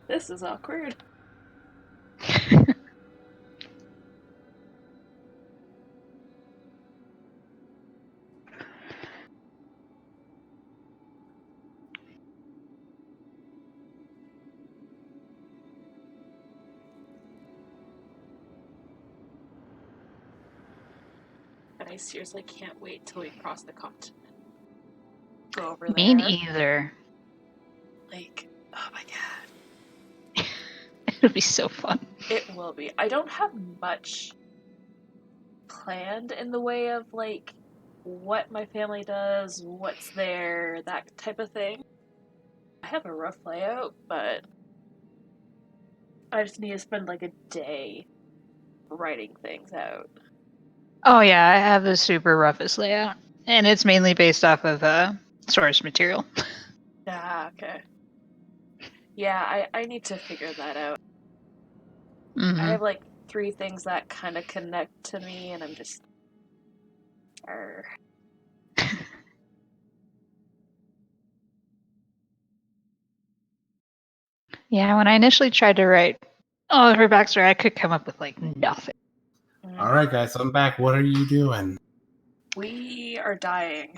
This is awkward. And I seriously can't wait till we cross the continent. Go over there. Me neither. Like, oh my god. It'll be so fun. It will be. I don't have much planned in the way of like what my family does, what's there, that type of thing. I have a rough layout, but I just need to spend like a day writing things out. Oh yeah, I have the super roughest layout. And it's mainly based off of source material. Ah, okay. Yeah, I need to figure that out. Mm-hmm. I have like 3 things that kind of connect to me, and I'm just... Yeah, when I initially tried to write her backstory, I could come up with like nothing. All right, guys, I'm back. What are you doing? We are dying.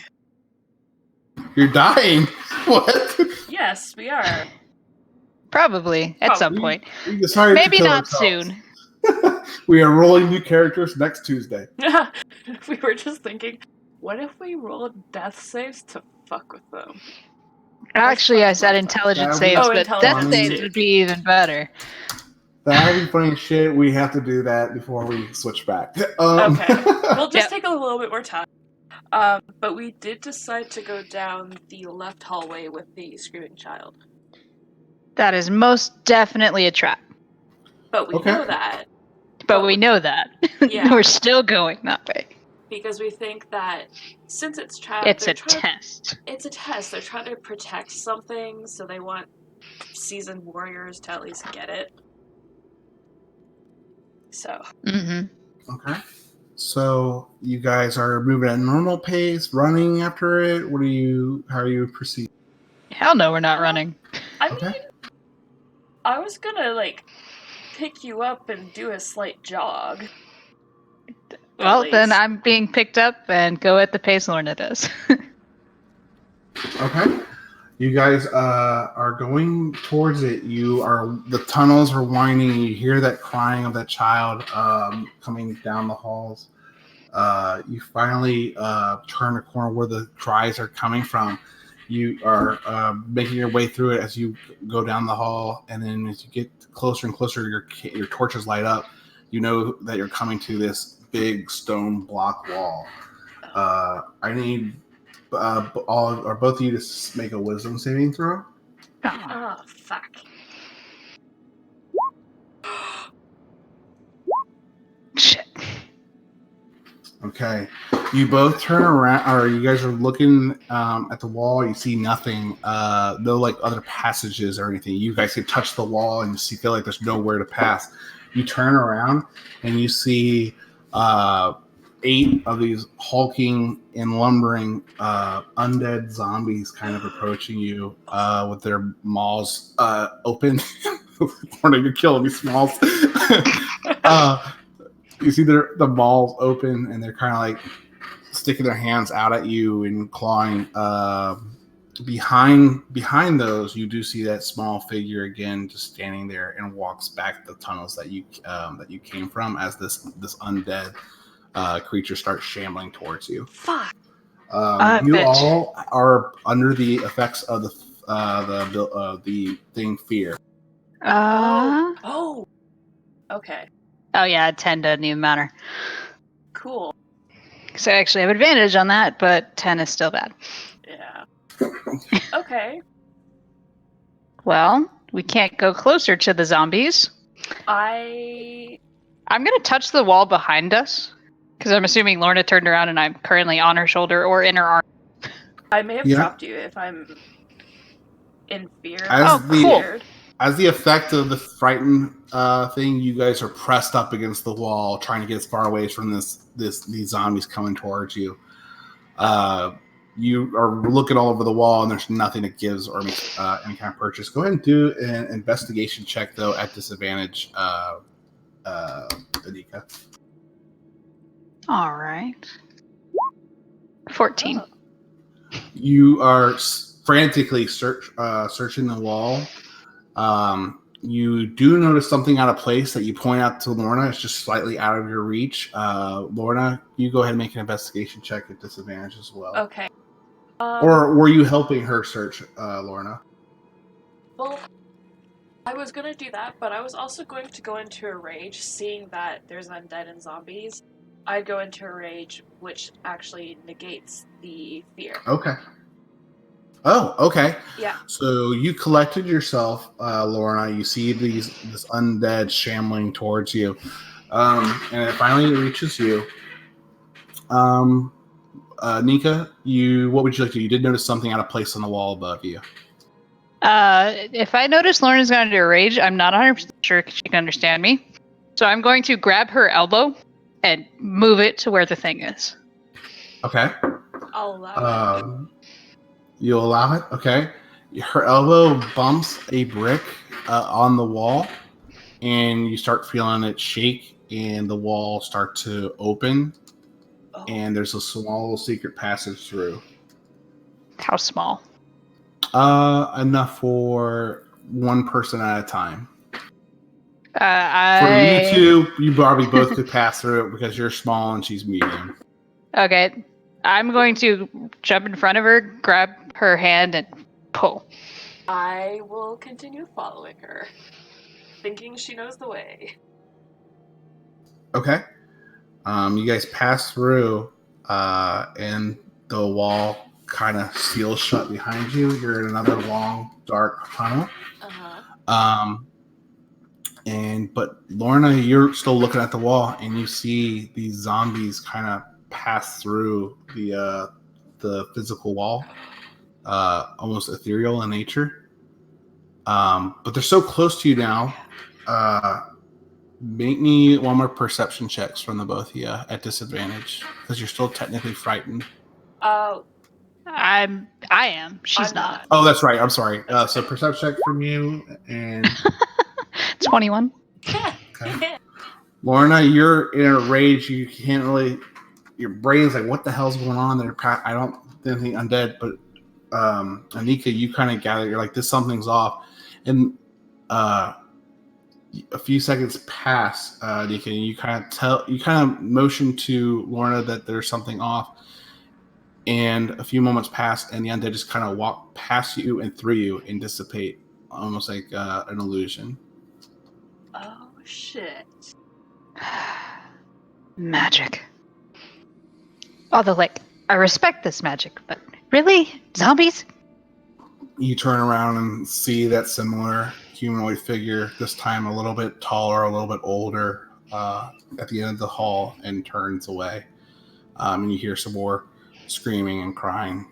You're dying? What? Yes, we are. Probably at some We- point. we decided to Maybe kill not ourselves. soon. We are rolling new characters next Tuesday. We were just thinking, what if we rolled death saves to fuck with them? Actually, I said That intelligence would be saves, Oh, but intelligence death saves saves. would be even better. That would be funny as shit. We have to do that before we switch back. Okay. We'll just Yep. take a little bit more time. But we did decide to go down the left hallway with the screaming child. That is most definitely a trap. But we Okay. know that. But we know that. Yeah. We're still going that way. Because we think that since it's trapped, It's they're a test. It's a test. They're trying to protect something, so they want seasoned warriors to at least get it. So. Mm-hmm. Okay. So you guys are moving at normal pace, running after it. How are you proceeding? Hell no, we're not running. I Okay. mean, I was gonna like pick you up and do a slight jog. Well, At then least. I'm being picked up and go at the pace Lorna does. Okay. You guys are going towards it. The tunnels are winding. You hear that crying of that child coming down the halls. You finally turn a corner where the cries are coming from. You are making your way through it as you go down the hall, and then as you get closer and closer, your torches light up. You know that you're coming to this big stone block wall. I need both of you to make a wisdom saving throw. Oh, fuck. Shit. Okay. You both turn around, or you guys are looking at the wall. You see nothing. No, like other passages or anything. You guys can touch the wall and you feel like there's nowhere to pass. You turn around and you see 8 of these hulking and lumbering undead zombies kind of approaching you with their maws open. Warning, you're killing me, Smalls. You see the maws open, and they're kind of like sticking their hands out at you and clawing. Behind those, you do see that small figure again, just standing there, and walks back the tunnels that you came from as this undead creature starts shambling towards you. Fuck. You bitch. all are under the effects of the thing fear. Oh. Okay. Oh yeah, 10 doesn't even matter. Cool. So I actually have advantage on that, but 10 is still bad. Yeah. Okay. Well, we can't go closer to the zombies. I I'm going to touch the wall behind us, because I'm assuming Lorna turned around and I'm currently on her shoulder or in her arm. may have Yeah. dropped you if I'm in fear. Cool. As the effect of the frightened thing, you guys are pressed up against the wall, trying to get as far away from these zombies coming towards you. You are looking all over the wall, and there's nothing that gives or makes any kind of purchase. Go ahead and do an investigation check, though, at disadvantage, Anika. All right. 14. You are frantically searching the wall. You do notice something out of place that you point out to Lorna. It's just slightly out of your reach. Lorna, you go ahead and make an investigation check at disadvantage as well. Okay. Or were you helping her search, Lorna? Well, I was going to do that, but I was also going to go into a rage, seeing that there's undead and zombies. I'd go into a rage, which actually negates the fear. Okay. Oh, okay. Yeah. So you collected yourself, Lorna. You see this undead shambling towards you, and it finally reaches you. Nika, what would you like to do? You did notice something out of place on the wall above you. If I notice Lorna's gone into a rage, I'm not 100% sure she can understand me. So I'm going to grab her elbow and move it to where the thing is. Okay. I'll allow it. You'll allow it? Okay. Her elbow bumps a brick on the wall, and you start feeling it shake, and the wall start to open, and there's a small secret passage through. How small? Enough for one person at a time. For For you two, you probably both could pass through it because you're small and she's medium. Okay. I'm going to jump in front of her, grab her hand, and pull. I will continue following her, thinking she knows the way. Okay. You guys pass through, and the wall kind of seals shut behind you. You're in another long, dark tunnel. But Lorna, you're still looking at the wall, and you see these zombies kind of pass through the physical wall, almost ethereal in nature. But they're so close to you now. Make me one more perception checks from the both of you at disadvantage because you're still technically frightened. I am. She's not. Oh, that's right. I'm sorry. So perception check from you and 21. Okay. Lorna, you're in a rage. You can't really. Your brain's like, what the hell's going on there? I don't think undead, but Anika, you kind of gather. You're like, this something's off, and a few seconds pass, Anika, and you kind of motion to Lorna that there's something off, and a few moments pass, and the undead just kind of walk past you and through you and dissipate, almost like an illusion. Oh shit! Magic. Although, I respect this magic, but really, zombies? You turn around and see that similar humanoid figure, this time a little bit taller, a little bit older, at the end of the hall, and turns away. And you hear some more screaming and crying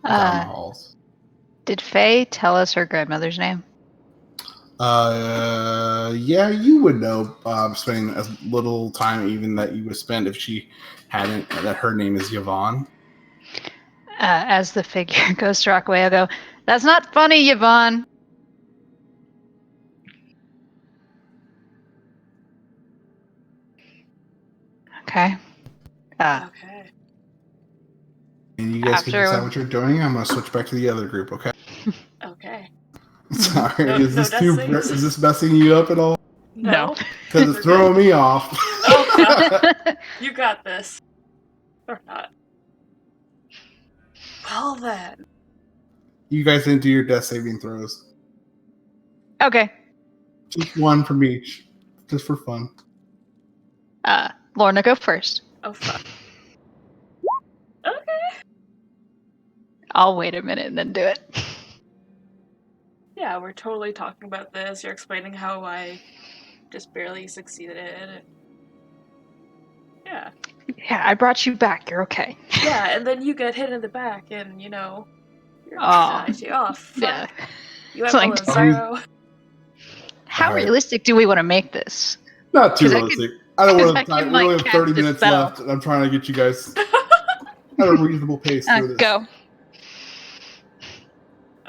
down the halls. Did Faye tell us her grandmother's name? Yeah, you would know, spending as little time even that you would spend if she hadn't, that her name is Yvonne. As the figure goes to rock away, I'll go, that's not funny, Yvonne. Okay. Okay. And you guys can decide what you're doing. I'm going to switch back to the other group, okay? Okay. Sorry, is this is this messing you up at all? No. Because it's throwing me off. Oh, no. You got this. Or not. Well then. You guys didn't do your death saving throws. Okay. Just one from each, just for fun. Lorna, go first. Oh fuck. Okay. I'll wait a minute and then do it. Yeah, we're totally talking about this. You're explaining how I just barely succeeded. Yeah. Yeah, I brought you back. You're okay. Yeah, and then you get hit in the back and, you know, you're Oh, fuck. yeah. You It's went like- below zero. How Alright. realistic do we want to make this? Not too 'Cause I realistic. I don't want 'cause I to. can, We only like, have 30 cast a minutes spell. left, and I'm trying to get you guys at a reasonable pace through this. Go.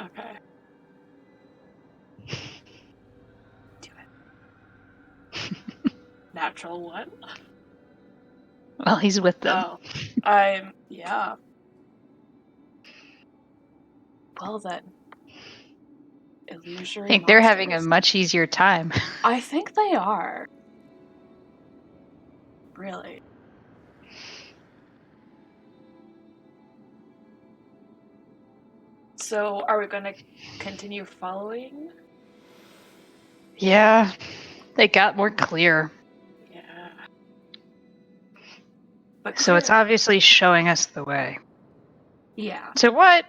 Okay. Do it. Natural one. Well, he's with them. Oh. Yeah. Well then. Illusory I think they're having a monsters. much easier time. I think they are. Really. So, are we gonna continue following? Yeah, they got more clear. Yeah. But So it's clear- obviously showing us the way. Yeah, To what?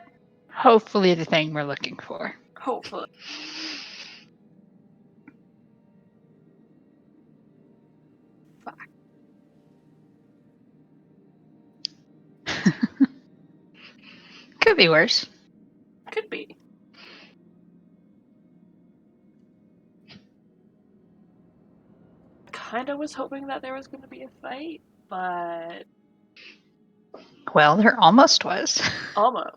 Hopefully the thing we're looking for. hopefully. Fuck. Could be worse. Could be. Kinda was hoping that there was gonna be a fight, but Well, there almost was. almost.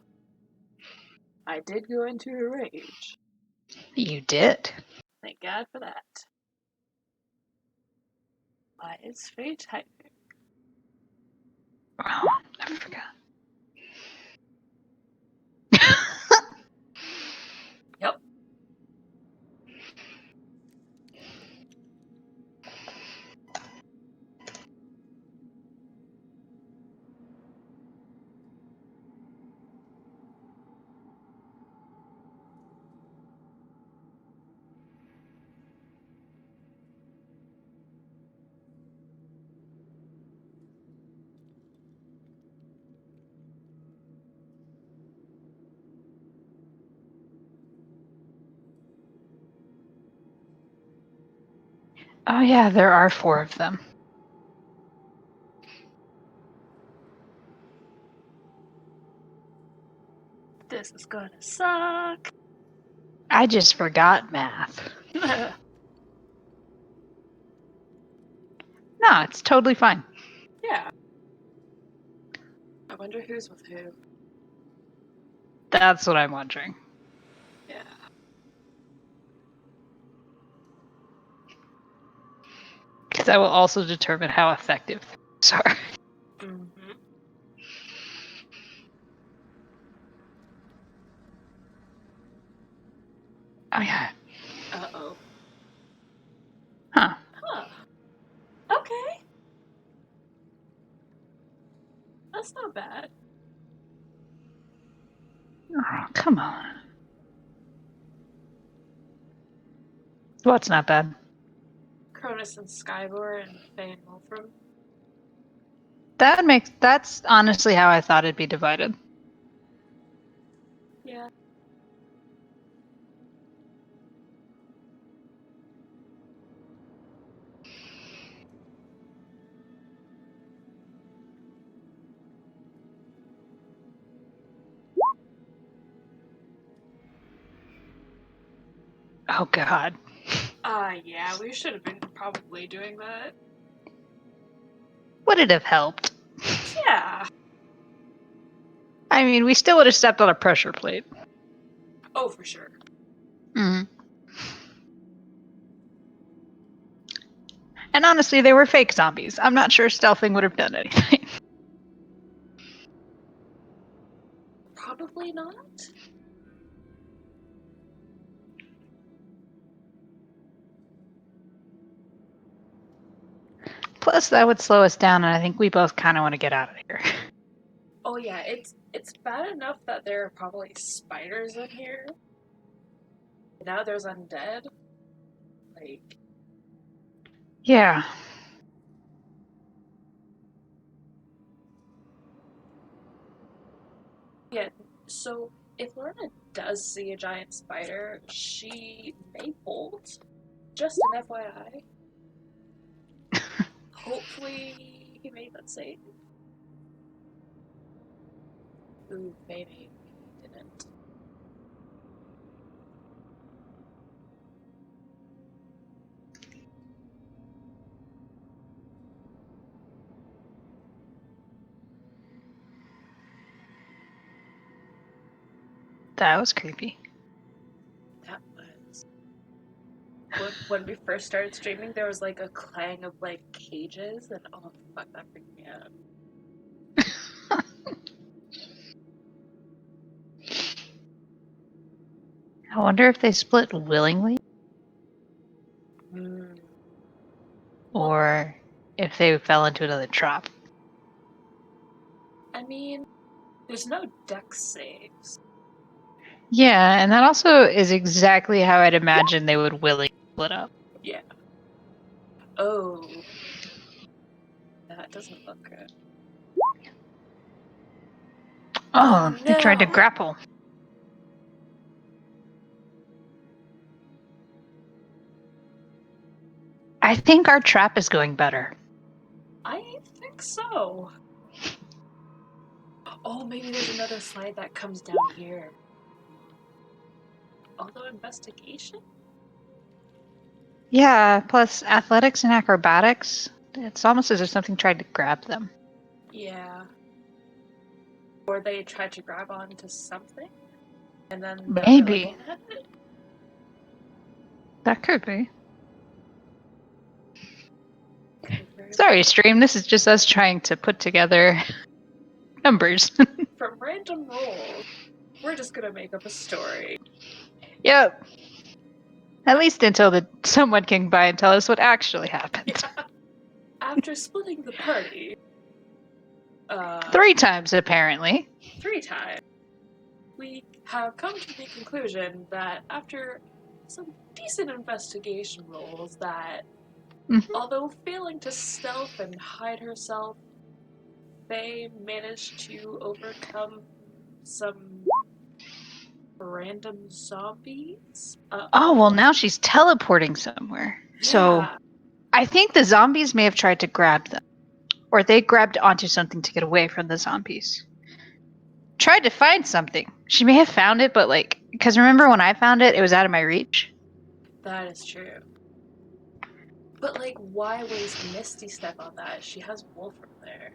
I did go into a rage. You did. Thank God for that. Why is fate typing? Oh, I forgot. Yep. Oh yeah, there are 4 of them. This is gonna suck. I just forgot math. Yeah. No, it's totally fine. I wonder who's with who. That's what I'm wondering. Yeah. Because that will also determine how effective things are. Mm-hmm. Oh yeah. Uh-oh. Huh. Huh. Okay. That's not bad. Oh, come on. What's not bad? Chronis and Skybor and Faye and Wolfram. That's honestly how I thought it'd be divided. Yeah. Oh god. Yeah, we should have been probably doing that. Would it have helped? Yeah. I mean, we still would have stepped on a pressure plate. Oh, for sure. Mm. And honestly, they were fake zombies. I'm not sure stealthing would have done anything. Probably not. Plus, that would slow us down, and I think we both kind of want to get out of here. Oh yeah, it's bad enough that there are probably spiders in here. Now there's undead. Like, Yeah. yeah. So if Lorna does see a giant spider, she may bolt. Just an FYI. Hopefully he made that safe. Ooh, maybe he didn't. That was creepy. That was. When we first started streaming, there was like a clang of like cages, and oh fuck, that freaked me out. I wonder if they split willingly Mm. or if they fell into another trap. I mean, there's no dex saves. Yeah, and that also is exactly how I'd imagine they would willingly split up. Yeah. Oh. That doesn't look good. Oh, Oh, they tried to no. grapple. I think our trap is going better. I think so. Oh, maybe there's another slide that comes down here. Although investigation? Yeah, plus athletics and acrobatics. It's almost as if something tried to grab them. Yeah. Or they tried to grab onto something, and then now Maybe. they're looking at it? That could be. Could very Sorry, well. stream. This is just us trying to put together numbers. From random rolls, we're just gonna make up a story. Yep. At least until someone can by and tell us what actually happened. Yeah. After splitting the party, 3 times, apparently. 3 times, we have come to the conclusion that after some decent investigation rolls that, although failing to stealth and hide herself, Faye managed to overcome some random zombies. Oh, well, now she's teleporting somewhere. Yeah. So I think the zombies may have tried to grab them. Or they grabbed onto something to get away from the zombies. Tried to find something. She may have found it, but because remember when I found it, it was out of my reach. That is true. But why waste Misty Step on that? She has Wolfram there.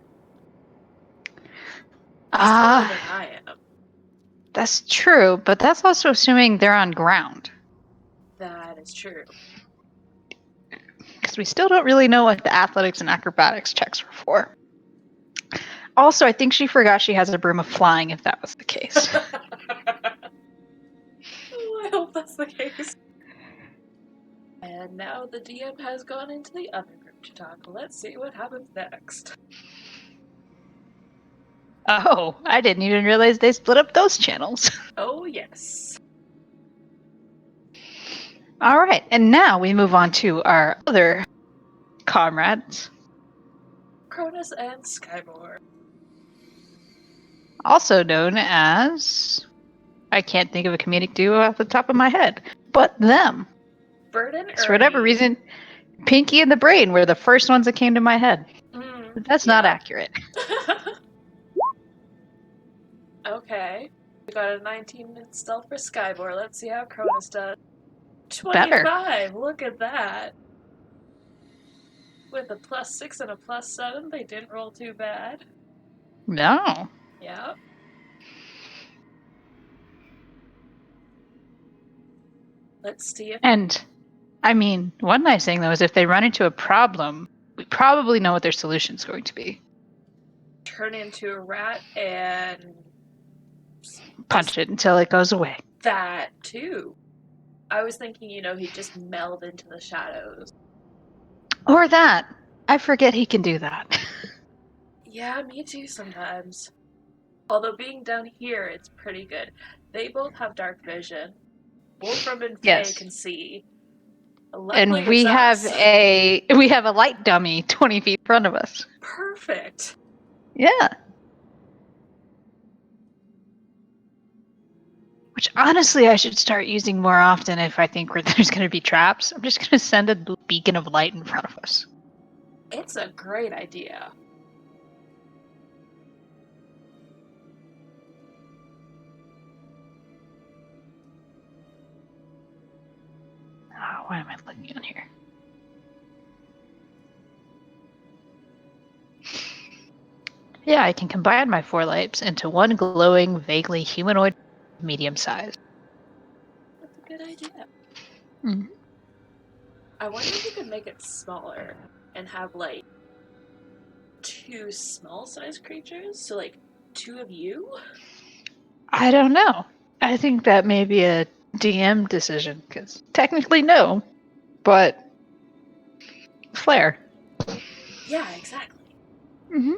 He's taller than I am. That's true, but that's also assuming they're on ground. That is true. Because we still don't really know what the athletics and acrobatics checks were for. Also, I think she forgot she has a broom of flying, if that was the case. Oh, I hope that's the case. And now the DM has gone into the other group to talk. Let's see what happens next. Oh, I didn't even realize they split up those channels. Oh, yes. All right, and now we move on to our other comrades. Chronis and Skybor. Also known as... I can't think of a comedic duo off the top of my head, but them. Bird and For whatever Ernie. reason, Pinky and the Brain were the first ones that came to my head. But that's not accurate. Okay. We got a 19 stealth for Skybor. Let's see how Chronis does. 25! Better. Look at that! With a +6 and a +7, they didn't roll too bad. No. Yep. Let's see if... And, I mean, one nice thing, though, is if they run into a problem, we probably know what their solution's going to be. Turn into a rat and... Punch it until it goes away. That, too. I was thinking, he'd just meld into the shadows. Or that. I forget he can do that. Yeah, me too sometimes. Although being down here, it's pretty good. They both have dark vision. Wolfram and Faye Yes. can see. And Luckily, we it's have us. a light dummy 20 feet in front of us. Perfect. Yeah. Which honestly, I should start using more often if I think there's going to be traps. I'm just going to send a beacon of light in front of us. It's a great idea. Oh, what am I looking at here? Yeah, I can combine my 4 lights into one glowing, vaguely humanoid medium size. That's a good idea. Mhm. I wonder if you could make it smaller and have, like, 2 small-sized creatures? So, like, 2 of you? I don't know. I think that may be a DM decision, because technically no, but flair. Yeah, exactly. Mm-hmm.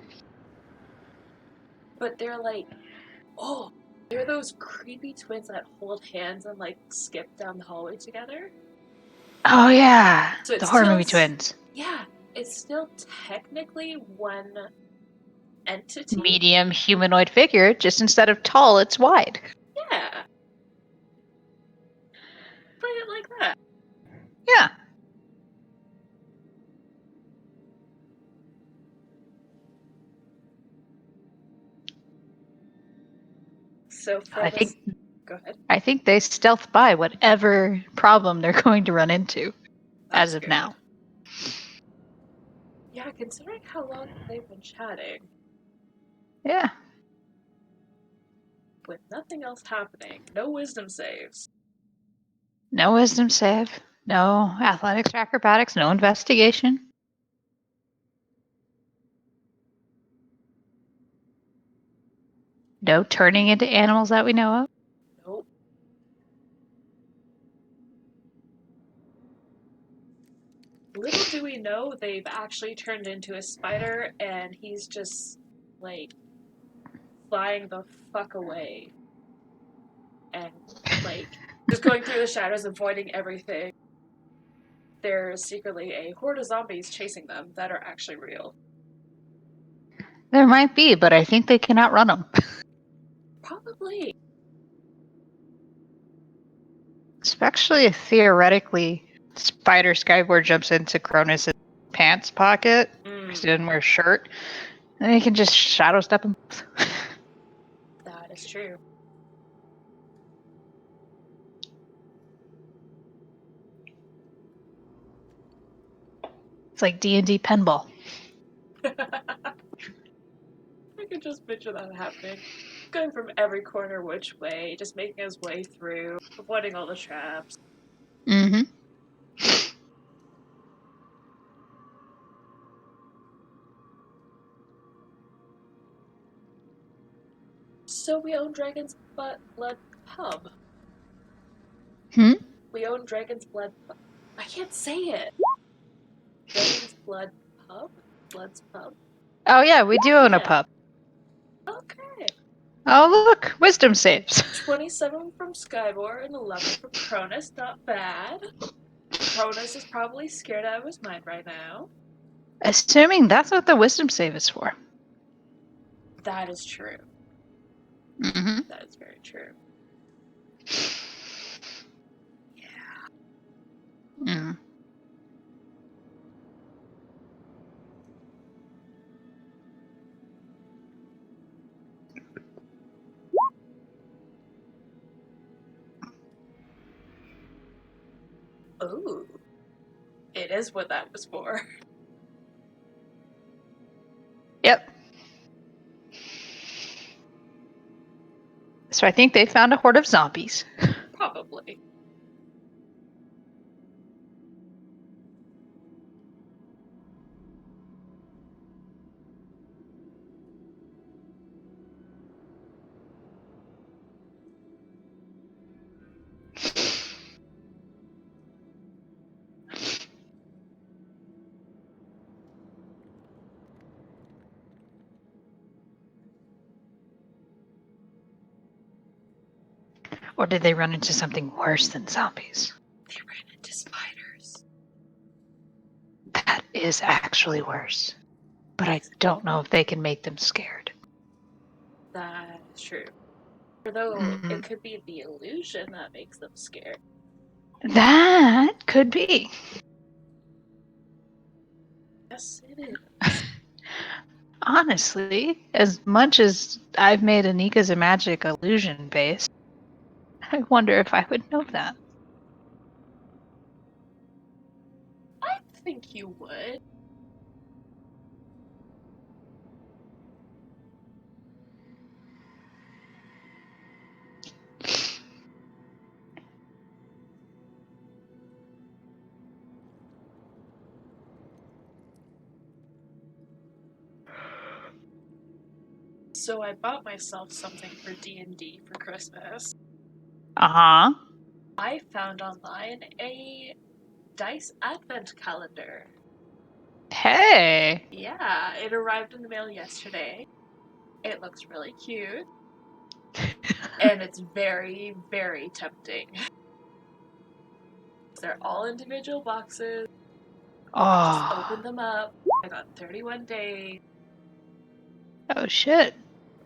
But they're like, oh, they're those creepy twins that hold hands and, like, skip down the hallway together. Oh yeah, So the it's horror still movie twins. Yeah, it's still technically one entity. Medium humanoid figure, just instead of tall, it's wide. Yeah. Play it like that. Yeah. So for I this, think go ahead. I think they stealth by whatever problem they're going to run into That's as of good. now. Yeah, considering how long they've been chatting Yeah. with nothing else happening, no wisdom saves. No wisdom save, no athletics or acrobatics, no investigation. No turning into animals that we know of. Nope. Little do we know, they've actually turned into a spider, and he's just, like, flying the fuck away. And, like, just going through the shadows, avoiding everything. There's secretly a horde of zombies chasing them that are actually real. There might be, but I think they can outrun them. Probably. Especially if theoretically Spider Skyboard jumps into Chronis' pants pocket because he didn't wear a shirt. Then he can just shadow step him. That is true. It's like D&D pinball. I could just picture that happening. Going from every corner which way, just making his way through, avoiding all the traps. Mm-hmm. So we own Dragon's Blood Pub. Hmm? We own Dragon's Blood. I can't say it. Dragon's Blood Pub? Blood's Pub? Oh yeah, we do own a Yeah. pub. Okay. Oh look, wisdom saves. 27 from Skybor and 11 from Chronis. Not bad. Chronis is probably scared out of his mind right now. Assuming that's what the wisdom save is for. That is true. Mm-hmm. That is very true. Mm. Ooh. It is what that was for. Yep. So I think they found a horde of zombies. Probably. Or did they run into something worse than zombies? They ran into spiders. That is actually worse. But I don't know if they can make them scared. That is true. Although Mhm. it could be the illusion that makes them scared. That could be. Yes, it is. Honestly, as much as I've made Anika's magic illusion based, I wonder if I would know that. I think you would. So I bought myself something for D&D for Christmas. Uh-huh. I found online a dice advent calendar. Hey! Yeah, it arrived in the mail yesterday. It looks really cute. And it's very, very tempting. They're all individual boxes. Just Oh. open them up. I got 31 days. Oh shit.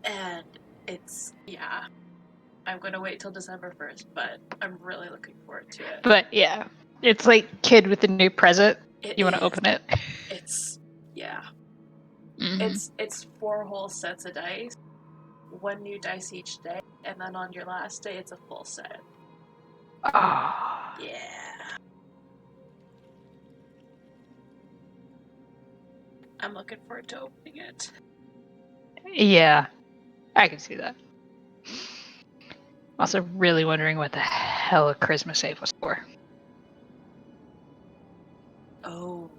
And it's, yeah. I'm going to wait till December 1st, but I'm really looking forward to it. But yeah, it's like kid with a new present. You want to is. open it? It's, yeah. Mhm. It's 4 whole sets of dice. 1 new dice each day. And then on your last day, it's a full set. Oh. Yeah. I'm looking forward to opening it. Yeah, I can see that. Also, really wondering what the hell a Christmas save was for. Oh.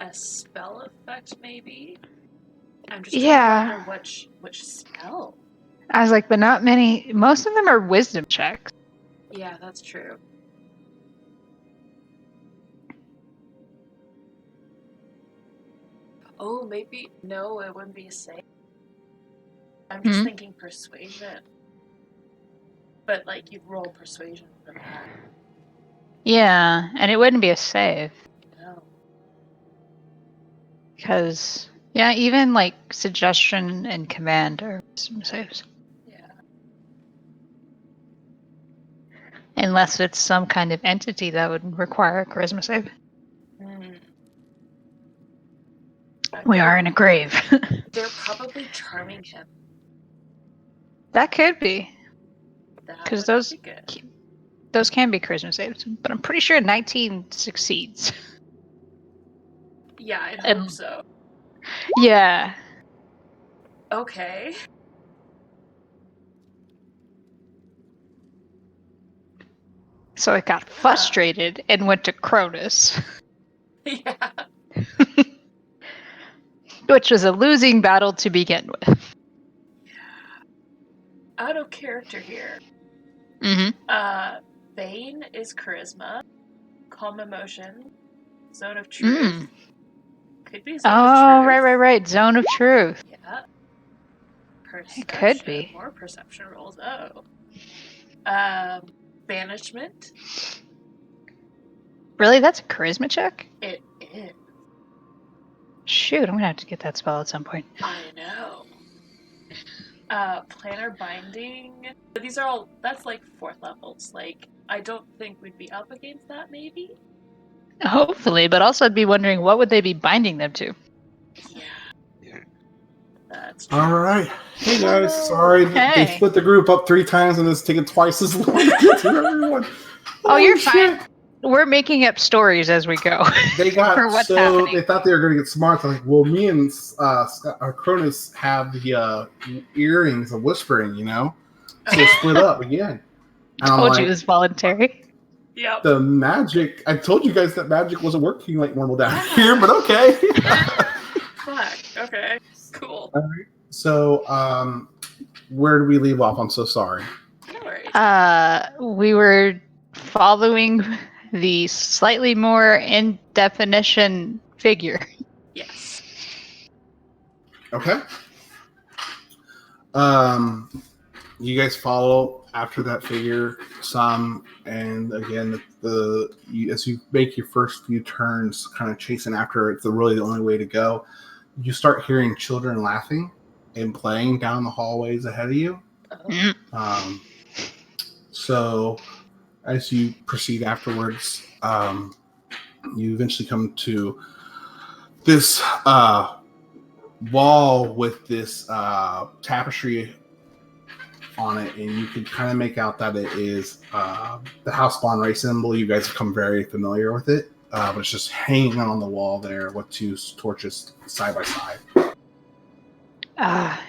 A spell effect, maybe? I'm just trying to wonder which spell. I was like, but not many. Most of them are wisdom checks. Yeah, that's true. Oh, maybe. No, it wouldn't be a save. I'm just thinking persuasion. But, like, you'd roll persuasion for that. Yeah, and it wouldn't be a save. No. Because, yeah, even like suggestion and command are wisdom saves. Yeah. Unless it's some kind of entity that would require a charisma save. We are in a grave. They're probably charming him. That could be. That Because would those be good. those can be charisma saves, but I'm pretty sure 19 succeeds. Yeah, I hope so. Yeah. Okay. So it got frustrated and went to Chronis. Yeah. Which was a losing battle to begin with. Out of character here. Mm-hmm. Bane is charisma. Calm emotion. Zone of truth. Could be zone of truth. Oh, right. Zone of truth. Yeah. Perception. It could be. More perception rolls. Oh. Banishment. Really? That's a charisma check? It is. Shoot, I'm gonna have to get that spell at some point. I know. Planner binding. These are all, that's like 4th levels. Like, I don't think we'd be up against that, maybe? Hopefully, but also I'd be wondering what would they be binding them to? Yeah. That's true. All right. Hey guys, sorry Hey. they split the group up 3 times and it's taken twice as long to get to everyone. Oh, you're shit. fine. We're making up stories as we go. They got For what's so happening. they thought they were going to get smart. They're like, well, me and Chronis have the earrings of whispering, you know, so they split up again. And I'm Told like, you it was voluntary. Yep. the magic. I told you guys that magic wasn't working like normal down here, but okay. Fuck. Okay. Cool. All right. So, where did we leave off? I'm so sorry. No worries. We were following the slightly more in definition figure. Yes. Okay. You guys follow after that figure some, and again, as you make your first few turns, kind of chasing after it's really the only way to go. You start hearing children laughing and playing down the hallways ahead of you. So as you proceed afterwards, you eventually come to this wall with this tapestry on it, and you can kind of make out that it is the Housebound Ray symbol. You guys become very familiar with it, but it's just hanging on the wall there with two torches side by side.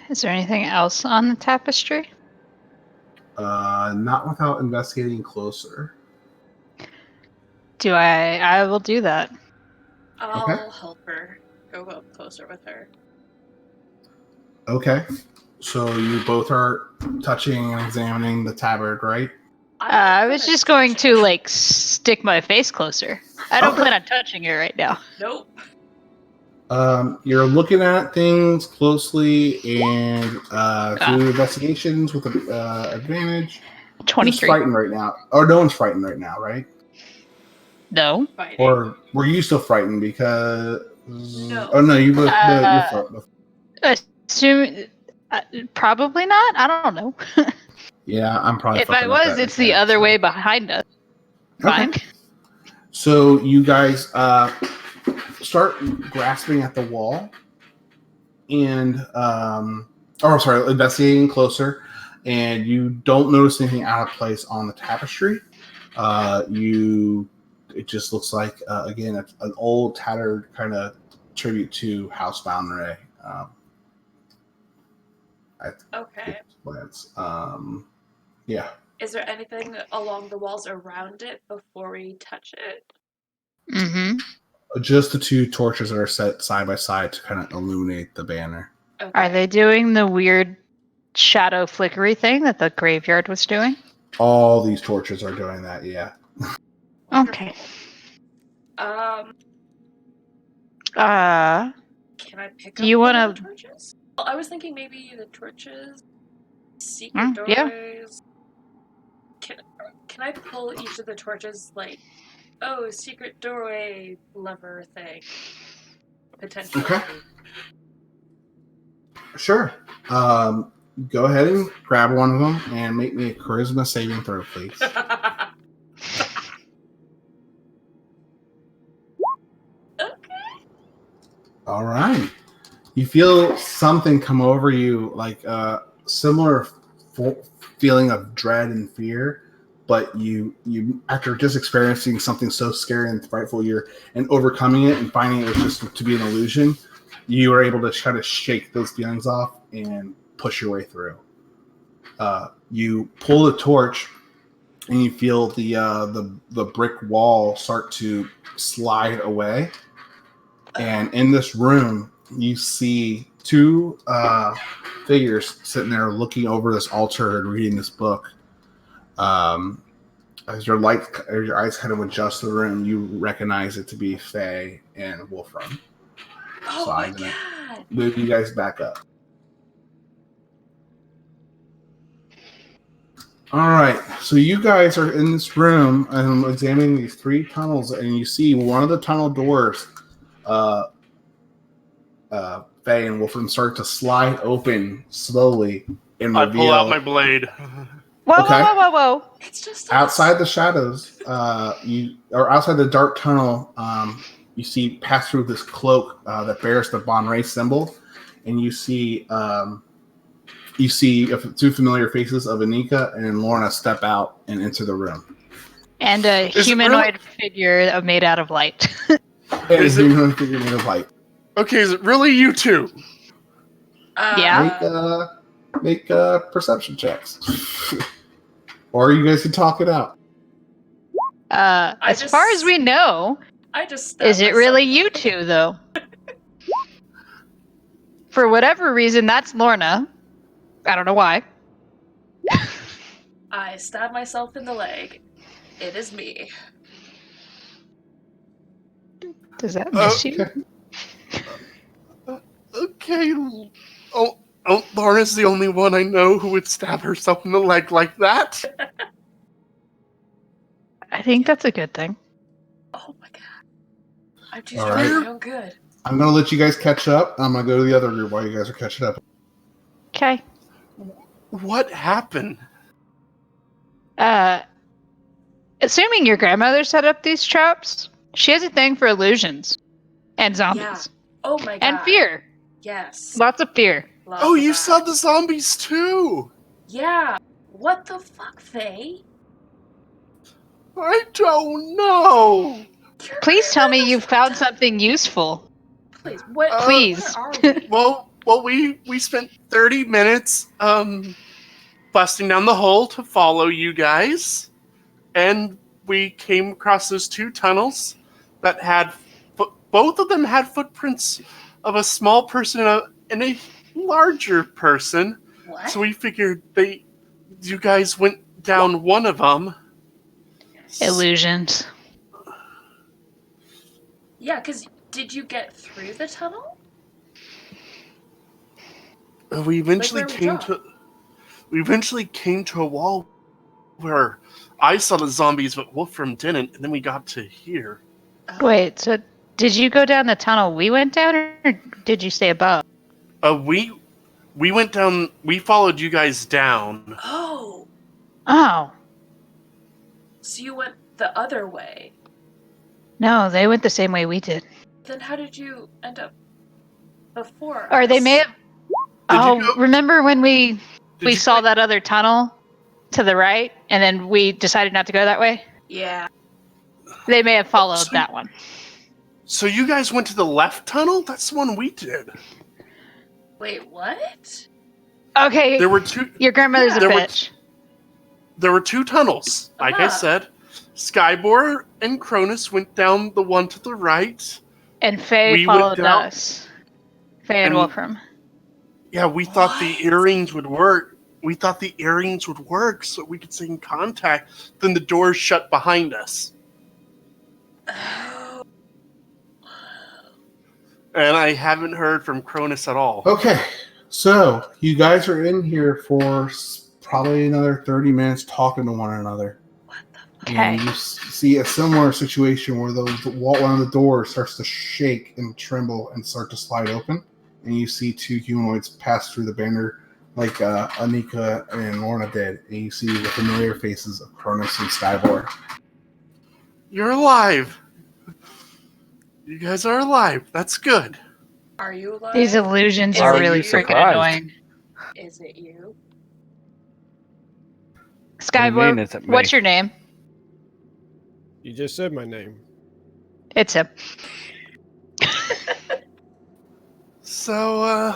Is there anything else on the tapestry? Not without investigating closer. I will do that. I'll help her. Go up closer with her. Okay. So you both are touching and examining the tabard, right? I was just going to like stick my face closer. I don't plan on touching it right now. Nope. You're looking at things closely and do investigations with advantage. 23. Who's frightened right now? Oh, no one's frightened right now, right? No. Fighting. Or were you still frightened because? No. Oh no, you both. Assume probably not. I don't know. Yeah, I'm probably. If I was, it's the other way behind us. Fine. Okay. So you guys start grasping at the wall, and investigating closer, and you don't notice anything out of place on the tapestry. It just looks like again an old tattered kind of tribute to Housebound Ray. Okay. Yeah. Is there anything along the walls around it before we touch it? Mm-hmm. Just the two torches that are set side by side to kind of illuminate the banner. Okay. Are they doing the weird shadow flickery thing that the graveyard was doing? All these torches are doing that, yeah. Okay. Can I pick up you one wanna- of the torches? Well, I was thinking maybe the torches, secret yeah. doorways. Can I pull each of the torches like, oh, secret doorway lever thing? Potentially. Okay. Sure. Go ahead and grab one of them and make me a charisma saving throw, please. Okay. All right. You feel something come over you, like a similar feeling of dread and fear, but you after just experiencing something so scary and frightful, and overcoming it and finding it was just to be an illusion, you were able to try to shake those feelings off and push your way through. You pull the torch, and you feel the brick wall start to slide away. And in this room, you see two figures sitting there looking over this altar and reading this book. As your eyes kind of adjust to the room, you recognize it to be Faye and Wolfram. Oh So my I'm gonna god. move you guys back up. All right, so you guys are in this room and examining these three tunnels, and you see one of the tunnel doors. Faye and Wolfram start to slide open slowly and I reveal. pull out my blade. Whoa. It's just Outside the shadows, outside the dark tunnel, you see pass through this cloak that bears the Bon Ray symbol, and you see two familiar faces of Anika and Lorna step out and enter the room. And a Is it humanoid figure made out of light. Is it- Humanoid figure made of light. Okay, is it really you two? Yeah. Make perception checks, or you guys can talk it out. As far as we know, I just is it really you two, though? For whatever reason, that's Lorna. I don't know why. I stab myself in the leg. It is me. Does that miss you? Okay. Oh, Lorna's the only one I know who would stab herself in the leg like that. I think that's a good thing. Oh my god. I'm too All strong right. for no good. I'm going to let you guys catch up. I'm going to go to the other group while you guys are catching up. Okay. What happened? Assuming your grandmother set up these traps, she has a thing for illusions and zombies Yeah. Oh my god. and fear. Yes. Lots of fear. Lots Oh, of you that. saw the zombies too! Yeah. What the fuck, Faye? I don't know! Your Please tell me grandmother's you found done- something useful. Please, what? Please. Where are we? Well, we spent 30 minutes busting down the hole to follow you guys, and we came across those two tunnels that had both of them had footprints of a small person and a larger person. What? So we figured you guys went down one of them. Illusions. Yeah, because did you get through the tunnel? We eventually Like where we came to a wall where I saw the zombies, but Wolfram didn't, and then we got to here. Wait, so did you go down the tunnel we went down, or did you stay above? We went down. We followed you guys down. Oh, Oh, so you went the other way. no, they went the same way we did. Then how did you end up before Or they us? may have... Did you Oh, go- remember when we Did you saw go- that other tunnel to the right, and then we decided not to go that way? Yeah. They may have followed So- that one. So you guys went to the left tunnel? That's the one we did. Wait, what? Okay, There were two. your grandmother's a There were- bitch. There were two tunnels. Like I Uh-huh. said, Skybor and Chronis went down the one to the right. And Faye we went followed down- us. Faye and and- Wolfram. Yeah, we thought the What? earrings would work. We thought the earrings would work so we could stay in contact. Then the doors shut behind us. Oh. And I haven't heard from Chronis at all. Okay, so you guys are in here for probably another 30 minutes talking to one another. What the fuck? Okay. And you see a similar situation where one of the doors starts to shake and tremble and start to slide open. And you see two humanoids pass through the banner like Anika and Lorna did. And you see the familiar faces of Chronis and Skybor. You're alive. You guys are alive. That's good. Are you alive? These illusions Is are it really you? freaking Surprised. annoying. Is it you? What do you mean, Skybor, is it me? what's your name? You just said my name. It's him. So,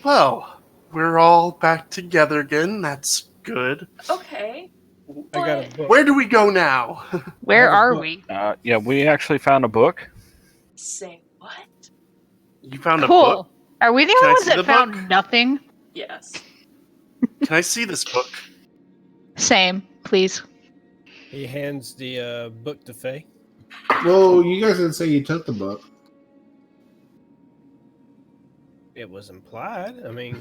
well, we're all back together again. That's good. Okay. I got a book. Where do we go now? Where Have a are book. we? Yeah, we actually found a book. Say what? You found a Cool. book? Are we the Can I only ones see that the found book? nothing? Yes. Can I see this book? Same, please. He hands the book to Faye. Well, you guys didn't say you took the book. It was implied. I mean,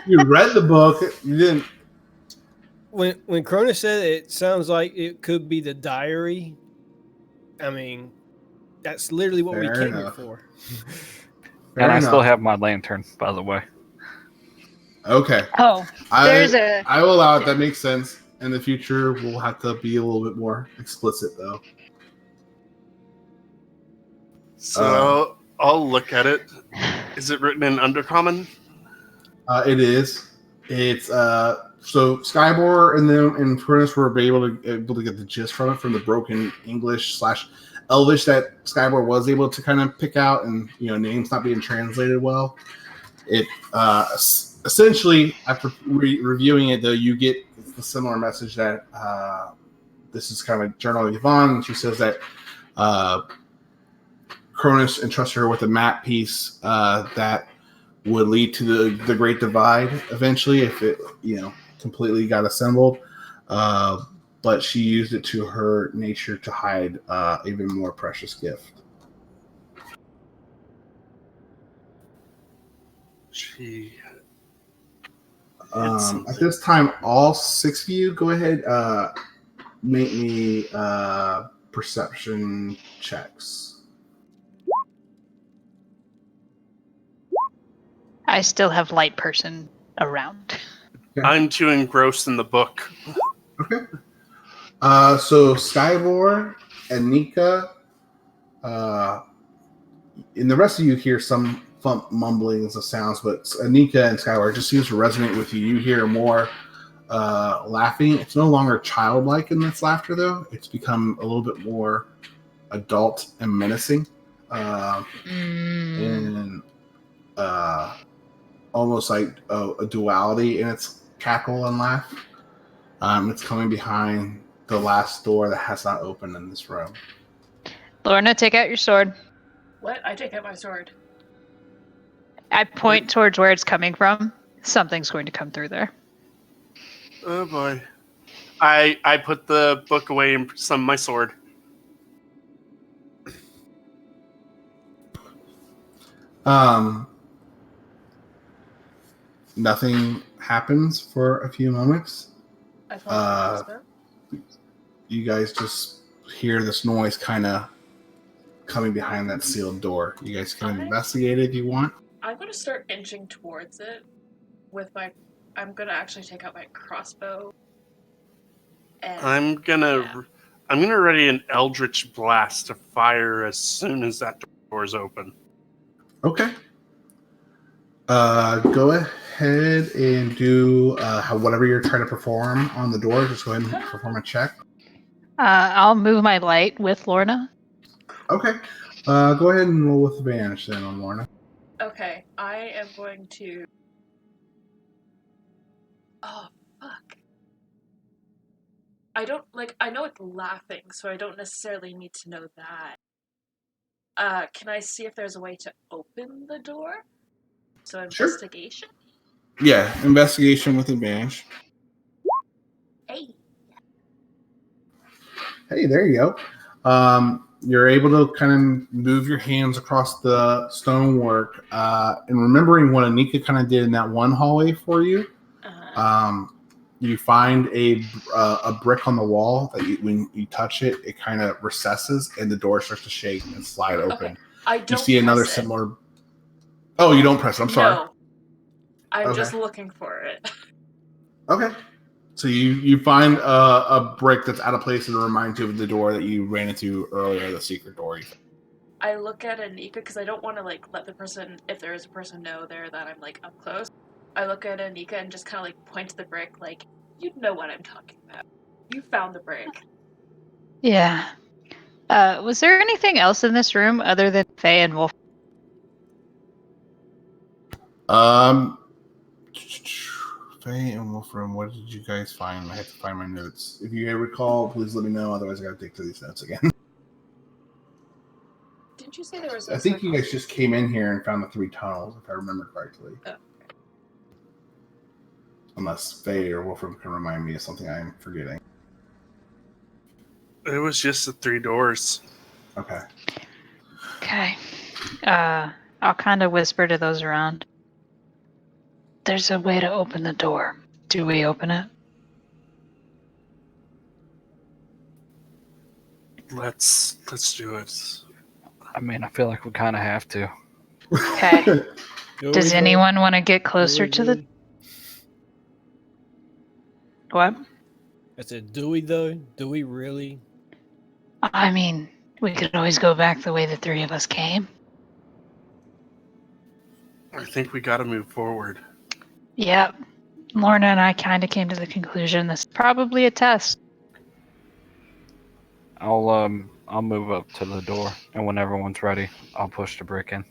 You read the book. You didn't. when Cronus said it sounds like it could be the diary, I mean, that's literally what we Fair came here enough. for. Fair And I enough. still have my lantern, by the way. Okay. Oh, there's a... I will allow it. That makes sense. In the future, we'll have to be a little bit more explicit, though. So, I'll look at it. Is it written in Undercommon? It is. It's so Skybor and them and Chronis were able to get the gist from it from the broken English / Elvish that Skybor was able to kind of pick out, and names not being translated well. It essentially, after reviewing it, though, you get the similar message that this is kind of a journal of Yvonne, and she says that Chronis entrusted her with a map piece that would lead to the Great Divide eventually if it completely got assembled. But she used it to her nature to hide even more precious gift. She At this time, all 6 of you, go ahead. Make me perception checks. I still have light person around. Okay. I'm too engrossed in the book. Okay. So Skyvor and Nika, and the rest of you hear some mumblings of sounds, but Anika and Skyward just seems to resonate with you. You hear more laughing. It's no longer childlike in its laughter, though. It's become a little bit more adult and menacing, and almost like a duality in its cackle and laugh. It's coming behind the last door that has not opened in this room. Lorna, take out your sword. What? I take out my sword. I point towards where it's coming from. Something's going to come through there. Oh boy. I put the book away and some my sword. Nothing happens for a few moments. I follow the crossbow. You guys just hear this noise kind of coming behind that sealed door. You guys can investigate it if you want. I'm going to start inching towards it with my... I'm going to actually take out my crossbow. And, I'm gonna ready an eldritch blast to fire as soon as that door is open. Okay. Go ahead and do whatever you're trying to perform on the door. Just go ahead and perform a check. I'll move my light with Lorna. Okay. Go ahead and roll with advantage then on Lorna. Okay, I am going to... Oh, fuck. I don't, I know it's laughing, so I don't necessarily need to know that. Can I see if there's a way to open the door? So investigation? Sure. Yeah, investigation with advantage. Hey. Hey, there you go. You're able to kind of move your hands across the stonework. And remembering what Anika kind of did in that one hallway for you, you find a brick on the wall that when you touch it, it kind of recesses and the door starts to shake and slide open. Okay. I don't you see another similar... Oh, you don't press it. I'm sorry. No. I'm just looking for it. Okay. So you find a brick that's out of place and it reminds you of the door that you ran into earlier, the secret door. I look at Anika because I don't want to let the person, if there is a person, know there that I'm up close. I look at Anika and just kind of point to the brick, you know what I'm talking about. You found the brick. Yeah. Was there anything else in this room other than Faye and Wolf? Faye and Wolfram, what did you guys find? I have to find my notes. If you recall, please let me know. Otherwise, I got to dig through these notes again. Didn't you say there was? I think you guys just came in here and found the 3 tunnels, if I remember correctly. Oh. Unless Faye or Wolfram can remind me of something I'm forgetting. It was just the 3 doors. Okay. Okay. I'll kind of whisper to those around. There's a way to open the door. Do we open it? Let's do it. I mean, I feel like we kind of have to. Okay. Does anyone want to get closer to the... What? I said, do we though? Do we really? I mean, we could always go back the way the 3 of us came. I think we got to move forward. Yep. Lorna and I kind of came to the conclusion this is probably a test. I'll move up to the door, and when everyone's ready, I'll push the brick in.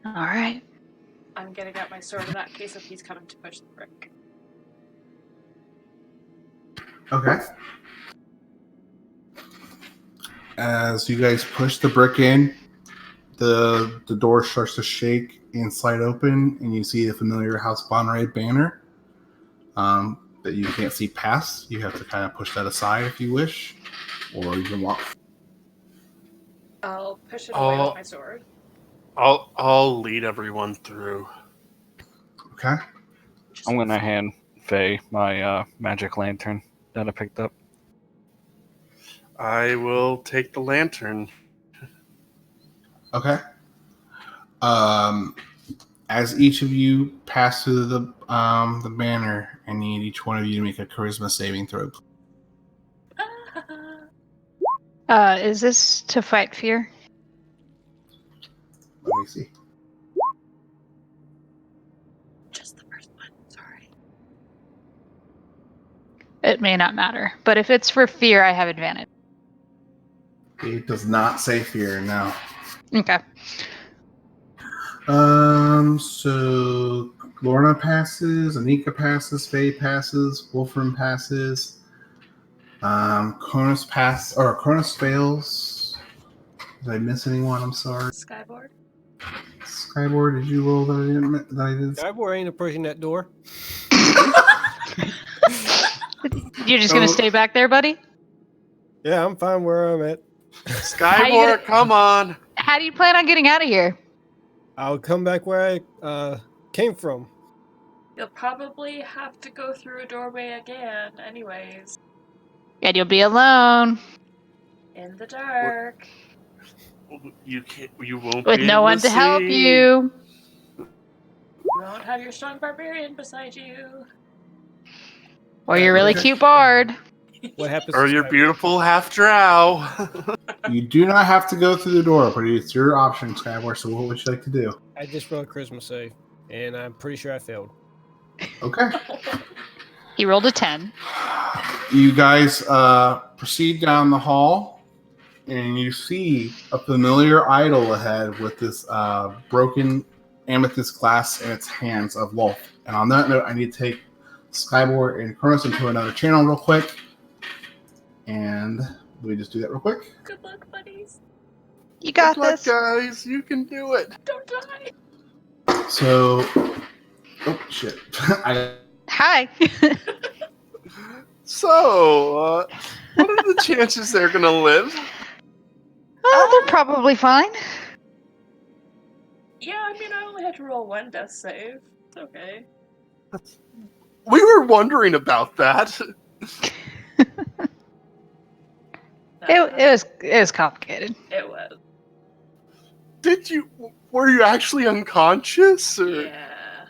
All right. I'm getting out my sword in that case if he's coming to push the brick. Okay. As you guys push the brick in, the door starts to shake and slide open, and you see the familiar House Bonray banner that you can't see past. You have to kind of push that aside if you wish, or you can walk. I'll push it away with my sword. I'll lead everyone through. Okay. I'm gonna hand Faye my magic lantern that I picked up. I will take the lantern. Okay. As each of you pass through the banner, I need each one of you to make a charisma saving throw. Is this to fight fear? Let me see. Just the first one. Sorry. It may not matter, but if it's for fear, I have advantage. It does not say fear, no. Okay. So Lorna passes, Anika passes, Faye passes, Wolfram passes, Chronis fails. Did I miss anyone? I'm sorry. Skyboard. Skyboard, did you roll that I didn't? Skyboard ain't approaching that door. You're just gonna stay back there, buddy? Yeah, I'm fine where I'm at. Skyboard, come on. How do you plan on getting out of here? I'll come back where I came from. You'll probably have to go through a doorway again, anyways. And you'll be alone. In the dark. You can't. You won't With be no able one to help see. you. You won't have your strong barbarian beside you. Or your really cute bard. What happens? Or to your Skyboard? beautiful half drow. You do not have to go through the door, but it's your option, Skyboard. So what would you like to do? I just rolled a charisma save, and I'm pretty sure I failed. Okay. He rolled a 10. You guys proceed down the hall, and you see a familiar idol ahead with this broken amethyst glass in its hands of Wolf. And on that note, I need to take Skyboard and Chronis into another channel real quick. And we just do that real quick. Good luck, buddies. You got Good luck, this. guys. You can do it. Don't die. So, oh shit! Hi. So, what are the chances they're gonna live? Oh, they're probably fine. Yeah, I mean, I only had to roll one death save. It's okay. We were wondering about that. It was complicated. It was. Were you actually unconscious? Or? Yeah.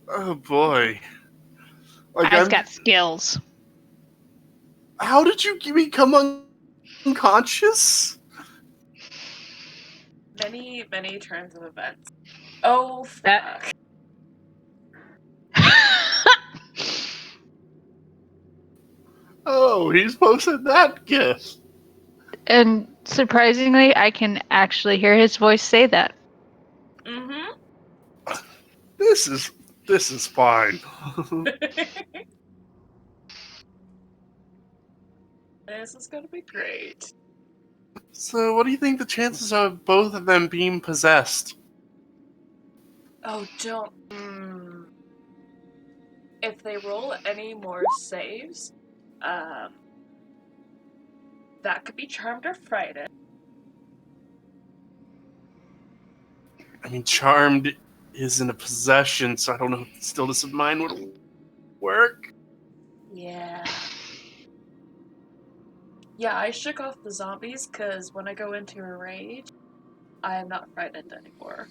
Oh boy. Like, I've got skills. how did you become unconscious? Many, many turns of events. Oh, fuck. That- Oh, he's posted that gift. And surprisingly, I can actually hear his voice say that. Mm-hmm. This is fine. This is gonna be great. So, what do you think the chances are of both of them being possessed? Oh, don't. If they roll any more saves, that could be charmed or frightened. I mean, charmed isn't a possession, so I don't know if stillness of mind would work. Yeah. Yeah, I shook off the zombies because when I go into a rage, I am not frightened anymore.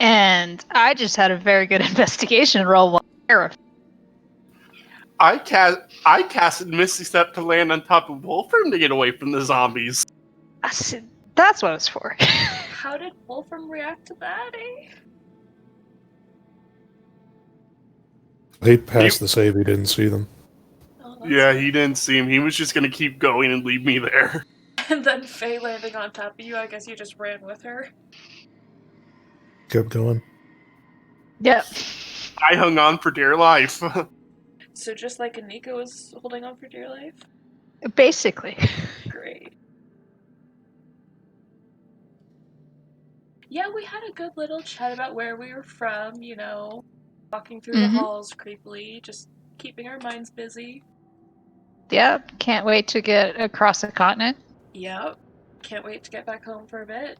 And I just had a very good investigation roll while terrified. I casted Misty Step to land on top of Wolfram to get away from the zombies. I said, that's what it's for. How did Wolfram react to that, eh? He passed the save. He didn't see them. Oh, that's Yeah, good. he didn't see him. He was just gonna keep going and leave me there. And then Faye landing on top of you, I guess you just ran with her. Kept going. Yep. I hung on for dear life. So just like Anika was holding on for dear life? Basically. Great. Yeah, we had a good little chat about where we were from, you know, walking through the halls creepily, just keeping our minds busy. Yep. Can't wait to get across the continent. Yep. Can't wait to get back home for a bit.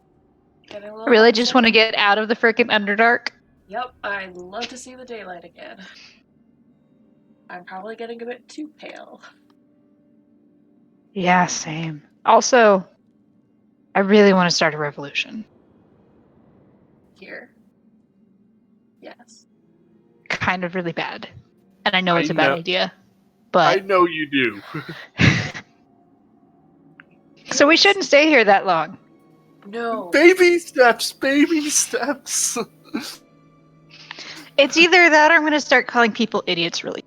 Getting a I little really upset. just want to get out of the freaking Underdark. Yep, I'd love to see the daylight again. I'm probably getting a bit too pale. Yeah, same. Also, I really want to start a revolution. Here. Yes. Kind of really bad. And I know I it's a bad know- idea. I But know you do. so we shouldn't stay here that long. No. Baby steps, baby steps. It's either that or I'm going to start calling people idiots really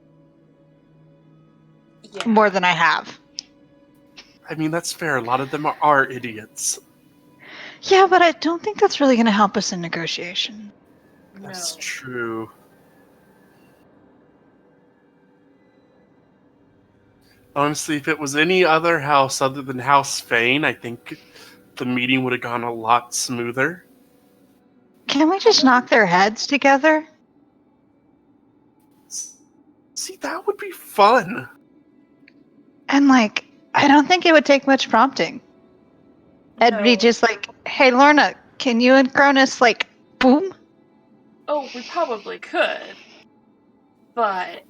Yeah. more than I have. I mean, that's fair. A lot of them are idiots. Yeah, but I don't think that's really going to help us in negotiation. That's No. true. Honestly, if it was any other house other than House Fane, I think the meeting would have gone a lot smoother. Can we just knock their heads together? See, that would be fun. And like, I don't think it would take much prompting. It'd be No. just like, hey, Lorna, can you and Chronis, like, boom? Oh, we probably could. But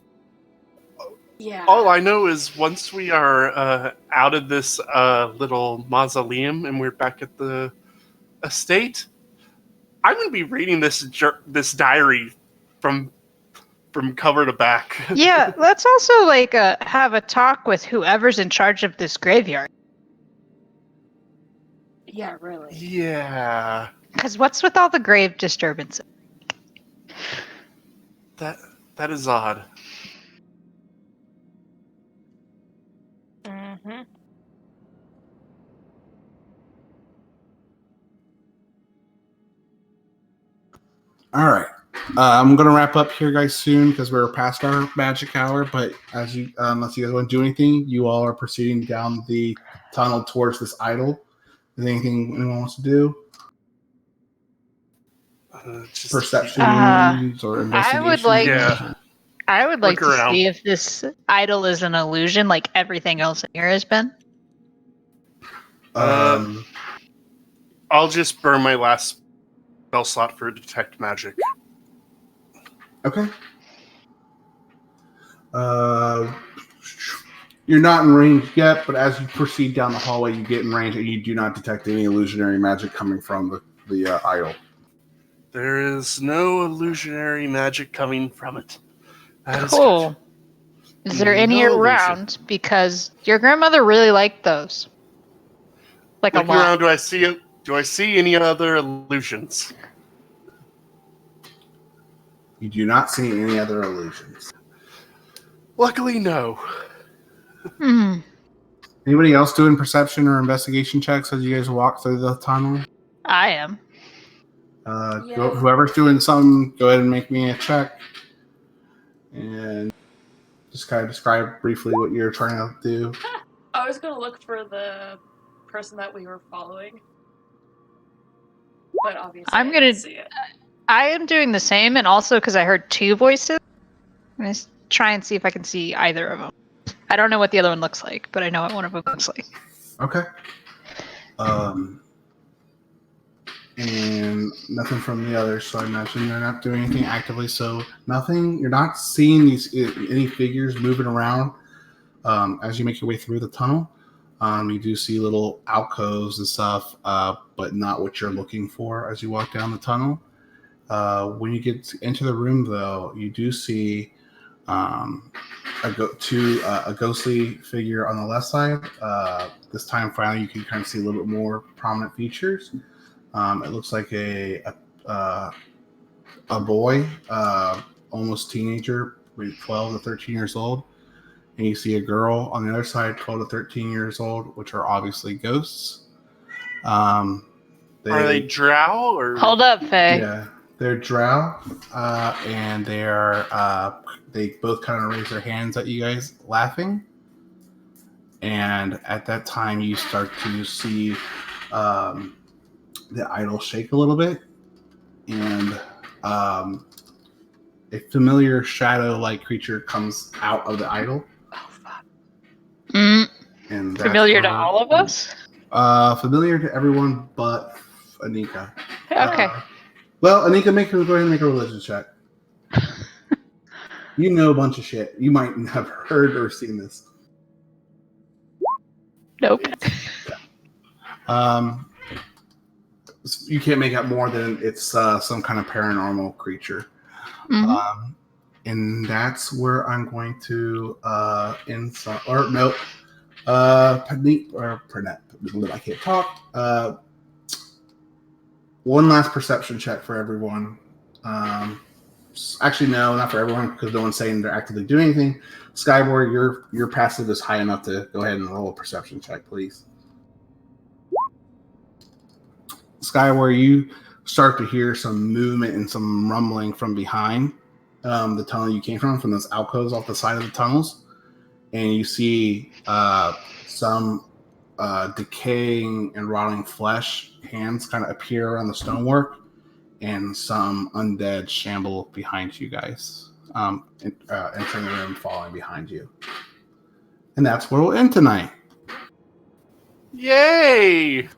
yeah. All I know is once we are out of this little mausoleum and we're back at the estate, I'm going to be reading this diary from cover to back. Yeah, let's also like have a talk with whoever's in charge of this graveyard. Yeah, really. Yeah, Because what's with all the grave disturbances? that is odd. Mm-hmm. All right. I'm gonna wrap up here, guys, soon because we're past our magic hour. But as you, unless you guys want to do anything, you all are proceeding down the tunnel towards this idol. Is there anything anyone wants to do? Just Perceptions or investigation? I would like, Yeah. I would like Look to around. see if this idol is an illusion, like everything else in here has been. I'll just burn my last spell slot for detect magic. Okay. You're not in range yet, but as you proceed down the hallway, you get in range, and you do not detect any illusionary magic coming from the idol. There is no illusionary magic coming from it. That is Cool. good. Is there any No illusion. around? Because your grandmother really liked those. Like Looking a lot. around, do I see any other illusions? You do not see any other illusions. Luckily, no. Hmm. Anybody else doing perception or investigation checks as you guys walk through the tunnel? I am. Yeah. Whoever's doing something, go ahead and make me a check. And just kind of describe briefly what you're trying to do. I was gonna look for the person that we were following. But obviously I'm I gonna- didn't see it. I am doing the same, and also because I heard two voices. I'm going to try and see if I can see either of them. I don't know what the other one looks like, but I know what one of them looks like. Okay. And nothing from the others, so I imagine they're not doing anything actively. So nothing. You're not seeing any figures moving around as you make your way through the tunnel. You do see little alcoves and stuff, but not what you're looking for as you walk down the tunnel. When you get into the room, though, you do see a ghostly figure on the left side. This time, finally, you can kind of see a little bit more prominent features. It looks like a boy, almost teenager, maybe 12 to 13 years old. And you see a girl on the other side, 12 to 13 years old, which are obviously ghosts. Are they drow or? Hold up, Faye. Yeah, they're drow, and they are. They both kind of raise their hands at you guys, laughing. And at that time, you start to see the idol shake a little bit, and a familiar shadow-like creature comes out of the idol. Oh fuck. And that's Familiar to her. all of us? Familiar to everyone but Anika. Okay. Well, Anika, go ahead and make a religion check. You know a bunch of shit. You might have heard or seen this. Nope. You can't make out more than it's some kind of paranormal creature. Mhm. And that's where I'm going to end some. Or no, Pernette. I can't talk. One last perception check for everyone. Actually, no, not for everyone, because no one's saying they're actively doing anything. Skyward, your passive is high enough to go ahead and roll a perception check, please. Skyward, you start to hear some movement and some rumbling from behind the tunnel you came from those alcoves off the side of the tunnels, and you see some decaying and rotting flesh hands kind of appear around the stonework, and some undead shamble behind you guys, entering the room, falling behind you. And that's where we'll end tonight. Yay!